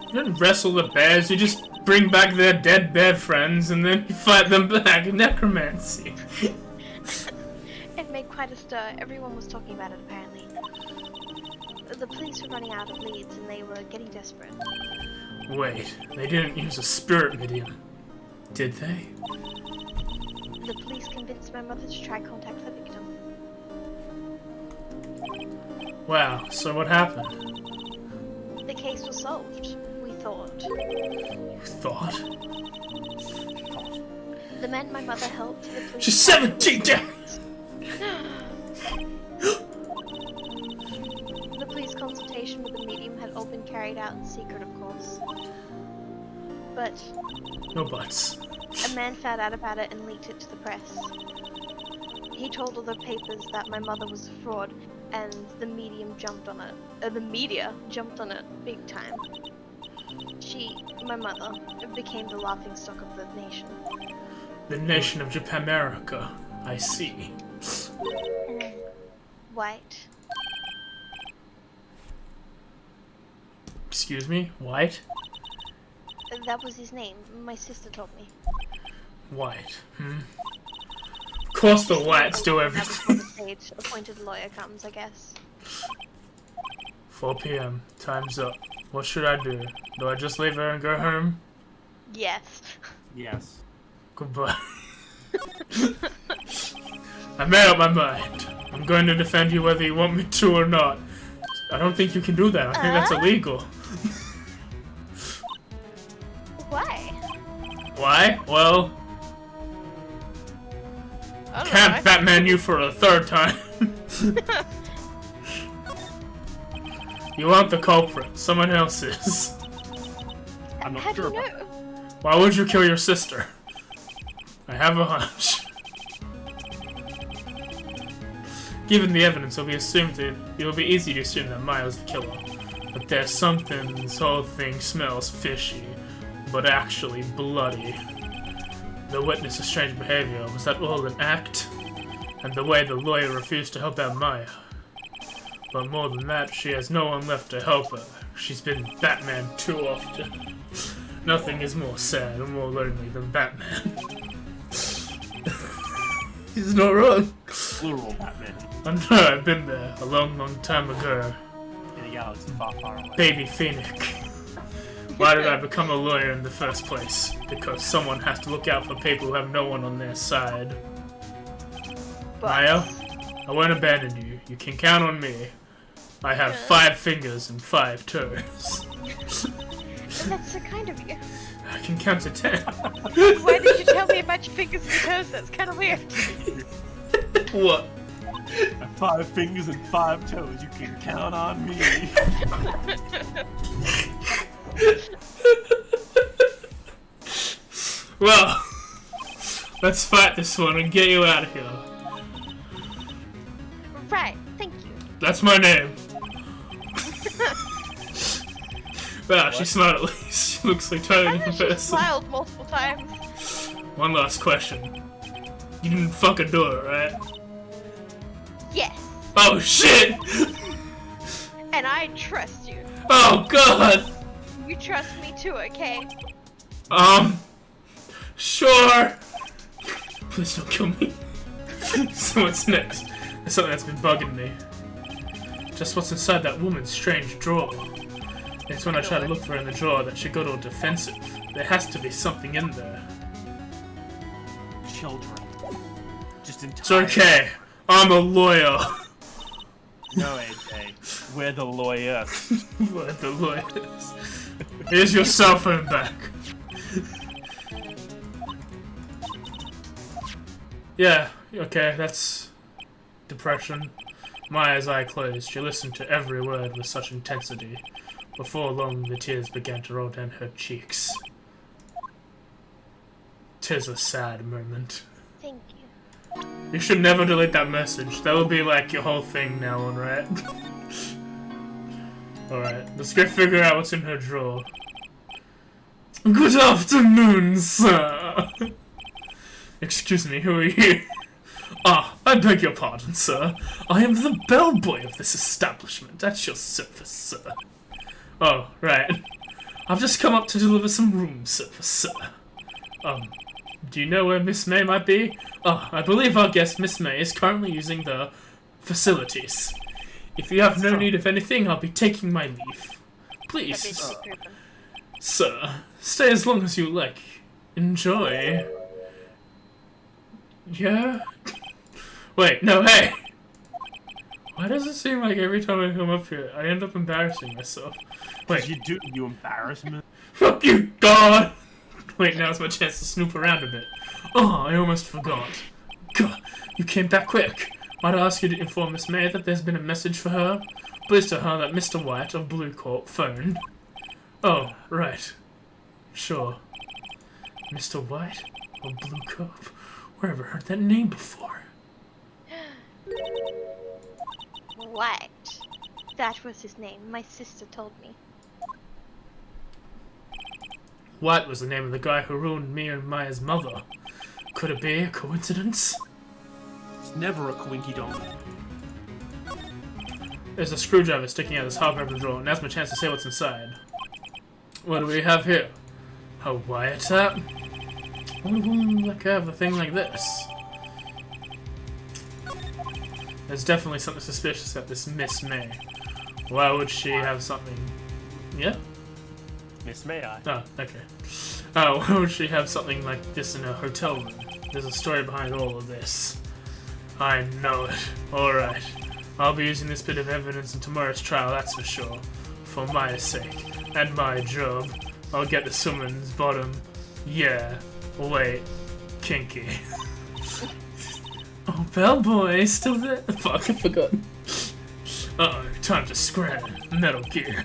You didn't wrestle the bears, you just bring back their dead bear friends and then you fight them back. Necromancy. It made quite a stir. Everyone was talking about it, apparently. The police were running out of leads and they were getting desperate. Wait, they didn't use a spirit medium, did they? The police convinced my mother to try contact the victim. Wow, so what happened? The case was solved, we thought. You thought? The men my mother helped, the police... She's 17! The police consultation with the medium had all been carried out in secret, of course. But No buts. a man found out about it and leaked it to the press. He told all the papers that my mother was a fraud, and the medium jumped on it. The media jumped on it big time. My mother, became the laughingstock of the nation. The nation of Japan America. I see. White. Excuse me? White? That was his name. My sister told me. White. Of course the whites do Before everything. the stage appointed lawyer comes, I guess. 4 p.m. Time's up. What should I do? Do I just leave her and go home? Yes. Yes. Goodbye. I made up my mind. I'm going to defend you whether you want me to or not. I don't think you can do that. I think that's illegal. Why? Why? Well, I don't can't know. Batman you for a third time. You aren't the culprit. Someone else is. I'm not How do sure you about know? Why would you kill your sister? I have a hunch. Given the evidence, it'll be easy to assume that Maya was the killer. But there's something, this whole thing smells fishy, but actually bloody. The witness's strange behavior, was that all an act? And the way the lawyer refused to help out Maya. But more than that, she has no one left to help her. She's been Batman too often. Nothing is more sad and more lonely than Batman. He's not wrong. plural Batman I know, I've been there a long, long time ago. in a galaxy far, far away. Baby Phoenix. Why did I become a lawyer in the first place? Because someone has to look out for people who have no one on their side. But Maya, I won't abandon you. You can count on me. I have 5 fingers and 5 toes. That's so kind of you. I can count to 10. why did you tell me about your fingers and toes? That's kind of weird. What? 5 fingers and 5 toes. You can count on me. Well, let's fight this one and get you out of here. Right, thank you. That's my name. Wow, she's smart at least. She looks like a totally I know different she person. smiled multiple times. One last question. You didn't fucking do it, right? Yes, Oh shit! And I trust you. Oh god! You trust me too, okay? Sure! Please don't kill me. So what's next? There's something that's been bugging me. Just what's inside that woman's strange drawer. It's when I try to look for her in the drawer that she got all defensive. There has to be something in there. Children. Just It's entire. okay. I'm a lawyer. No, AJ. We're the lawyers. What the lawyers? Here's your cell phone back. Yeah, okay, that's depression. Maya's eye closed. She listened to every word with such intensity. Before long, the tears began to roll down her cheeks. 'Tis a sad moment. thank you. You should never delete that message. That will be like your whole thing now on, right? Alright, let's go figure out what's in her drawer. Good afternoon, sir! Excuse me, who are you? Ah, I beg your pardon, sir. I am the bellboy of this establishment. At your service, sir. Oh, right. I've just come up to deliver some room service, sir. Do you know where Miss May might be? Oh, I believe our guest, Miss May, is currently using the facilities. If you have no need of anything, I'll be taking my leave. Please, sir, stay as long as you like. Enjoy. Yeah? Wait, no, hey! Why does it seem like every time I come up here, I end up embarrassing myself? Wait, You do, you embarrassment. fuck you, God! Wait, now's my chance to snoop around a bit. Oh, I almost forgot. God, you came back quick. Might I ask you to inform Miss May that there's been a message for her? Please tell her that Mr. White of Blue Corp phoned. Oh, right. Sure. Mr. White of Blue Corp? Where have I heard that name before? Right. That was his name. My sister told me. White was the name of the guy who ruined me and Maya's mother. Could it be a coincidence? It's never a coinky donk. There's a screwdriver sticking out of this hardcover drawer. Now's my chance to see what's inside. What do we have here? A wiretap? Like I have a thing like this. There's definitely something suspicious about this Miss May. Why would she have something? Yeah? Miss May I? Oh, okay. Oh, why would she have something like this in her hotel room? There's a story behind all of this. I know it. Alright. I'll be using this bit of evidence in tomorrow's trial, that's for sure. For my sake. And my job. I'll get this woman's bottom. Yeah. Wait. Kinky. Oh, bellboy, still there? Fuck, I forgot. Uh-oh, time to scrap. Metal Gear.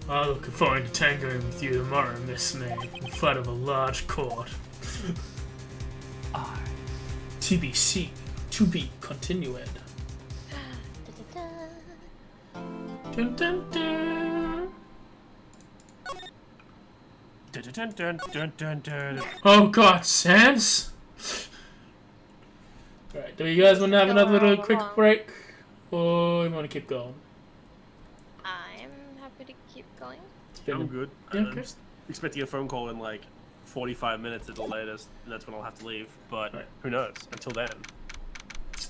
I'm looking forward to tangoing with you tomorrow, Miss May, in front of a large court. R. TBC. To be continued. Dun dun dun. Dun, dun, dun, dun, dun, dun. Oh God, Sans! Alright, do you guys want to have another little quick break? Or you want to keep going? I'm happy to keep going. I'm good. Yeah, I'm okay. expecting a phone call in like 45 minutes at the latest, and that's when I'll have to leave. But Right. who knows? Until then.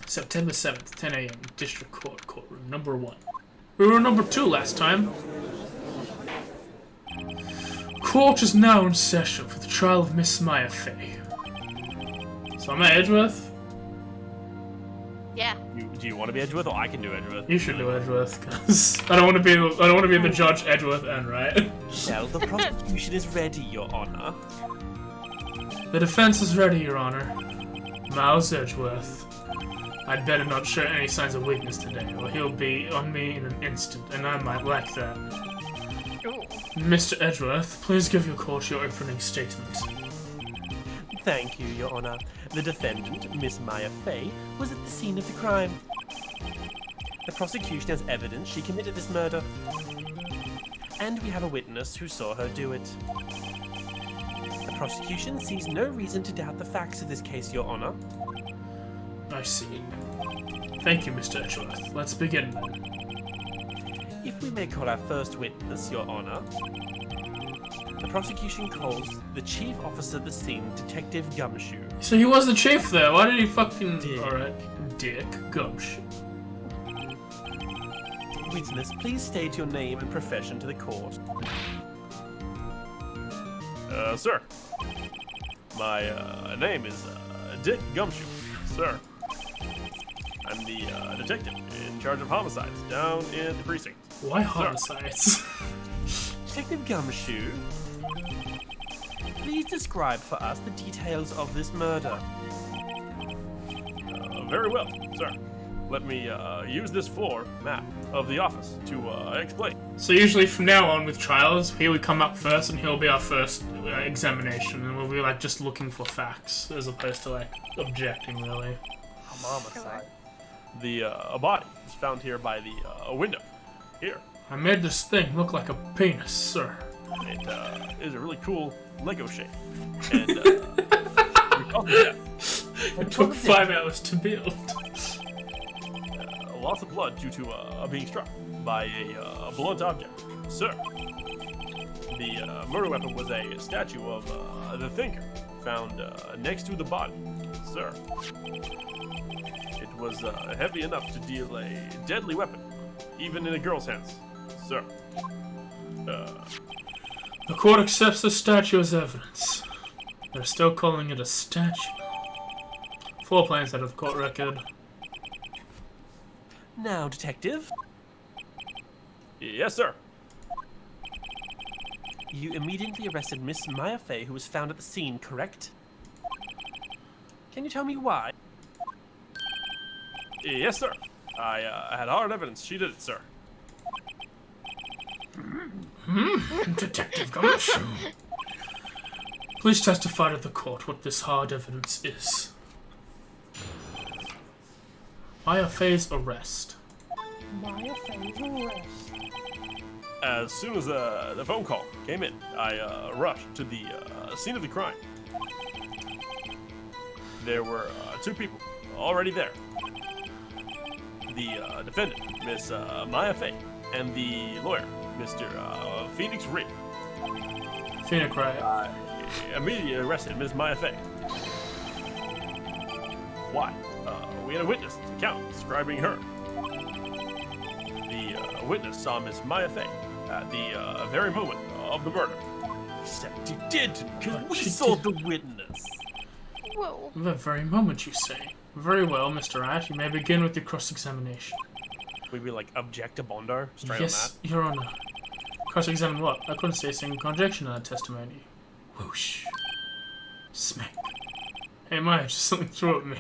September 7th, 10 a.m. District Court, courtroom number 1. We were number 2 last time. Court is now in session for the trial of Miss Maya Fey. So I'm at Edgeworth. Yeah. Do you want to be Edgeworth, or I can do Edgeworth? You should do Edgeworth, because I don't want to be the judge, Edgeworth, and Wright. Well, the prosecution is ready, Your Honor. The defense is ready, Your Honor. Miles Edgeworth. I'd better not show any signs of weakness today, or he'll be on me in an instant, and I might like that. Ooh. Mr. Edgeworth, please give your court your opening statement. Thank you, Your Honor. The defendant, Miss Maya Fey, was at the scene of the crime. The prosecution has evidence she committed this murder. And we have a witness who saw her do it. The prosecution sees no reason to doubt the facts of this case, Your Honor. I see. Thank you, Mr. Edgeworth. Let's begin then. If we may call our first witness, Your Honor. The prosecution calls the chief officer at the scene, Detective Gumshoe. So he was the chief there. Why did he fucking... Dick. Alright. Dick Gumshoe. Witness, please state your name and profession to the court. Sir. My, name is, Dick Gumshoe, sir. I'm the, detective in charge of homicides down in the precinct. Why homicides? Detective Gumshoe, please describe for us the details of this murder. Very well, sir. Let me, use this floor map of the office to, explain. So usually from now on with trials, he would come up first and he'll be our first examination, and we'll be like just looking for facts as opposed to like objecting really. Homicide. The, a body was found here by the, window. Here. I made this thing look like a penis, sir. It, is a really cool Lego shape. And, we call it that. It took 5 hours to build. Loss of blood due to being struck by a blunt object. Sir, the murder weapon was a statue of the thinker found next to the body. Sir, it was heavy enough to deal a deadly weapon, even in a girl's hands. Sir, The court accepts the statue as evidence. They're still calling it a statue. 4 plans out of the court record. Now, Detective, yes, sir. you immediately arrested Miss Maya Fey, who was found at the scene, correct? Can you tell me why? Yes, sir. I had hard evidence she did it, sir. Detective Gumshoe. Please testify to the court what this hard evidence is. Maya Fey's arrest. As soon as the phone call came in, I rushed to the scene of the crime. There were 2 people already there. the defendant, Miss Maya Fey, and the lawyer, Mr. Phoenix Wright. Phoenix Wright. Immediately arrested Miss Maya Fey. Why? We had a witness account describing her. The witness saw Miss Maya Fey at the very moment of the murder. Except you didn't, because we she saw did. the witness. Whoa. The very moment, you say. Very well, Mr. Wright. You may begin with your cross-examination. We'd be like, object to Bondo, straight Yes, Your Honor. Cross-examine what? I couldn't say a single contradiction in that testimony. Whoosh. Smack. Hey, Maya, just something threw at me.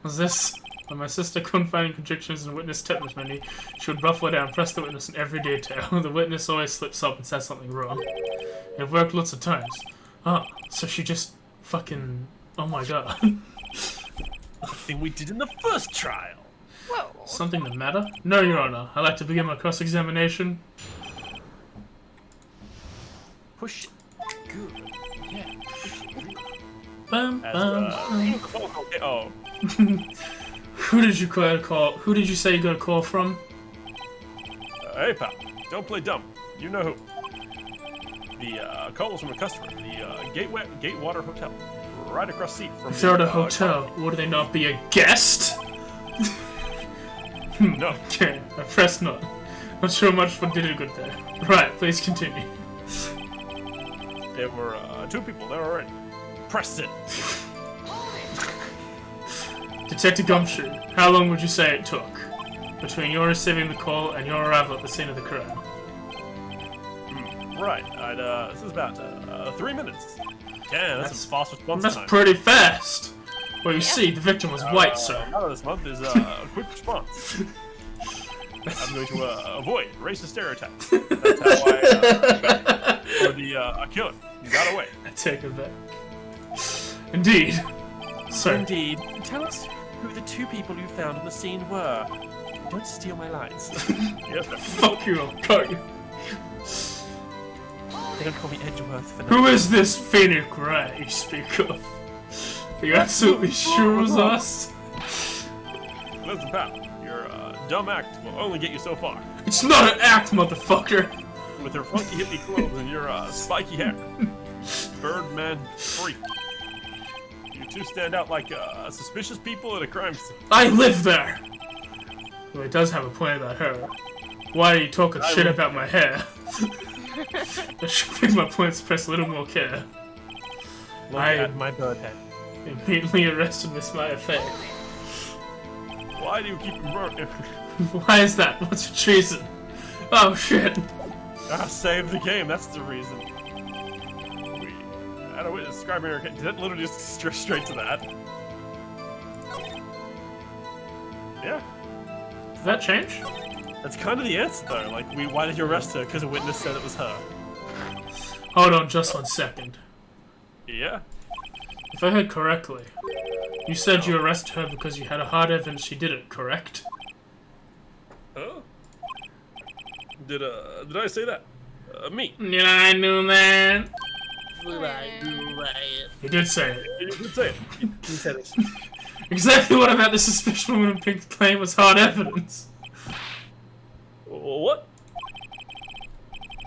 Was this? When my sister couldn't find any contradictions in the witness testimony, she would ruffle it down and press the witness in every detail. The witness always slips up and says something wrong. It worked lots of times. Oh, so she just fucking... Oh my god. on that. Thing we did in the first trial. Whoa. Something the matter? No, Your Honor. I'd like to begin my cross-examination. Push it. Good. Yeah. Bum, As, bum. oh, Who did you call? Who did you say you got a call from? hey pal, don't play dumb. You know who. The call was from a customer, the Gatewater Hotel, right across the street from If they're at the, a hotel, would they not be a guest? No, Okay, I pressed not. Not sure much what did it good there. Right, please continue. there were two people there already. Preston. Detective Gumshoe, how long would you say it took between your receiving the call and your arrival at the scene of the crime? Right, this is about 3 minutes. Damn, that's some fast response That's time. pretty fast. Well, you see, the victim was white, sir. Another this month is a quick response. I'm going to avoid racist stereotypes. That's how I for the killer. He got away. I take it back. Indeed. Sir. Indeed. Tell us who the two people you found on the scene were. Don't steal my lines. Yes, sir. Fuck you, I'll cut you. They don't call me Edgeworth for Who is this Phoenix Wright you speak of? Are you absolutely sure it was us? Listen, pal, your dumb act will only get you so far. It's not an act, motherfucker! With your funky hippie clothes and your spiky hair. Birdman freak. You two stand out like suspicious people at a crime scene. I live there! Well, he does have a point about her. Why are you talking shit about my hair? I should pick my points, press a little more care. Look at my bird head. Immediately arrested Miss Maya Fey. Why do you keep Why is that? What's your treason? Oh shit! save the game, that's the reason. We had a witness describing her. Did that literally just straight to that? Yeah. Did that change? That's kind of the answer though. Like, why did you arrest her? Because a witness said it was her. Hold on just 1 second. Yeah. If I heard correctly, you said you arrested her because you had a hard evidence she did it, correct? Oh. Did I say that? Me. Yeah, I knew that. Right. He did say it. You did say it. He said it. Exactly what about the suspicious woman in pink claim was hard evidence. What?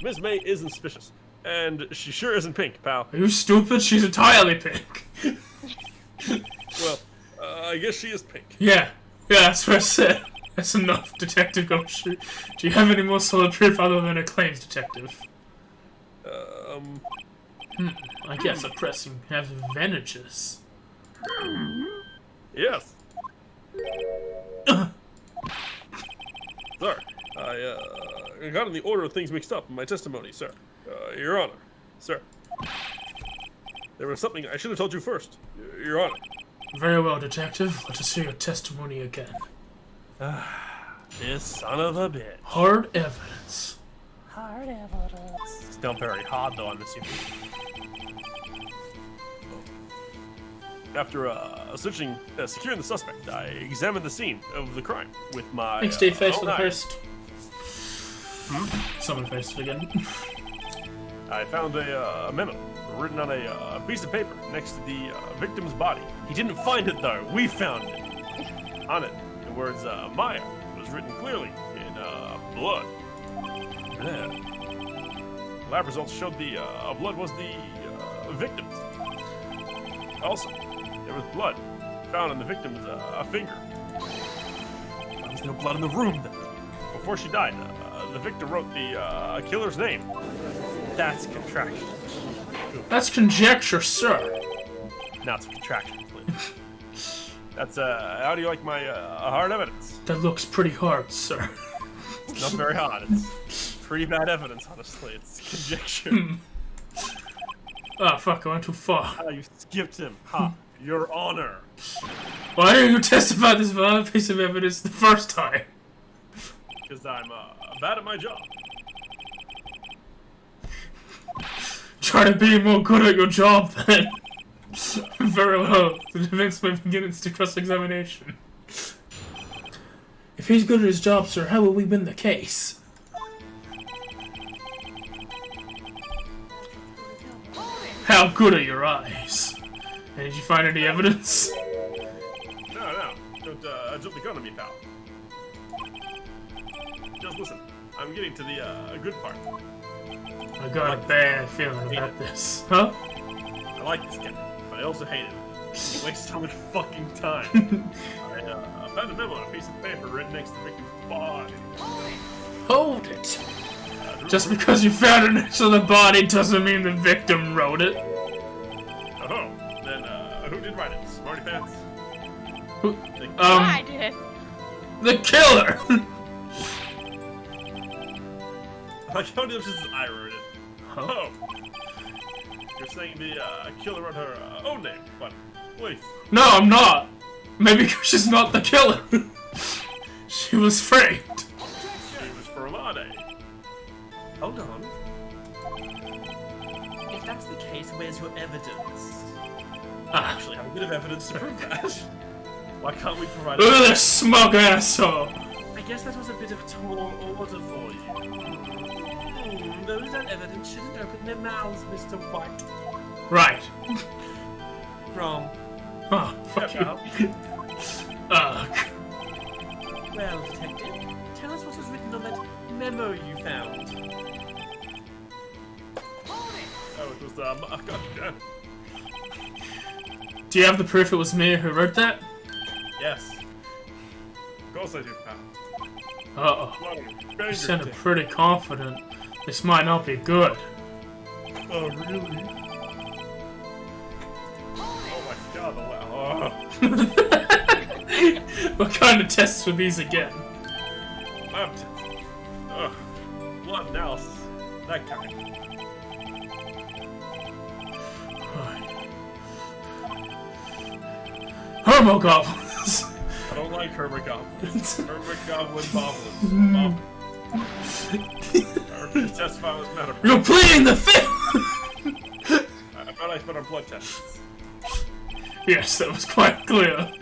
Miss May isn't suspicious. And she sure isn't pink, pal. Are you stupid? She's entirely pink. Well, I guess she is pink. Yeah, that's what I said. That's enough, Detective Gumshoe. Do you have any more solid proof other than a claims detective? I guess a pressing have advantages. Yes. Sir, I got in the order of things mixed up in my testimony, sir. Your Honor, sir. There was something I should have told you first, Your Honor. Very well, Detective. Let us hear your testimony again. This son of a bitch. Hard evidence. Hard evidence. It's not very hard though, I'm assuming. After securing the suspect, I examined the scene of the crime with my Thanks, Dave Face, for own the eyes. first. Someone faced it again. I found a memo written on a piece of paper next to the victim's body. He didn't find it though. We found it. On it The words Maya was written clearly in blood. Yeah. Lab results showed the blood was the victim's. Also, there was blood found on the victim's finger. There was no blood in the room then. Before she died, the victim wrote the killer's name. That's contraction. That's conjecture, sir. Now it's a contraction, please. That's how do you like my hard evidence? That looks pretty hard, sir. It's not very hard. It's pretty bad evidence, honestly. It's conjecture. Oh, fuck, I went too far. You skipped him. Ha! Your honor. Why didn't you testify this valid piece of evidence the first time? Because I'm bad at my job. Try to be more good at your job, then. Very well. The defense may begin its cross-examination. If he's good at his job, sir, how will we win the case? How good are your eyes? And did you find any evidence? No. Don't jump the gun on me, pal. Just listen. I'm getting to the good part. I got a bad feeling about this. Huh? I like this guy, but I also hate him. He wastes so much fucking time. I found a memo on a piece of paper written next to the victim's body. Hold it! Just because you found it next to the body doesn't mean the victim wrote it. Oh, then who did write it? Smarty pants? Who? I did. The killer! I counted up since I wrote it. Huh? Oh. You're saying the killer wrote her own name, but please. No, I'm not! Maybe because she's not the killer! She was framed! She was for Amade. Hold on. If that's the case, where's your evidence? I Ah, actually have a bit of evidence to prove that. Why can't we provide look at this smug asshole! I guess that was a bit of a tall order for you. Those without evidence shouldn't open their mouths, Mr. White. Right. Wrong. Oh, fuck Step out. you. Ugh. Well, detective, tell us what was written on that memo you found. Oh, it was God, Do you have the proof it was me who wrote that? yes. Of course I do, pal. Uh-oh. Bang You sounded your pretty confident. This might not be good. Oh, really? Oh my god, the wow. What kind of tests were these again? Lab test. Ugh. Blood analysis. That kind. Hermogoblins! I don't like Hermogoblins. Hermogoblin boblins. Our test file is medical. You're pleading the fifth! I thought I put on blood tests. Yes, that was quite clear.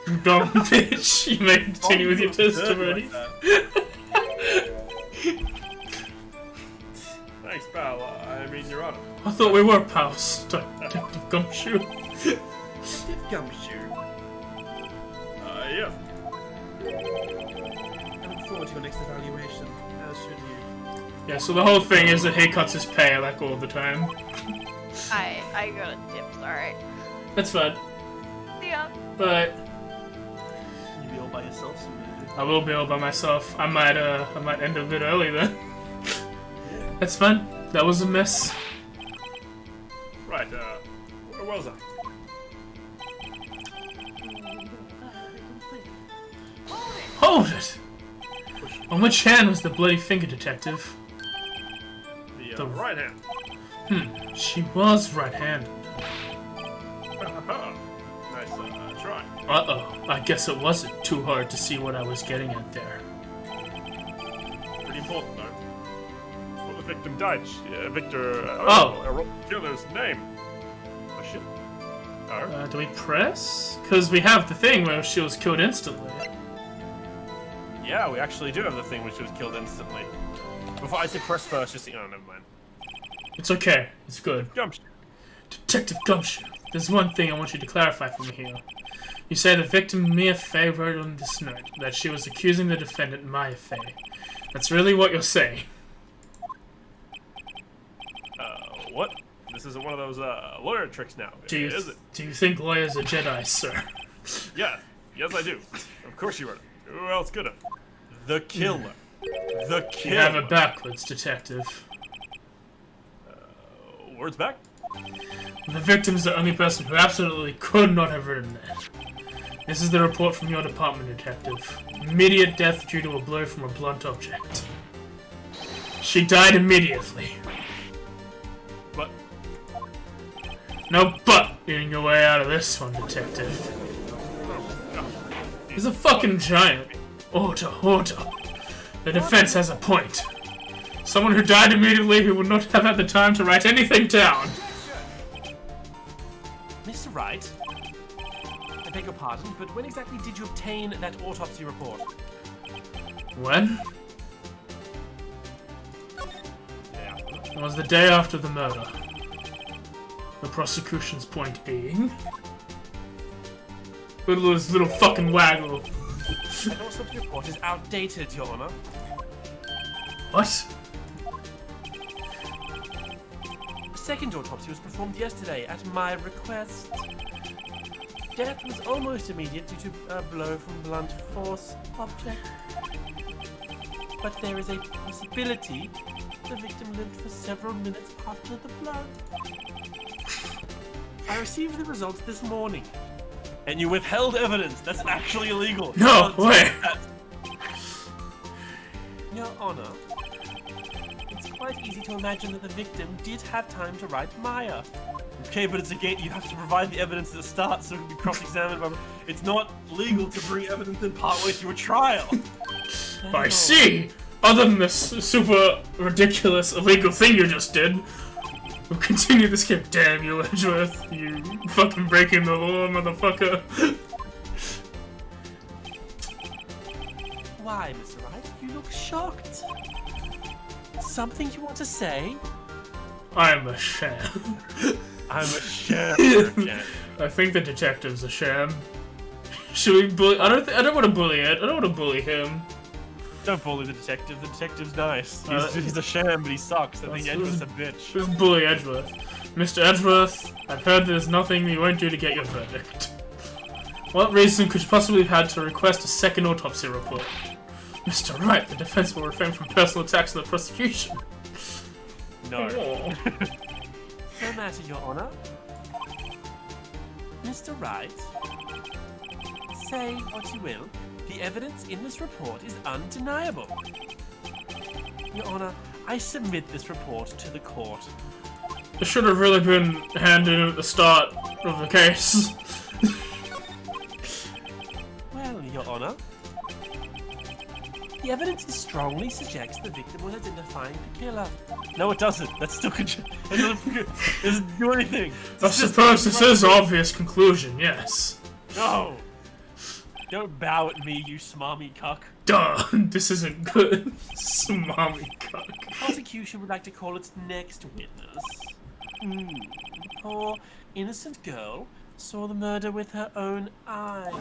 You dumb bitch. You may continue with your testimony. Thanks, pal. I mean, Your Honor. I thought we were pals. Detective Gumshoe. Detective Gumshoe. Yes. I look forward to your next evaluation, as should you. Yeah, so the whole thing is that he cuts his pay like all the time. I got a dip, sorry. That's fine. See ya. But You'll be all by yourself soon. I will be all by myself. I might end a bit early then. That's fine. That was a mess. Right, where was I? Hold it! On which hand was the bloody finger, detective? The right hand. She was right-handed. Nice try. Uh-oh. I guess it wasn't too hard to see what I was getting at there. Pretty important, though. Before the victim died, Victor... wrote the killer's name. Oh, shit. Do we press? Because we have the thing where she was killed instantly. Yeah, we actually do have the thing where she was killed instantly. Before I say press first, just... Oh, never mind. It's okay. It's good. Gumshoe. Detective Gumshoe, There's one thing I want you to clarify for me here. You say the victim Mia Fey wrote on this note that she was accusing the defendant Maya Fey. That's really what you're saying. What? This isn't one of those, lawyer tricks now, is it? Do you think lawyers are Jedi, sir? Yeah. Yes, I do. Of course you wrote it. Who else could have? The killer. The killer. You have it backwards, detective. Words back? The victim is the only person who absolutely could not have written that. This is the report from your department, detective. Immediate death due to a blow from a blunt object. She died immediately. But No but getting your way out of this one, detective. He's a fucking giant. Order, order. The defense has a point. Someone who died immediately who would not have had the time to write anything down. Mr. Wright, I beg your pardon, but when exactly did you obtain that autopsy report? When? Yeah. It was the day after the murder. The prosecution's point being... Little fucking waggle. That autopsy report is outdated, Your Honor. What? The second autopsy was performed yesterday at my request. Death was almost immediate due to a blow from blunt force object. But there is a possibility the victim lived for several minutes after the blow. I received the results this morning. and you withheld evidence. That's actually illegal. No way. Your Honor, it's quite easy to imagine that the victim did have time to write Maya. Okay, but it's a gate. You have to provide the evidence at the start so it can be cross-examined. It's not legal to bring evidence in partway through a trial. I see. Other than this super ridiculous illegal thing you just did, we'll continue this game. Damn you, Edgeworth. You fucking breaking the law, motherfucker. Why, Mr. Wright? You look shocked. Something you want to say? I'm a sham. I'm a sham. I think the detective's a sham. Should we bully? I don't want to bully it. I don't want to bully him. Don't bully the detective. The detective's nice. He's a sham, but he sucks. I think Edgeworth's a bitch. Just bully Edgeworth. Mr. Edgeworth, I've heard there's nothing you won't do to get your verdict. What reason could you possibly have had to request a second autopsy report? Mr. Wright, the defense will refrain from personal attacks on the prosecution. No. No matter, Your Honor. Mr. Wright, say what you will, the evidence in this report is undeniable. Your Honor, I submit this report to the court. It should have really been handed in at the start of the case. Well, Your Honor, the evidence strongly suggests the victim was identifying the killer. No, it doesn't. That's still it doesn't do anything. I suppose this is an obvious conclusion, yes. No. Don't bow at me, you smarmy cuck. Duh, this isn't good. Smarmy cock. The prosecution would like to call its next witness. The poor, innocent girl saw the murder with her own eyes.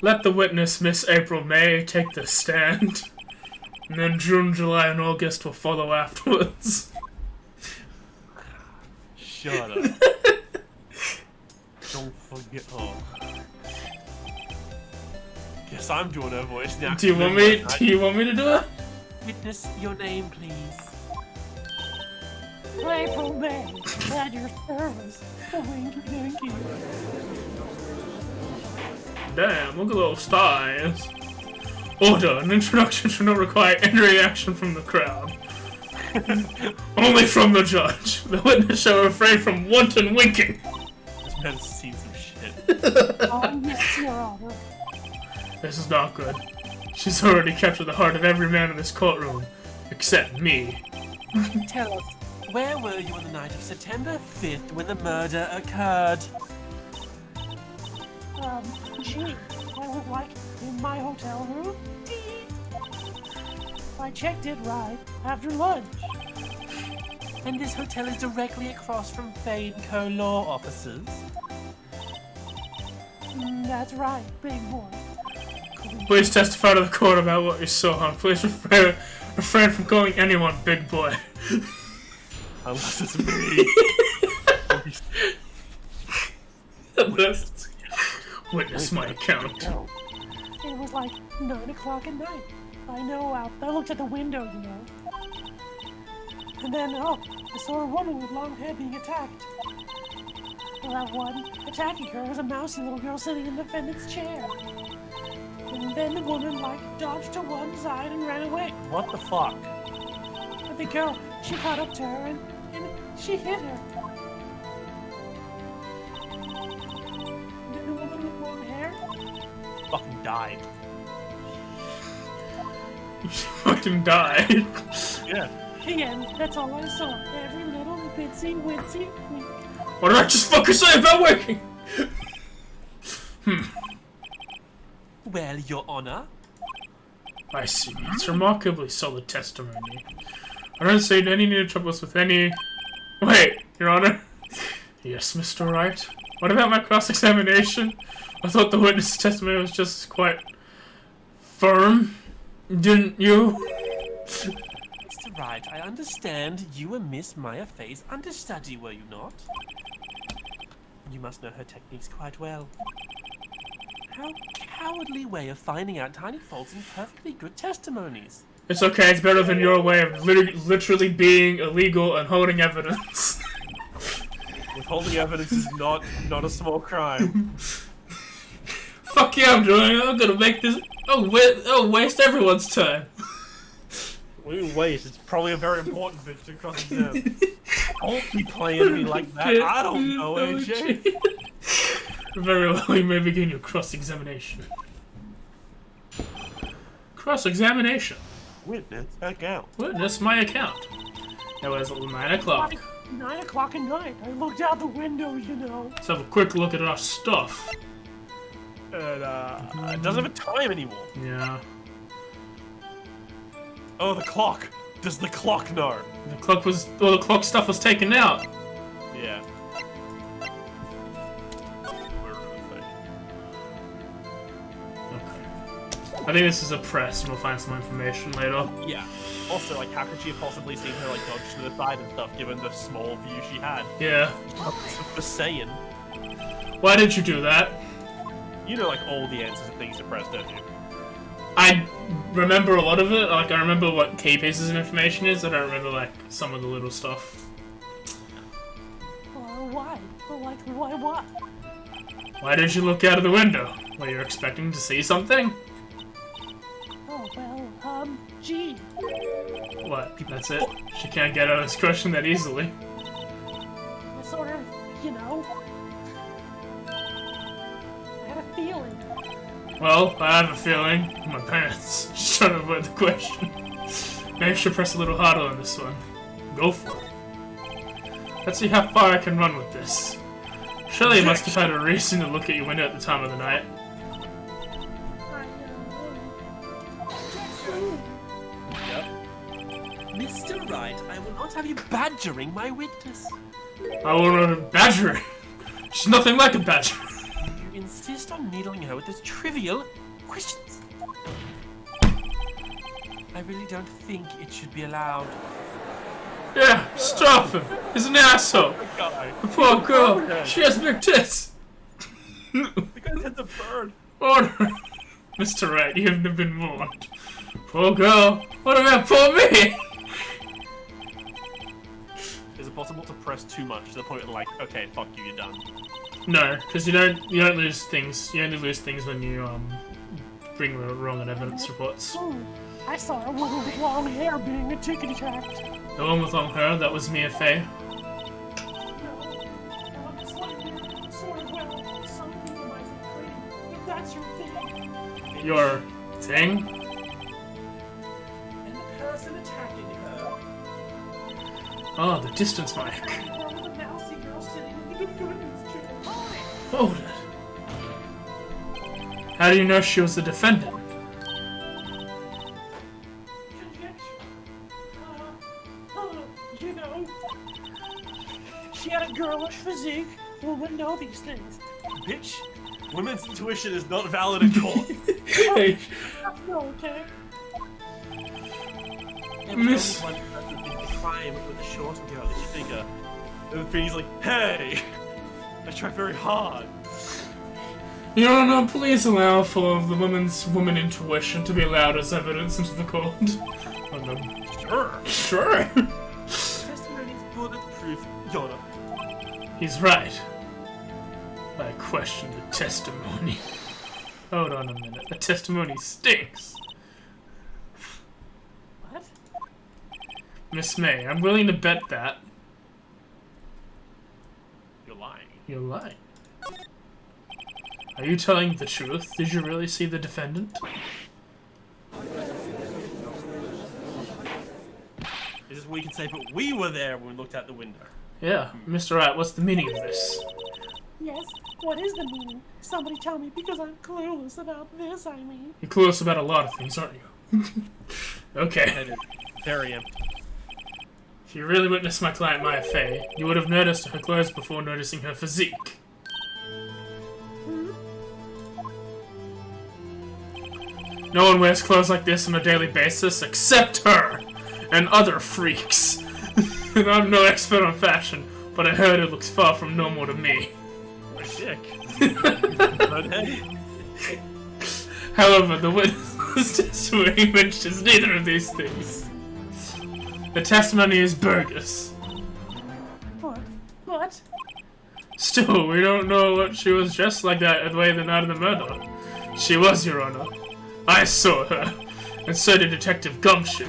Let the witness, Miss April May, take the stand. And then June, July, and August will follow afterwards. Shut up. Don't forget. Oh. Guess I'm doing her voice now. Do you want me to do it? Witness, your name, please. April May, at your service. Thank you. Damn, look at those thighs. Order, an introduction should not require any reaction from the crowd. Only from the judge. The witness shall refrain from wanton winking. This man's seen some shit. Oh, yes, Your Honor. This is not good. She's already captured the heart of every man in this courtroom. Except me. Tell us, where were you on the night of September 5th when the murder occurred? Gee, I was like in my hotel room. I checked it right after lunch. And this hotel is directly across from Fade & Co. law offices. That's right, big boy. Please testify to the court about what you saw, and please refrain from calling anyone big boy. Unless it's me. Witness my account. It was like 9 o'clock at night. I looked at the window, you know. And then, I saw a woman with long hair being attacked. Well, that one attacking her was a mousy little girl sitting in the defendant's chair. And then the woman, dodged to one side and ran away. What the fuck? But the girl, she caught up to her and she hit her. The woman with long hair Fucking died. She fucking died. Yeah. Again, that's all I saw. Every little bitsy witsy wink. What did I just fucking say about working? Well, Your Honor. I see. It's remarkably solid testimony. I don't see any need to trouble us with any... Wait, Your Honor? Yes, Mr. Wright? What about my cross-examination? I thought the witness' testimony was just quite... firm. Didn't you? Mr. Wright, I understand you were Miss Maya Fey's understudy, were you not? You must know her techniques quite well. How cowardly way of finding out tiny faults in perfectly good testimonies. It's okay, it's better than your way of literally being illegal and holding evidence. Withholding evidence is not a small crime. Fuck yeah, I'm doing it. I'm gonna make this... waste everyone's time. What do you mean waste? It's probably a very important bit to cross-examine. Don't be playing me like that. I don't know, AJ. Very well, you may begin your cross-examination. Cross-examination. Witness account. Witness my account. It was 9 o'clock. 9 o'clock at night. I looked out the window, you know. Let's have a quick look at our stuff. And, it doesn't have a time anymore. Yeah. Oh, the clock. Does the clock know? The clock was... All the clock stuff was taken out. Yeah. I think this is a press, and we'll find some information later. Yeah. Also, how could she have possibly seen her, dodge to the side and stuff, given the small view she had? Yeah. Just saying. Why did you do that? You know, all the answers and things to press, don't you? I remember a lot of it. I remember what key pieces of information is. I don't remember, some of the little stuff. Why? Why what? Why did you look out of the window? Were you expecting to see something? Oh, well, gee. What? That's it? She can't get out of this question that easily. I sort of, I had a feeling. Well, I have a feeling. My pants. Just trying to avoid the question. Maybe I should press a little harder on this one. Go for it. Let's see how far I can run with this. Surely you must have had a reason to look at your window at the time of the night. Mr. Wright, I will not have you badgering my witness. I won't badger her. She's nothing like a badger. You insist on needling her with those trivial questions. I really don't think it should be allowed. Yeah, stop him. He's an asshole. The poor girl. She has big tits. The guy's head's a bird. Order. Mr. Wright, you haven't been warned. Poor girl. What about poor me? Is it possible to press too much to the point where, okay, fuck you, you're done? No, because you don't lose things. You only lose things when you bring the wrong evidence reports. I saw a woman with long hair being attacked. The one with long hair, that was Mia Fey. Your thing? And the person attacking her. Oh, the distance mic. Hold it. How do you know she was the defendant? would know these things. Bitch, women's intuition is not valid in court. Hey, No, okay? Miss- One crime with the short girl that you think and Finney's like, hey, I tried very hard. Your Honor, please allow for the woman intuition to be allowed as evidence into the court. Sure. Testimony is bulletproof, Your Honor. He's right. I question the testimony. Hold on a minute. The testimony stinks. What? Miss May, I'm willing to bet that You're lying. you're lying. Are you telling the truth? Did you really see the defendant? This is what we can say, but we were there when we looked out the window. Yeah, Mr. Wright, what's the meaning of this? Yes, what is the meaning? Somebody tell me, because I'm clueless about this, I mean. You're clueless about a lot of things, aren't you? Okay. And it's very empty. If you really witnessed my client Maya Fey, you would have noticed her clothes before noticing her physique. No one wears clothes like this on a daily basis except her and other freaks. And I'm no expert on fashion, but I heard it looks far from normal to me. Dick. Okay. However, the witness testimony mentions neither of these things. The testimony is bogus. But, Still, we don't know what she was dressed like that the way the night of the murder. She was, Your Honor. I saw her, and so did Detective Gumption.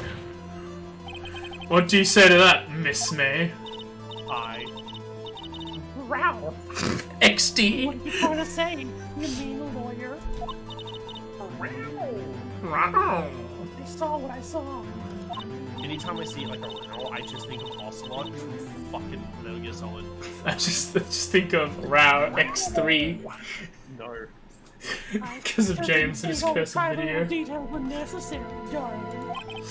What do you say to that, Miss May? Row. XD. What are you trying to say, you mean lawyer? Wow. I saw what I saw. Anytime I see like a row, I just think of Ocelot from fucking Metal Gear Solid. I just think of Rao X3 No. because of James and his cursed video. Detail when necessary, darling.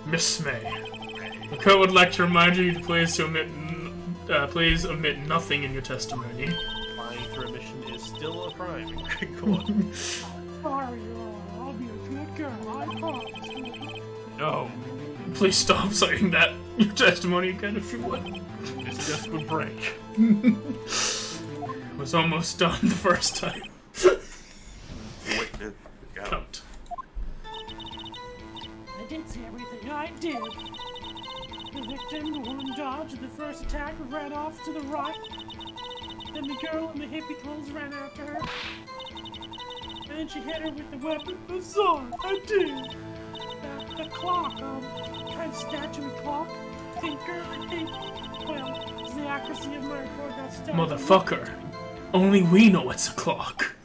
Miss May, the court would like to remind you to please omit nothing in your testimony. Lying through a mission is still a crime in court. Sorry, I'll be a good girl, I promise. No. Please stop saying that in your testimony again if you would. It's just a break. It was almost done the first time. Witness account. Count. I did see everything, I did. The victim, the woman dodged the first attack, ran off to the right. Then the girl in the hippie clothes ran after her. And then she hit her with the weapon. I saw it, I did. The clock, kind of statue clock. Thinker, I think. Well, it's the accuracy of my report got stuck. Motherfucker. Only we know it's a clock.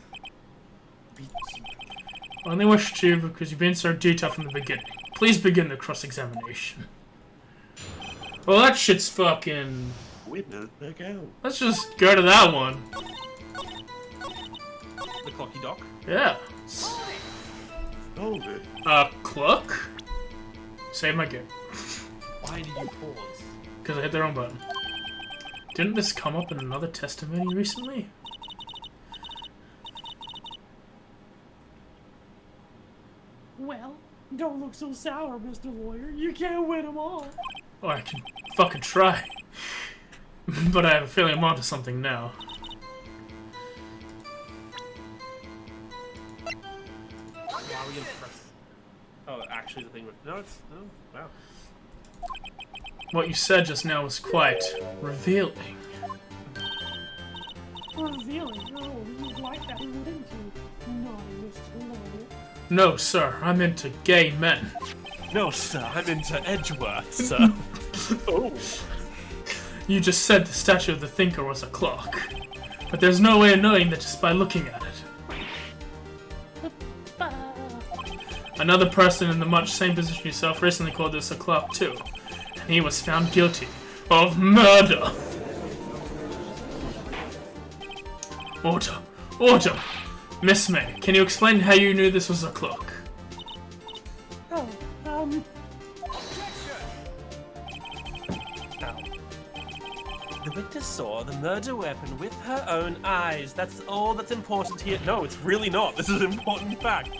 I only wish to because you've been so detailed from the beginning. Please begin the cross-examination. Well, that shit's fucking... Witness account. Let's just go to that one. The clocky dock. Yeah. Hold it. Clock? Save my game. Why did you pause? Because I hit the wrong button. Didn't this come up in another testimony recently? Well, don't look so sour, Mr. Lawyer. You can't win them all. Oh, I can fucking try. But I have a feeling I'm onto something now. Why are we gonna press? Oh, actually, the thing with no, it's no. Wow. What you said just now was quite revealing. Revealing. Oh, you like that, wouldn't you? Naughty Mr. Lawyer. No, sir, I'm into gay men. No, sir, I'm into Edgeworth, sir. Oh. You just said the statue of the thinker was a clock. But there's no way of knowing that just by looking at it. Another person in the much same position yourself recently called this a clock too. And he was found guilty of murder. Order. Order! Miss May, can you explain how you knew this was a clock? Oh, The witness witness saw the murder weapon with her own eyes. That's all that's important here. No, it's really not. This is an important fact.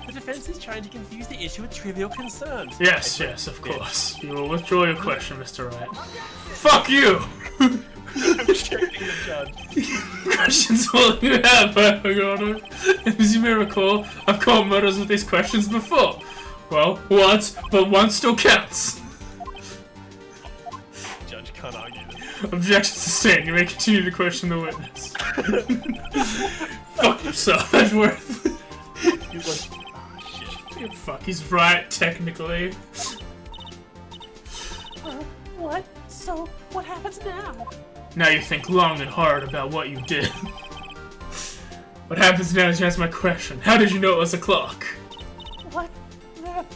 The defense is trying to confuse the issue with trivial concerns. Yes, yes, of course. You will withdraw your question, Mr. Wright. Fuck you! I'm shooting the judge. Questions all you have, Your Honor. As you may recall, I've caught murders with these questions before. Well, once, but one still counts. Judge can't argue this. Objection sustained. You may continue to question the witness. Fuck yourself, Edgeworth. He's like, oh, shit. Fuck, he's right, technically. What? So, what happens now? Now you think long and hard about what you did. What happens now is you answer my question. How did you know it was a clock? What?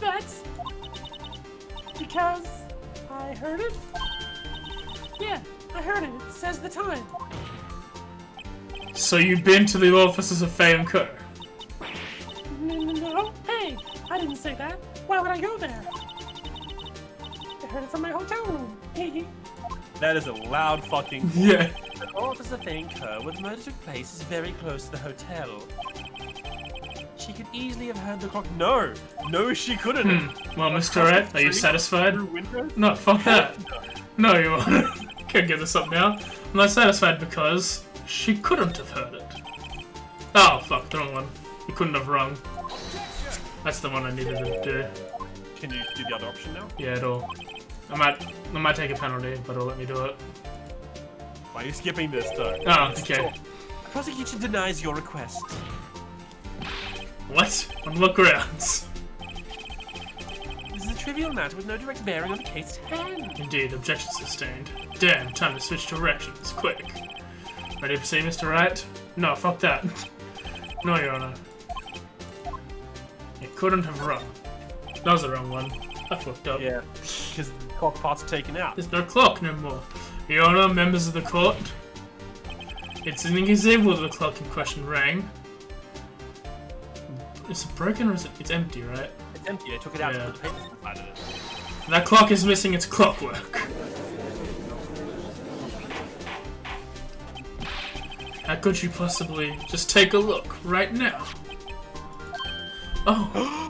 That's... because... I heard it? Yeah, I heard it. It says the time. So you've been to the offices of Faye and Co. No, hey, I didn't say that. Why would I go there? I heard it from my hotel room. That is a loud fucking. Yeah. The office of Faye and Co, where the murder took place, is very close to the hotel. She could easily have heard the clock. No, she couldn't. Well, Mr. Wright, are you satisfied? No, fuck that. No, you won't. Can't give this up now. I'm not satisfied because she couldn't have heard it. Oh, fuck, the wrong one. You couldn't have rung. That's the one I needed to do. Can you do the other option now? Yeah, at all. I might take a penalty, but it'll let me do it. Why are you skipping this though? Oh, okay. The prosecution denies your request. What? On what grounds? This is a trivial matter with no direct bearing on the case at hand. Indeed, objection sustained. Damn, time to switch directions, quick. Ready to proceed, Mr. Wright? No, fuck that. No, Your Honor. It couldn't have run. That was the wrong one. I fucked up. Yeah, because the clock part's taken out. There's no clock no more. Your Honor, members of the court. It's an example of the clock in question rang. Is it broken or is it? It's empty, right? It's empty. I took it out Yeah. to put the papers inside of it. That clock is missing its clockwork. How could you possibly just take a look right now? Oh.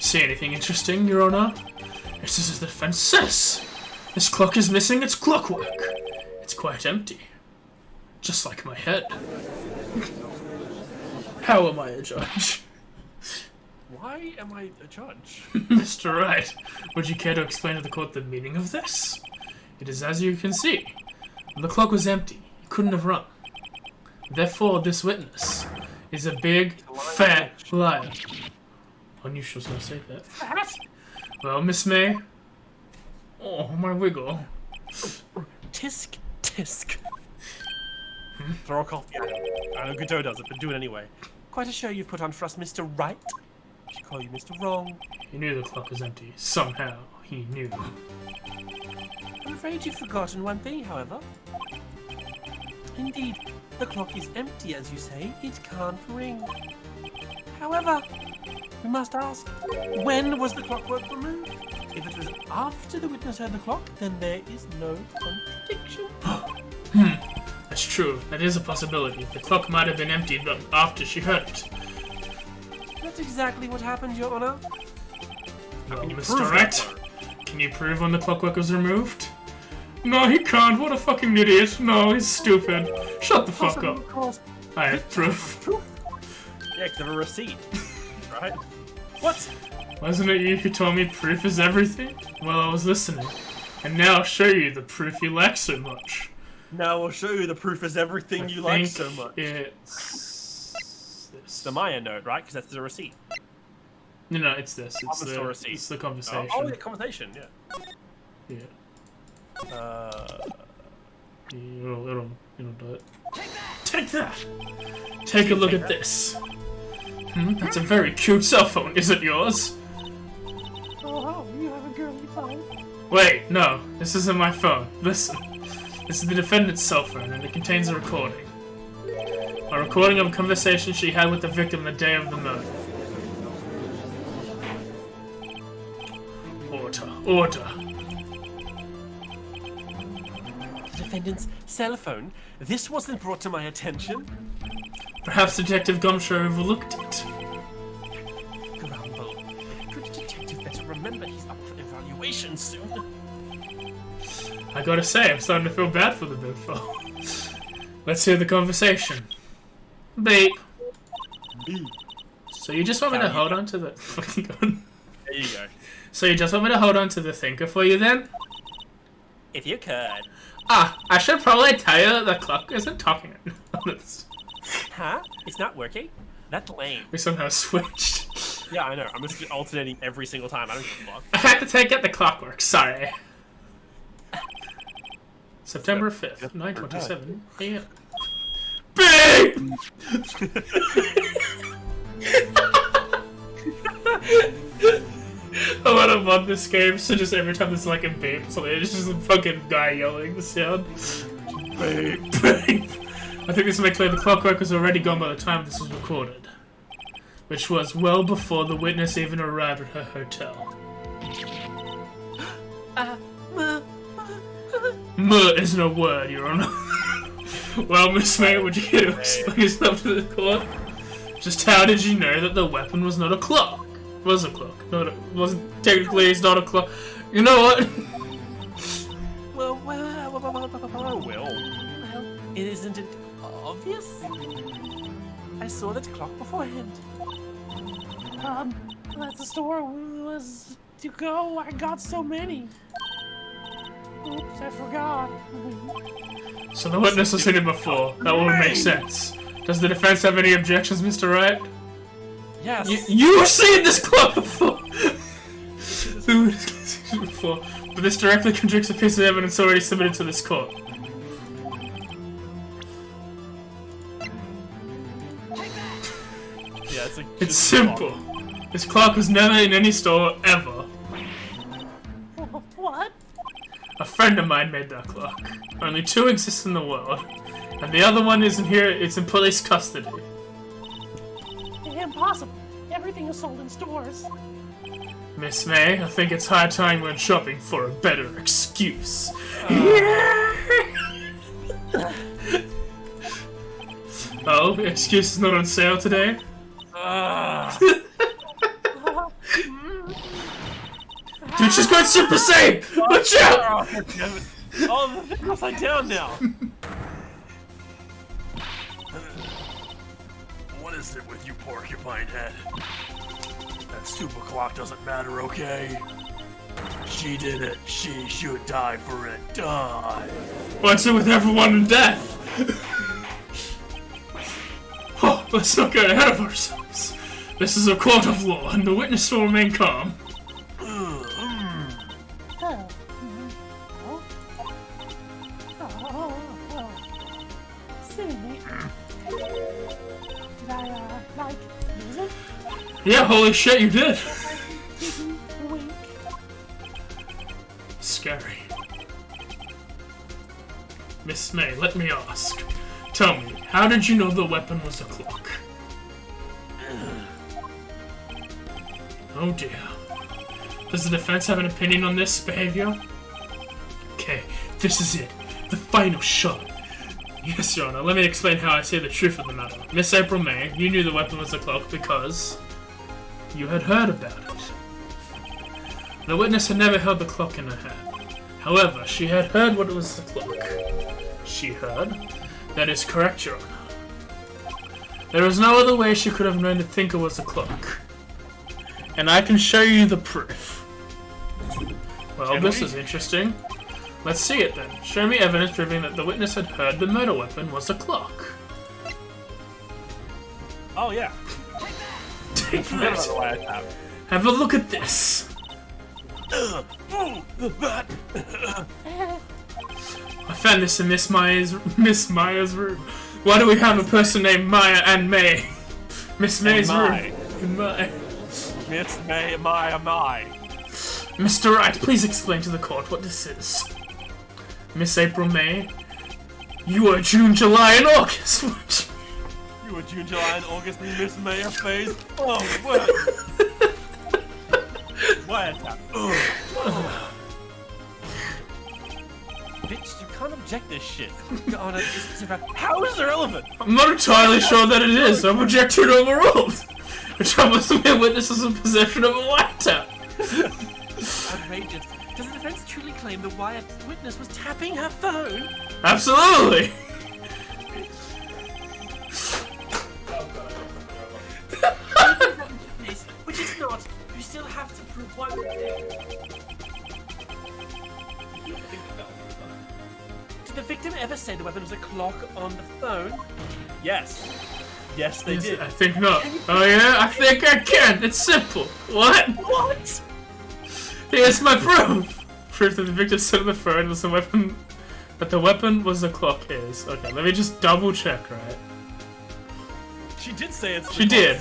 See anything interesting, Your Honor? This is what the defense says. This clock is missing its clockwork. It's quite empty. Just like my head. How am I a judge? Why am I a judge? Mr. Wright, would you care to explain to the court the meaning of this? It is as you can see. The clock was empty. It couldn't have run. Therefore, this witness is a big, fat liar. Unusual to say that. Well, Miss May. Oh, my wiggle. Tisk, tisk. Throw a coffee at him. I know Godot does it, but do it anyway. Quite a show you've put on for us, Mr. Wright. I should call you Mr. Wrong. He knew the clock was empty. Somehow, he knew. I'm afraid you've forgotten one thing, however. Indeed, the clock is empty, as you say. It can't ring. However, we must ask, when was the clockwork removed? If it was after the witness heard the clock, then there is no contradiction. That's true. That is a possibility. The clock might have been emptied but after she heard it. That's exactly what happened, Your Honor. Well, Can you Mr. prove Wright, that, can you prove when the clockwork was removed? No, he can't. What a fucking idiot. No, he's stupid. Shut the fuck Possibly, up. of course. I have proof. Yeah, because of a receipt, right? What? Wasn't it you who told me proof is everything? Well, I was listening. And now I'll show you the proof you lack so much. Now I'll show you the proof is everything you like so much. It's this. The Maya note, right? Because that's the receipt. No, it's this. It's Department store the, receipt. it's the conversation. Oh, the conversation, yeah. Yeah. It'll do it. Take that! Take a look at this. That's a very cute cell phone, is it yours? Oh, you have a girly phone. Wait, no, this isn't my phone. Listen. This is the defendant's cell phone, and it contains a recording. A recording of a conversation she had with the victim the day of the murder. Order. The defendant's cell phone. This wasn't brought to my attention. Perhaps Detective Gumshoe overlooked it. Grumble. Good detective better remember he's up for evaluation soon. I gotta say, I'm starting to feel bad for the big fella. Let's hear the conversation. Beep. So you just want me to hold on to the fucking gun? There you go. So you just want me to hold on to the thinker for you then? If you could. Ah, I should probably tell you that the clock isn't talking on this. Huh? It's not working? That's lame. We somehow switched. Yeah, I know. I'm just alternating every single time. I don't give a fuck. I had to take out the clockwork, sorry. September 5th, 9:27 a.m. Beep! I want to mod this game, so just every time there's like a beep or something, it's just a fucking guy yelling the sound. Beep, beep. I think this makes clear the clockwork was already gone by the time this was recorded, which was well before the witness even arrived at her hotel. Muh isn't a word, Your Honor. Well, Miss May, would you care to explain yourself to the court? Just how did you know that the weapon was not a clock? Was a clock. Not a, wasn't technically it's not a clock. You know what? Well, isn't it obvious? I saw that clock beforehand. At the store was to go. I got so many. Oops, I forgot. So the witness has seen it before. That would make sense. Does the defense have any objections, Mr. Wright? Yes. You've seen this clock before! before. But this directly contradicts a piece of evidence already submitted to this court. Yeah, it's simple. This clock was never in any store, ever. What? A friend of mine made that clock. Only 2 exist in the world. And the other one isn't here, it's in police custody. Impossible. Everything is sold in stores. Miss May, I think it's high time we went shopping for a better excuse. Oh, the excuse is not on sale today? Dude, she's going Super Saiyan! Watch out! Oh, the thing's upside down now! What is it with you, porcupine head? That super clock doesn't matter, okay? She did it. She should die for it. Die. What's it with everyone in death? Oh, let's not get ahead of ourselves. This is a court of law, and the witness will remain calm. Did I, like, lose it? Yeah, holy shit, you did! Wink. Scary. Miss May, let me ask. Tell me, how did you know the weapon was a clock? Oh dear. Does the defense have an opinion on this behavior? Okay, this is it. The final shot. Yes, Your Honor, let me explain how I see the truth of the matter. Miss April May, you knew the weapon was a clock because you had heard about it. The witness had never held the clock in her hand. However, she had heard what was the clock. She heard? That is correct, Your Honor. There was no other way she could have known to think it was a clock. And I can show you the proof. Well, this is interesting. Let's see it then. Show me evidence proving that the witness had heard the murder weapon was a clock. Oh, yeah. Take Forget about that. the wiretap. Have a look at this. I found this in Miss Maya's room. Why do we have a person named Maya and May? Miss May's room. And May. Miss May, my. Mr. Wright, please explain to the court what this is. Miss April May, you are June, July, and August. You were June, July, and August in Miss May phase. Oh, what? Wiretap. Bitch. You can't object this shit. Your Honor, how is it irrelevant? I'm not entirely sure that it is. I'm objected overruled. The trouble is mere witnesses in possession of a wiretap. Outrageous. Does the defense truly claim the wired witness was tapping her phone? Absolutely. Which is not. You still have to prove one thing. Did the victim ever say the weapon was a clock on the phone? Yes. Yes, they did. I think not. Oh yeah? I think I can. It's simple. What? What? Here's my proof. Proof that the victim said on the phone was the weapon. That the weapon was a clock is. Okay, let me just double check, right? She did say it's. She did.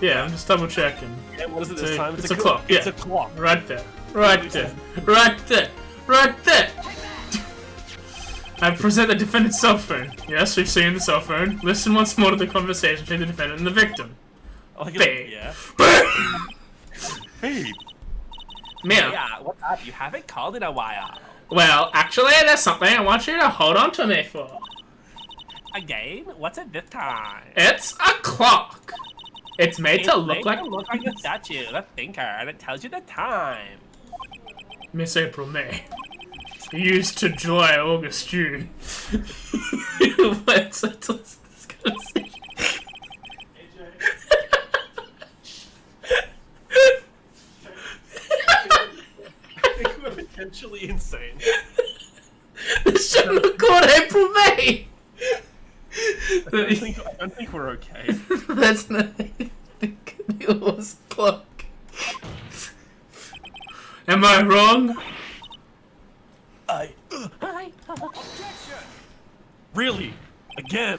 Yeah, I'm just double checking. Yeah, what is it this time? It's a clock. Yeah. It's a clock. Right there. Right there. Right there. Right there. I present the defendant's cell phone. Yes, we've seen the cell phone. Listen once more to the conversation between the defendant and the victim. Oh, Babe. yeah. Hey, Meow. Yeah, what's up? You haven't called in a while. Well, actually, there's something I want you to hold on to me for. Again? What's it this time? It's a clock. It's made to look like a statue, a thinker, and it tells you the time. Miss April, May. Used to July, August, June. Let's this conversation. I think we're potentially insane. This should record April, May. I don't think we're okay. That's not. It was clock. Am I wrong? Objection! Really? Again?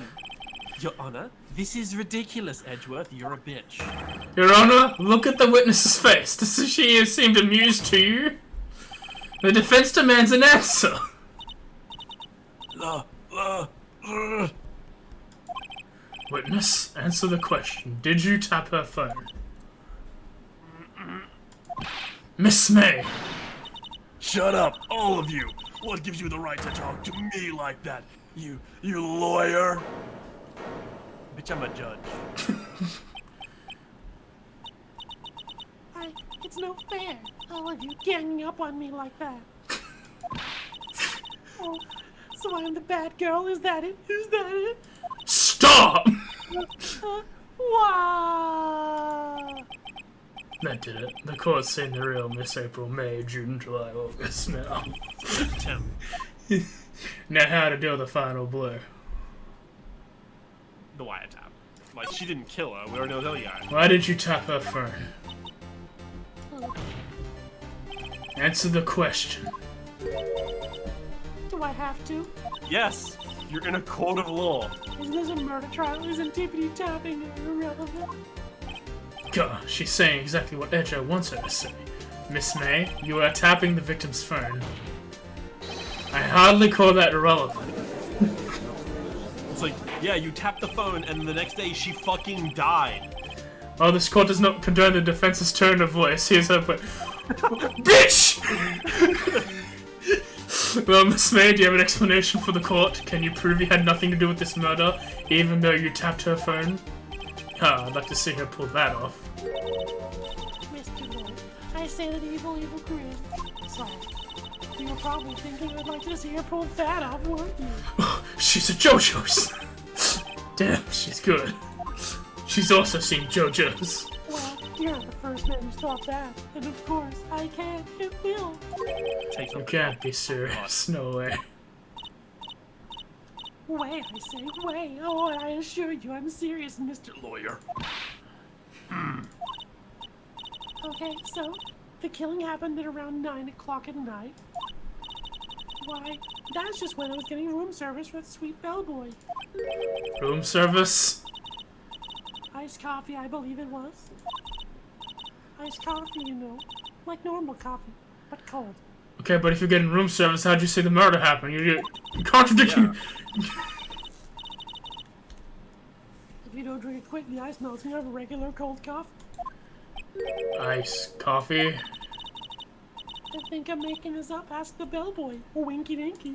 Your Honor, this is ridiculous, Edgeworth. You're a bitch. Your Honor, look at the witness's face. Does she seem amused to you? The defense demands an answer. Witness, answer the question. Did you tap her phone? Miss May. shut up, all of you. What gives you the right to talk to me like that? You lawyer? Bitch, I'm a judge. It's no fair. All of you ganging up on me like that. Oh, so I'm the bad girl? Is that it? Is that it? Stop! Wow! That did it. The court's seen the real Miss April, May, June, July, August now. Tim. Now how to deal the final blow. The wiretap. Like, she didn't kill her. We already know that yet. Why did you tap her phone? Answer the question. Do I have to? Yes! You're in a court of law. Is this a murder trial? Isn't tippity tapping irrelevant? God, she's saying exactly what Edger wants her to say. Miss May, you are tapping the victim's phone. I hardly call that irrelevant. It's like, yeah, you tapped the phone and the next day she fucking died. Oh, this court does not condone the defense's tone of voice. Here's her but bitch! Well, Miss May, do you have an explanation for the court? Can you prove you had nothing to do with this murder, even though you tapped her phone? I'd like to see her pull that off. Mr. Wright, I say that evil grin. Sorry. You were probably thinking I'd like to see her pull that off, weren't you? She's a JoJo's! Damn, she's good. She's also seen JoJo's. Well, you're the first man who's thought that. And of course, I can and will. You can't be serious. No way. Way, I say, way. Oh, I assure you, I'm serious, Mr. Lawyer. Okay, so, the killing happened at around 9 o'clock at night. Why, that's just when I was getting room service for the sweet bellboy. Room service? Iced coffee, I believe it was. Iced coffee, you know. Like normal coffee, but cold. Okay, but if you're getting room service, how'd you say the murder happened? You're contradicting. If you don't drink it quick, the ice melts and you have a regular cold coffee. Ice coffee? I think I'm making this up. Ask the bellboy. Winky dinky.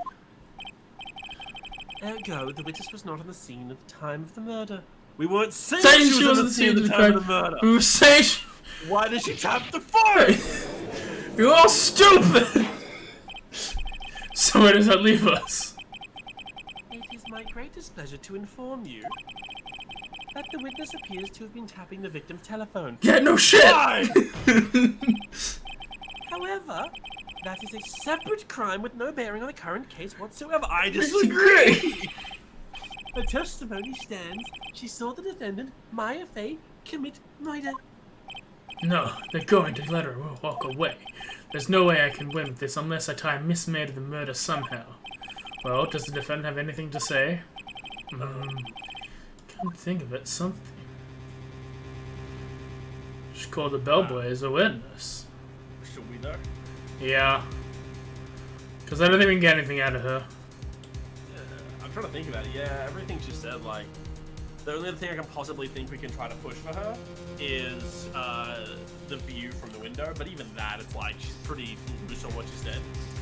Ergo, the witness was not on the scene at the time of the murder. We weren't saying Saying she was on the scene at the time of the murder. We were saying Why did she tap the phone? you're all stupid! So where does that leave us? It is my greatest pleasure to inform you that the witness appears to have been tapping the victim's telephone. Yeah, no shit! Why? However, that is a separate crime with no bearing on the current case whatsoever. I disagree! Her testimony stands. She saw the defendant, Maya Fey, commit murder. No, they're going to let her walk away. There's no way I can win with this unless I tie Miss May to the murder somehow. Well, does the defendant have anything to say? Can't think of it. Something. Just call the bellboy as a witness. Should we know? Yeah. Because I don't think we can get anything out of her. I'm trying to think about it. Yeah, everything she said, like, the only other thing I can possibly think we can try to push for her is the view from the window. But even that, it's like she's pretty loose on what she said.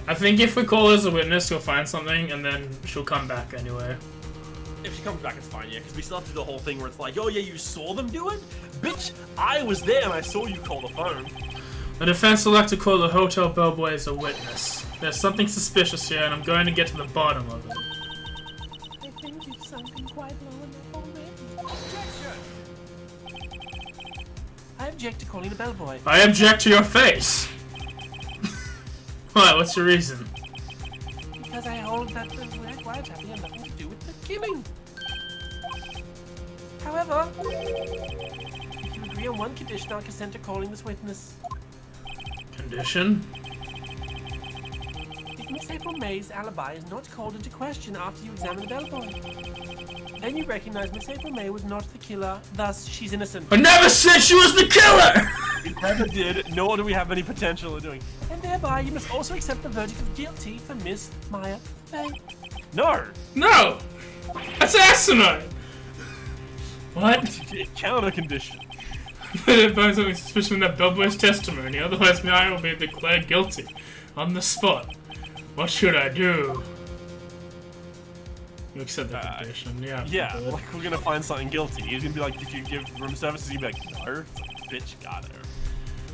I think if we call her as a witness, she'll find something, and then she'll come back anyway. If she comes back, it's fine, yeah, because we still have to do the whole thing where it's like, oh yeah, you saw them do it? Bitch, I was there and I saw you call the phone. The defense will like to call the hotel bellboy as a witness. There's something suspicious here, and I'm going to get to the bottom of it. I think you've sunken quite low enough already. I object to calling the bellboy. I object to your face! What? What's your reason? Because I hold that the wiretapping had nothing to do with the killing. However, if you agree on one condition, I'll consent to calling this witness. Condition? If Miss April May's alibi is not called into question after you examine the bellboy, then you recognize Miss April May was not the killer, thus she's innocent. I never said she was the killer! We never did, nor do we have any potential of doing. And thereby, you must also accept the verdict of guilty for Miss Maya Fey. No! No! That's asinine! What? Counter condition. But find something suspicious in that bellboy's testimony, otherwise I will be declared guilty on the spot. What should I do? You accept the condition, yeah. Yeah, like we're gonna find something guilty. He's gonna be like, did you give room services? He'd be like, no, bitch, got her.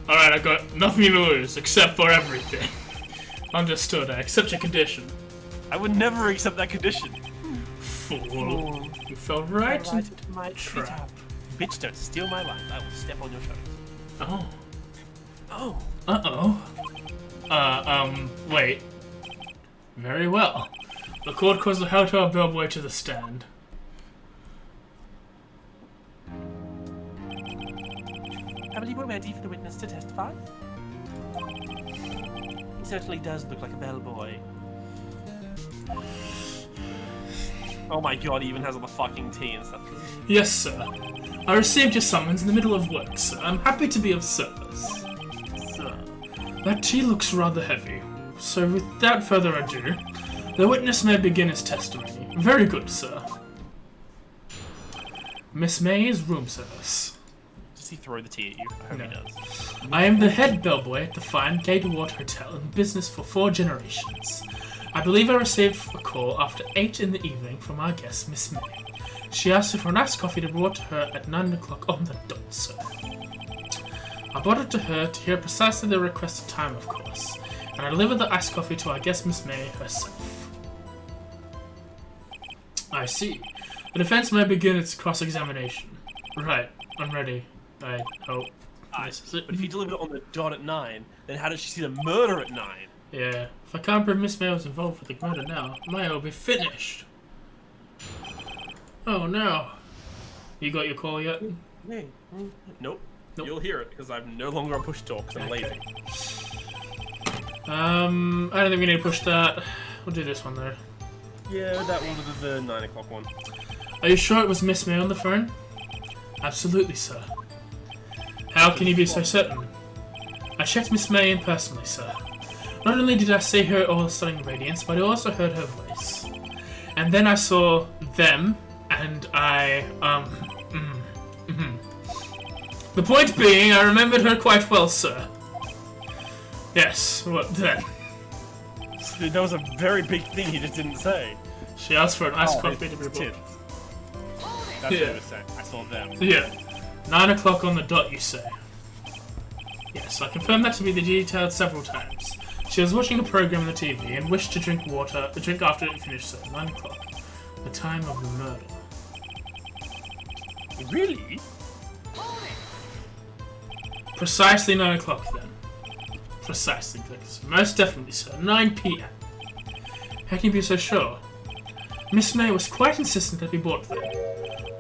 Alright, I got nothing to lose, except for everything. Understood, I accept your condition. I would never accept that condition. Fool. You fell right into my trap. Bitch, don't steal my life. I will step on your toes. Oh. Oh. Uh-oh. Wait. Very well. The court calls the hotel bellboy to the stand. I believe we're ready for the witness to testify. He certainly does look like a bellboy. Oh my god, he even has all the fucking tea and stuff. Yes, sir. I received your summons in the middle of work, sir. I'm happy to be of service. Sir. That tea looks rather heavy, so without further ado, the witness may begin his testimony. Very good, sir. Miss May is room service. Does he throw the tea at you? I hope he does. I am the head bellboy at the fine Gatorwater Hotel in business for 4 generations. I believe I received a call after 8 in the evening from our guest, Miss May. She asked for an iced coffee to be brought to her at 9 o'clock on the dot, sir. I brought it to her to hear precisely the requested time, of course, and I delivered the iced coffee to our guest, Miss May, herself. I see. The defense may begin its cross-examination. Right, I'm ready. I hope. This is it. But if you delivered it on the dot at 9, then how did she see the murder at 9? Yeah, if I can't prove Miss May was involved with the murder now, Maya will be finished. Oh no. You got your call yet? Nope. Nope. You'll hear it because I'm no longer on push talk because I'm lazy. I don't think we need to push that. We'll do this one though. Yeah, that one was the 9 o'clock one. Are you sure it was Miss May on the phone? Absolutely, sir. How can you be so certain? I checked Miss May in personally, sir. Not only did I see her all-stunning radiance, but I also heard her voice. And then I saw them, and I, The point being, I remembered her quite well, sir. Yes, what then? That was a very big thing he just didn't say. She asked for an iced Oh, coffee to be it's brought. Tim. That's Yeah. what it was saying. I saw them. Yeah. 9 o'clock on the dot, you say? Yes, I confirmed that to be the detailed several times. She was watching a program on the TV and wished to drink after it finished, so 9 o'clock. The time of the murder. Really? Precisely 9 o'clock then. Precisely, please. Most definitely, sir. 9 p.m. How can you be so sure? Miss May was quite insistent that we bought them.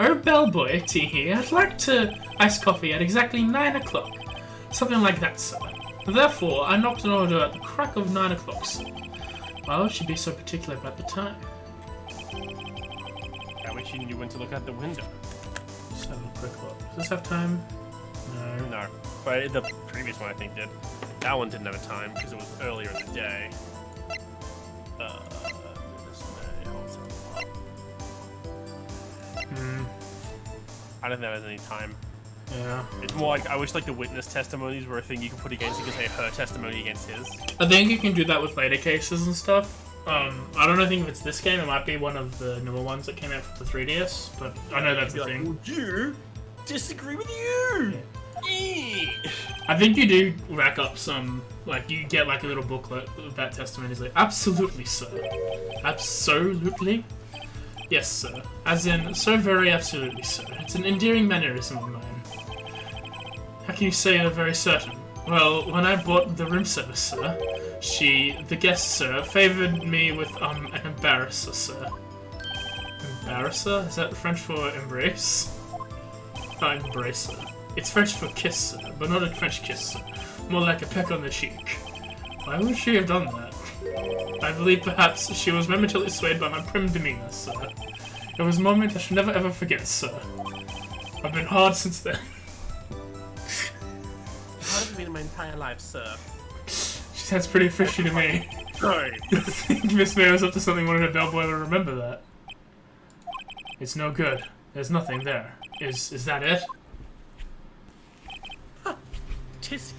Oh, bellboy, Teehee, I'd like to iced coffee at exactly 9 o'clock. Something like that, sir. Therefore, I knocked an order at the crack of 9 o'clock, sir. Why would she be so particular about the time? I wish you knew when to look out the window. Let's have a quick look. Does this have time? No. No. But the previous one, I think, did. That one didn't have a time because it was earlier in the day. I don't think that has any time. Yeah. It's more like, I wish like the witness testimonies were a thing you could put against, you could say her testimony against his. I think you can do that with later cases and stuff. I don't know, think if it's this game, it might be one of the newer ones that came out for the 3DS, but I know that's the thing. Would you disagree with you? I think you do rack up some, like, you get like a little booklet about testimonies, like, absolutely, sir. Absolutely? Yes, sir. As in, so very absolutely, sir. It's an endearing mannerism of mine. How can you say I'm very certain? Well, when I bought the room service, sir, the guest, sir, favoured me with, an embarrasser, sir. Embarrasser? Is that French for embrace? Not embracer. It's French for kiss, sir, but not a French kiss, sir. More like a peck on the cheek. Why would she have done that? I believe perhaps she was momentarily swayed by my prim demeanour, sir. It was a moment I shall never ever forget, sir. I've been hard since then. How have you been in my entire life, sir? She sounds pretty fishy to me. Sorry. I think Miss May was up to something, wanted a bellboy to remember that. It's no good. There's nothing there. Is that it? Tisk,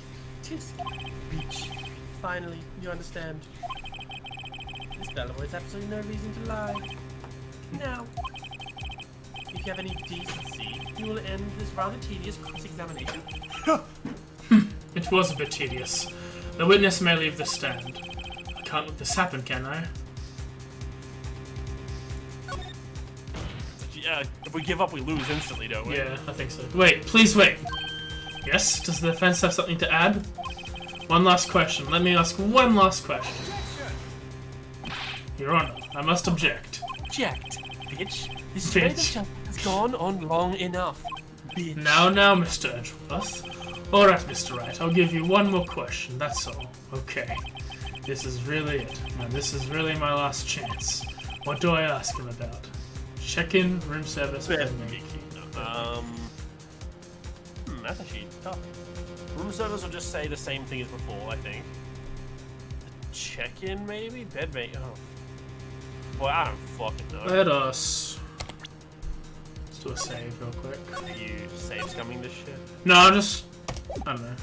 beach. Finally, you understand. This bellboy has absolutely no reason to lie. Now, if you have any decency, you will end this rather tedious cross-examination. It was a bit tedious. The witness may leave the stand. I can't let this happen, can I? Yeah, if we give up, we lose instantly, don't we? Yeah, I think so. Wait, please wait. Yes? Does the defense have something to add? One last question. Let me ask one last question. Your Honor, I must object. Object, bitch. This Bitch. trade of justice has gone on long enough, bitch. Now, Mr. Edgeworth. Alright, Mr. Wright, I'll give you one more question, that's all. Okay. This is really it. Now, this is really my last chance. What do I ask him about? Check-in, room service, bed making. That's actually tough. Room service will just say the same thing as before, I think. Check-in, maybe? Bed mate. Oh. Boy, I don't fucking know. Let us... Let's do a save real quick. Are you save scumming this shit? No, I don't know.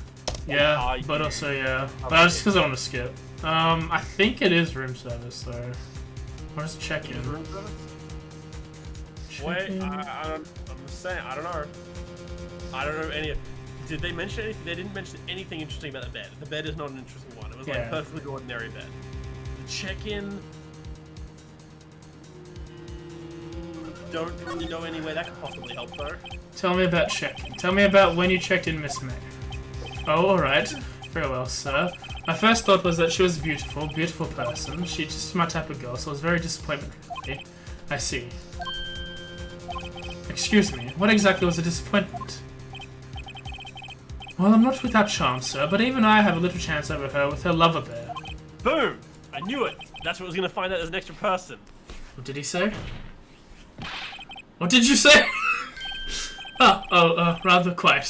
Yeah, Are but you? also, yeah. How But just because I want to skip. I think it is room service, though. Or is it check-in? Room service? Wait, Check-in? I'm just saying, I don't know. I don't know any. Did they mention anything? They didn't mention anything interesting about the bed. The bed is not an interesting one. It was like Yeah. a perfectly ordinary bed. The check-in. Don't really go anywhere that could possibly help though. Tell me about check-in. Tell me about when you checked in Miss May. Oh, alright. Very well, sir. My first thought was that she was a beautiful person. She's just my type of girl, so I was very disappointed. Really. I see. Excuse me, what exactly was the disappointment? Well, I'm not without charm, sir, but even I have a little chance over her with her lover bear. Boom! I knew it! That's what I was gonna find out as an extra person. What did he say? What did you say? Rather quiet.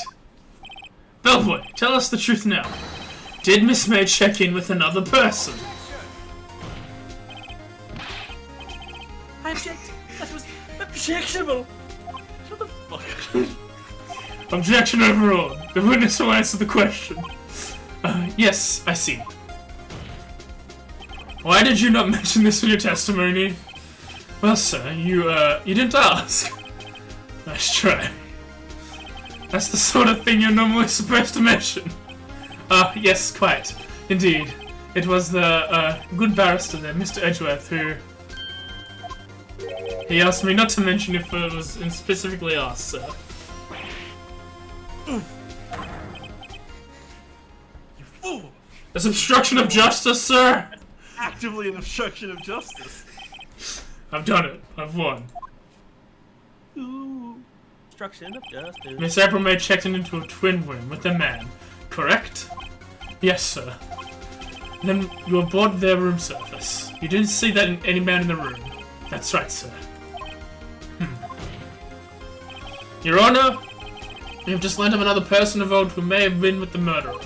Bellboy, tell us the truth now. Did Miss May check in with another person? I object! That was objectionable! Shut the fuck up. Objection overruled. The witness will answer the question. Yes, I see. Why did you not mention this in your testimony? Well, sir, you didn't ask. Nice try. That's the sort of thing you're normally supposed to mention. Yes, quite. Indeed. It was the, good barrister there, Mr. Edgeworth, who... He asked me not to mention if it was specifically asked, sir. You fool! That's obstruction of justice, sir! Actively an obstruction of justice. I've done it. I've won. Ooh. Obstruction of justice. Miss April May checked into a twin room with the man, correct? Yes, sir. Then you aboard their room surface. You didn't see that in any man in the room. That's right, sir. Your Honor, we have just learned of another person involved who may have been with the murderer.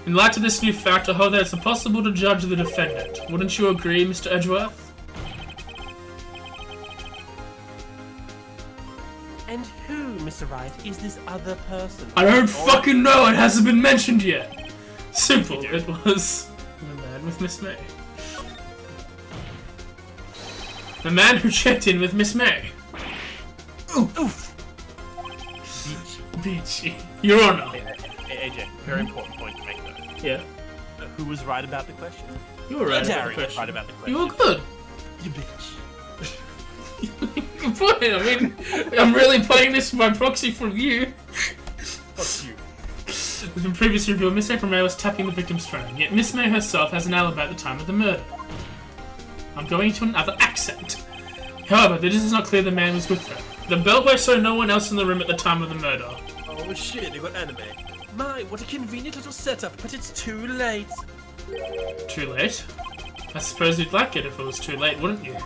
In light of this new fact, I hold that it's impossible to judge the defendant. Wouldn't you agree, Mr. Edgeworth? And who, Mr. Wright, is this other person? I don't fucking know, it hasn't been mentioned yet! Simple, it was the man with Miss May. The man who checked in with Miss May. Oof! Beachy. Your Honor. Hey, AJ, very important point to make though. Yeah. Who was right about the question? You were right about the Darren was question. right about the question. You were good. You bitch. Good point. I mean, I'm really playing this by proxy from you. Fuck you. As in previous review, Miss April May was tapping the victim's phone, yet Miss May herself has an alibi at the time of the murder. I'm going to another accent. However, this is not clear the man was with her. The bellboy saw no one else in the room at the time of the murder. Oh shit, they got anime. My, what a convenient little setup, but it's too late. Too late? I suppose you'd like it if it was too late, wouldn't you?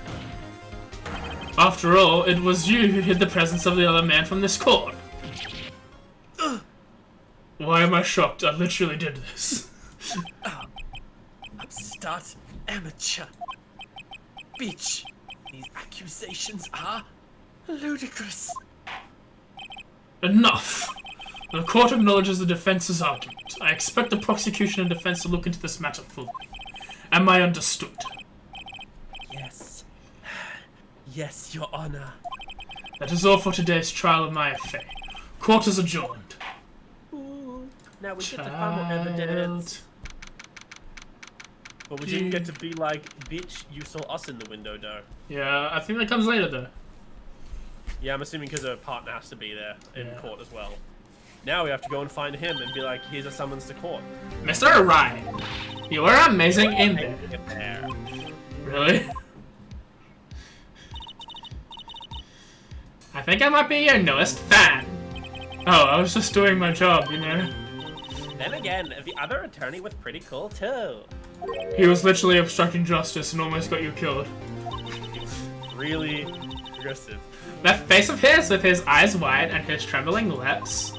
After all, it was you who hid the presence of the other man from this court. Why am I shocked? I literally did this. Upstart amateur. Bitch. These accusations are ludicrous. Enough! The court acknowledges the defense's argument. I expect the prosecution and defense to look into this matter fully. Am I understood? Yes. Yes, Your Honor. That is all for today's trial of my affair. Court is adjourned. Ooh. Now we get to find the evidence. But we didn't get to be like, bitch, you saw us in the window, though. Yeah, I think that comes later though. Yeah, I'm assuming because a partner has to be there in court as well. Now we have to go and find him and be like, here's a summons to court. Mr. Wright, you are amazing in there. Get there. Really? I think I might be your newest fan. Oh, I was just doing my job, you know. Then again, the other attorney was pretty cool too. He was literally obstructing justice and almost got you killed. Really aggressive. That face of his with his eyes wide and his trembling lips.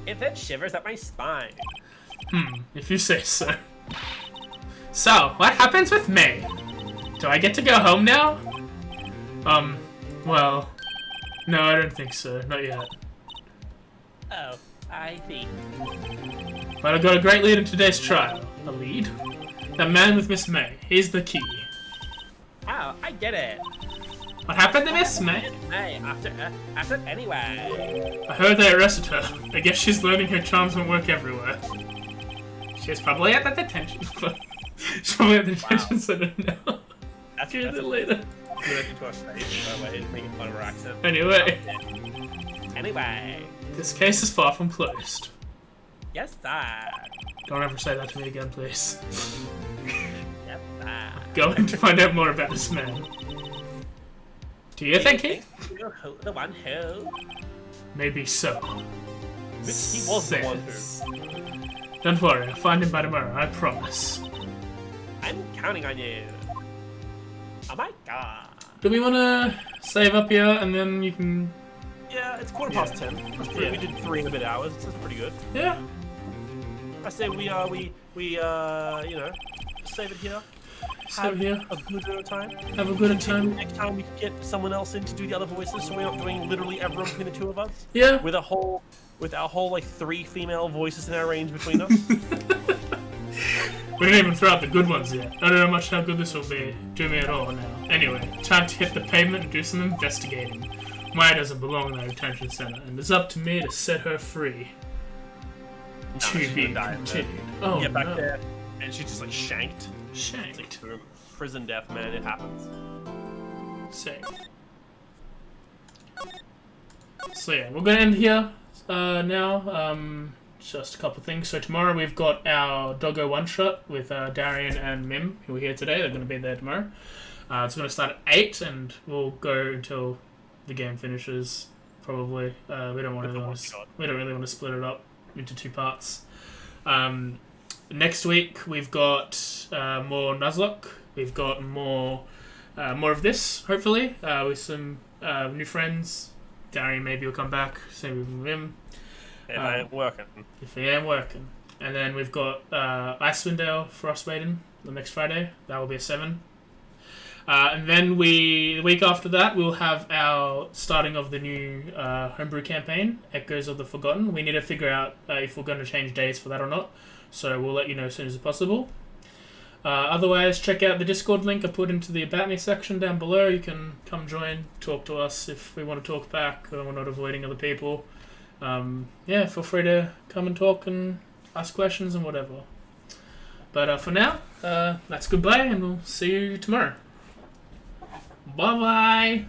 It then shivers up my spine. If you say so. So, what happens with May? Do I get to go home now? Well, no, I don't think so. Not yet. Oh, I see. But I got a great lead in today's trial. A lead? That man with Miss May. He's the key. Oh, I get it. What happened to Miss May? Hey, after anyway. I heard they arrested her. I guess she's learning her charms won't work everywhere. She's probably at the detention. She's probably at the detention center now. That's Hear it later. Good to our stage, by the way, making fun of our accent. Anyway, Anyway. this case is far from closed. Yes, sir. Don't ever say that to me again, please. Yes, sir. Going to find out more about this man. Do you think he? You're the one who? Maybe so. He was the one who. Don't worry, I'll find him by tomorrow, I promise. I'm counting on you. Oh my god. Do we want to save up here and then you can... Yeah, it's 10:15. That's pretty, Yeah. We did 3 and a bit hours. That's pretty good. Yeah. I say we you know, save it here. Save here. A good time. Have a good time. Next time we can get someone else in to do the other voices, so we're not doing literally everyone between the two of us. Yeah. With our whole like 3 female voices in our range between us. We didn't even throw out the good ones yet. I don't know much how good this will be. Do me at all now. Anyway, time to hit the pavement and do some investigating. Maya doesn't belong in that detention center, and it's up to me to set her free. To be continued. Oh, Get back no. there, and she's just like shanked. Shanked. It's like prison death, man. It happens. Safe. So yeah, we're gonna end here now. Just a couple things. So tomorrow we've got our Doggo one shot with Darian and Mim, who are here today. They're gonna be there tomorrow. It's gonna start at 8, and we'll go until the game finishes. Probably. We don't really want to split it up into 2 parts. Next week we've got more Nuzlocke. We've got more of this, hopefully, with some new friends. Darian maybe will come back, same with Mim. If I ain't working. If he ain't working. And then we've got Icewind Dale Frostmaiden the next Friday. That will be a 7. And then the week after that, we'll have our starting of the new homebrew campaign, Echoes of the Forgotten. We need to figure out if we're going to change days for that or not. So we'll let you know as soon as possible. Otherwise, check out the Discord link I put into the About Me section down below. You can come join, talk to us if we want to talk back, or we're not avoiding other people. Yeah, feel free to come and talk and ask questions and whatever. But for now, that's goodbye, and we'll see you tomorrow. Bye-bye!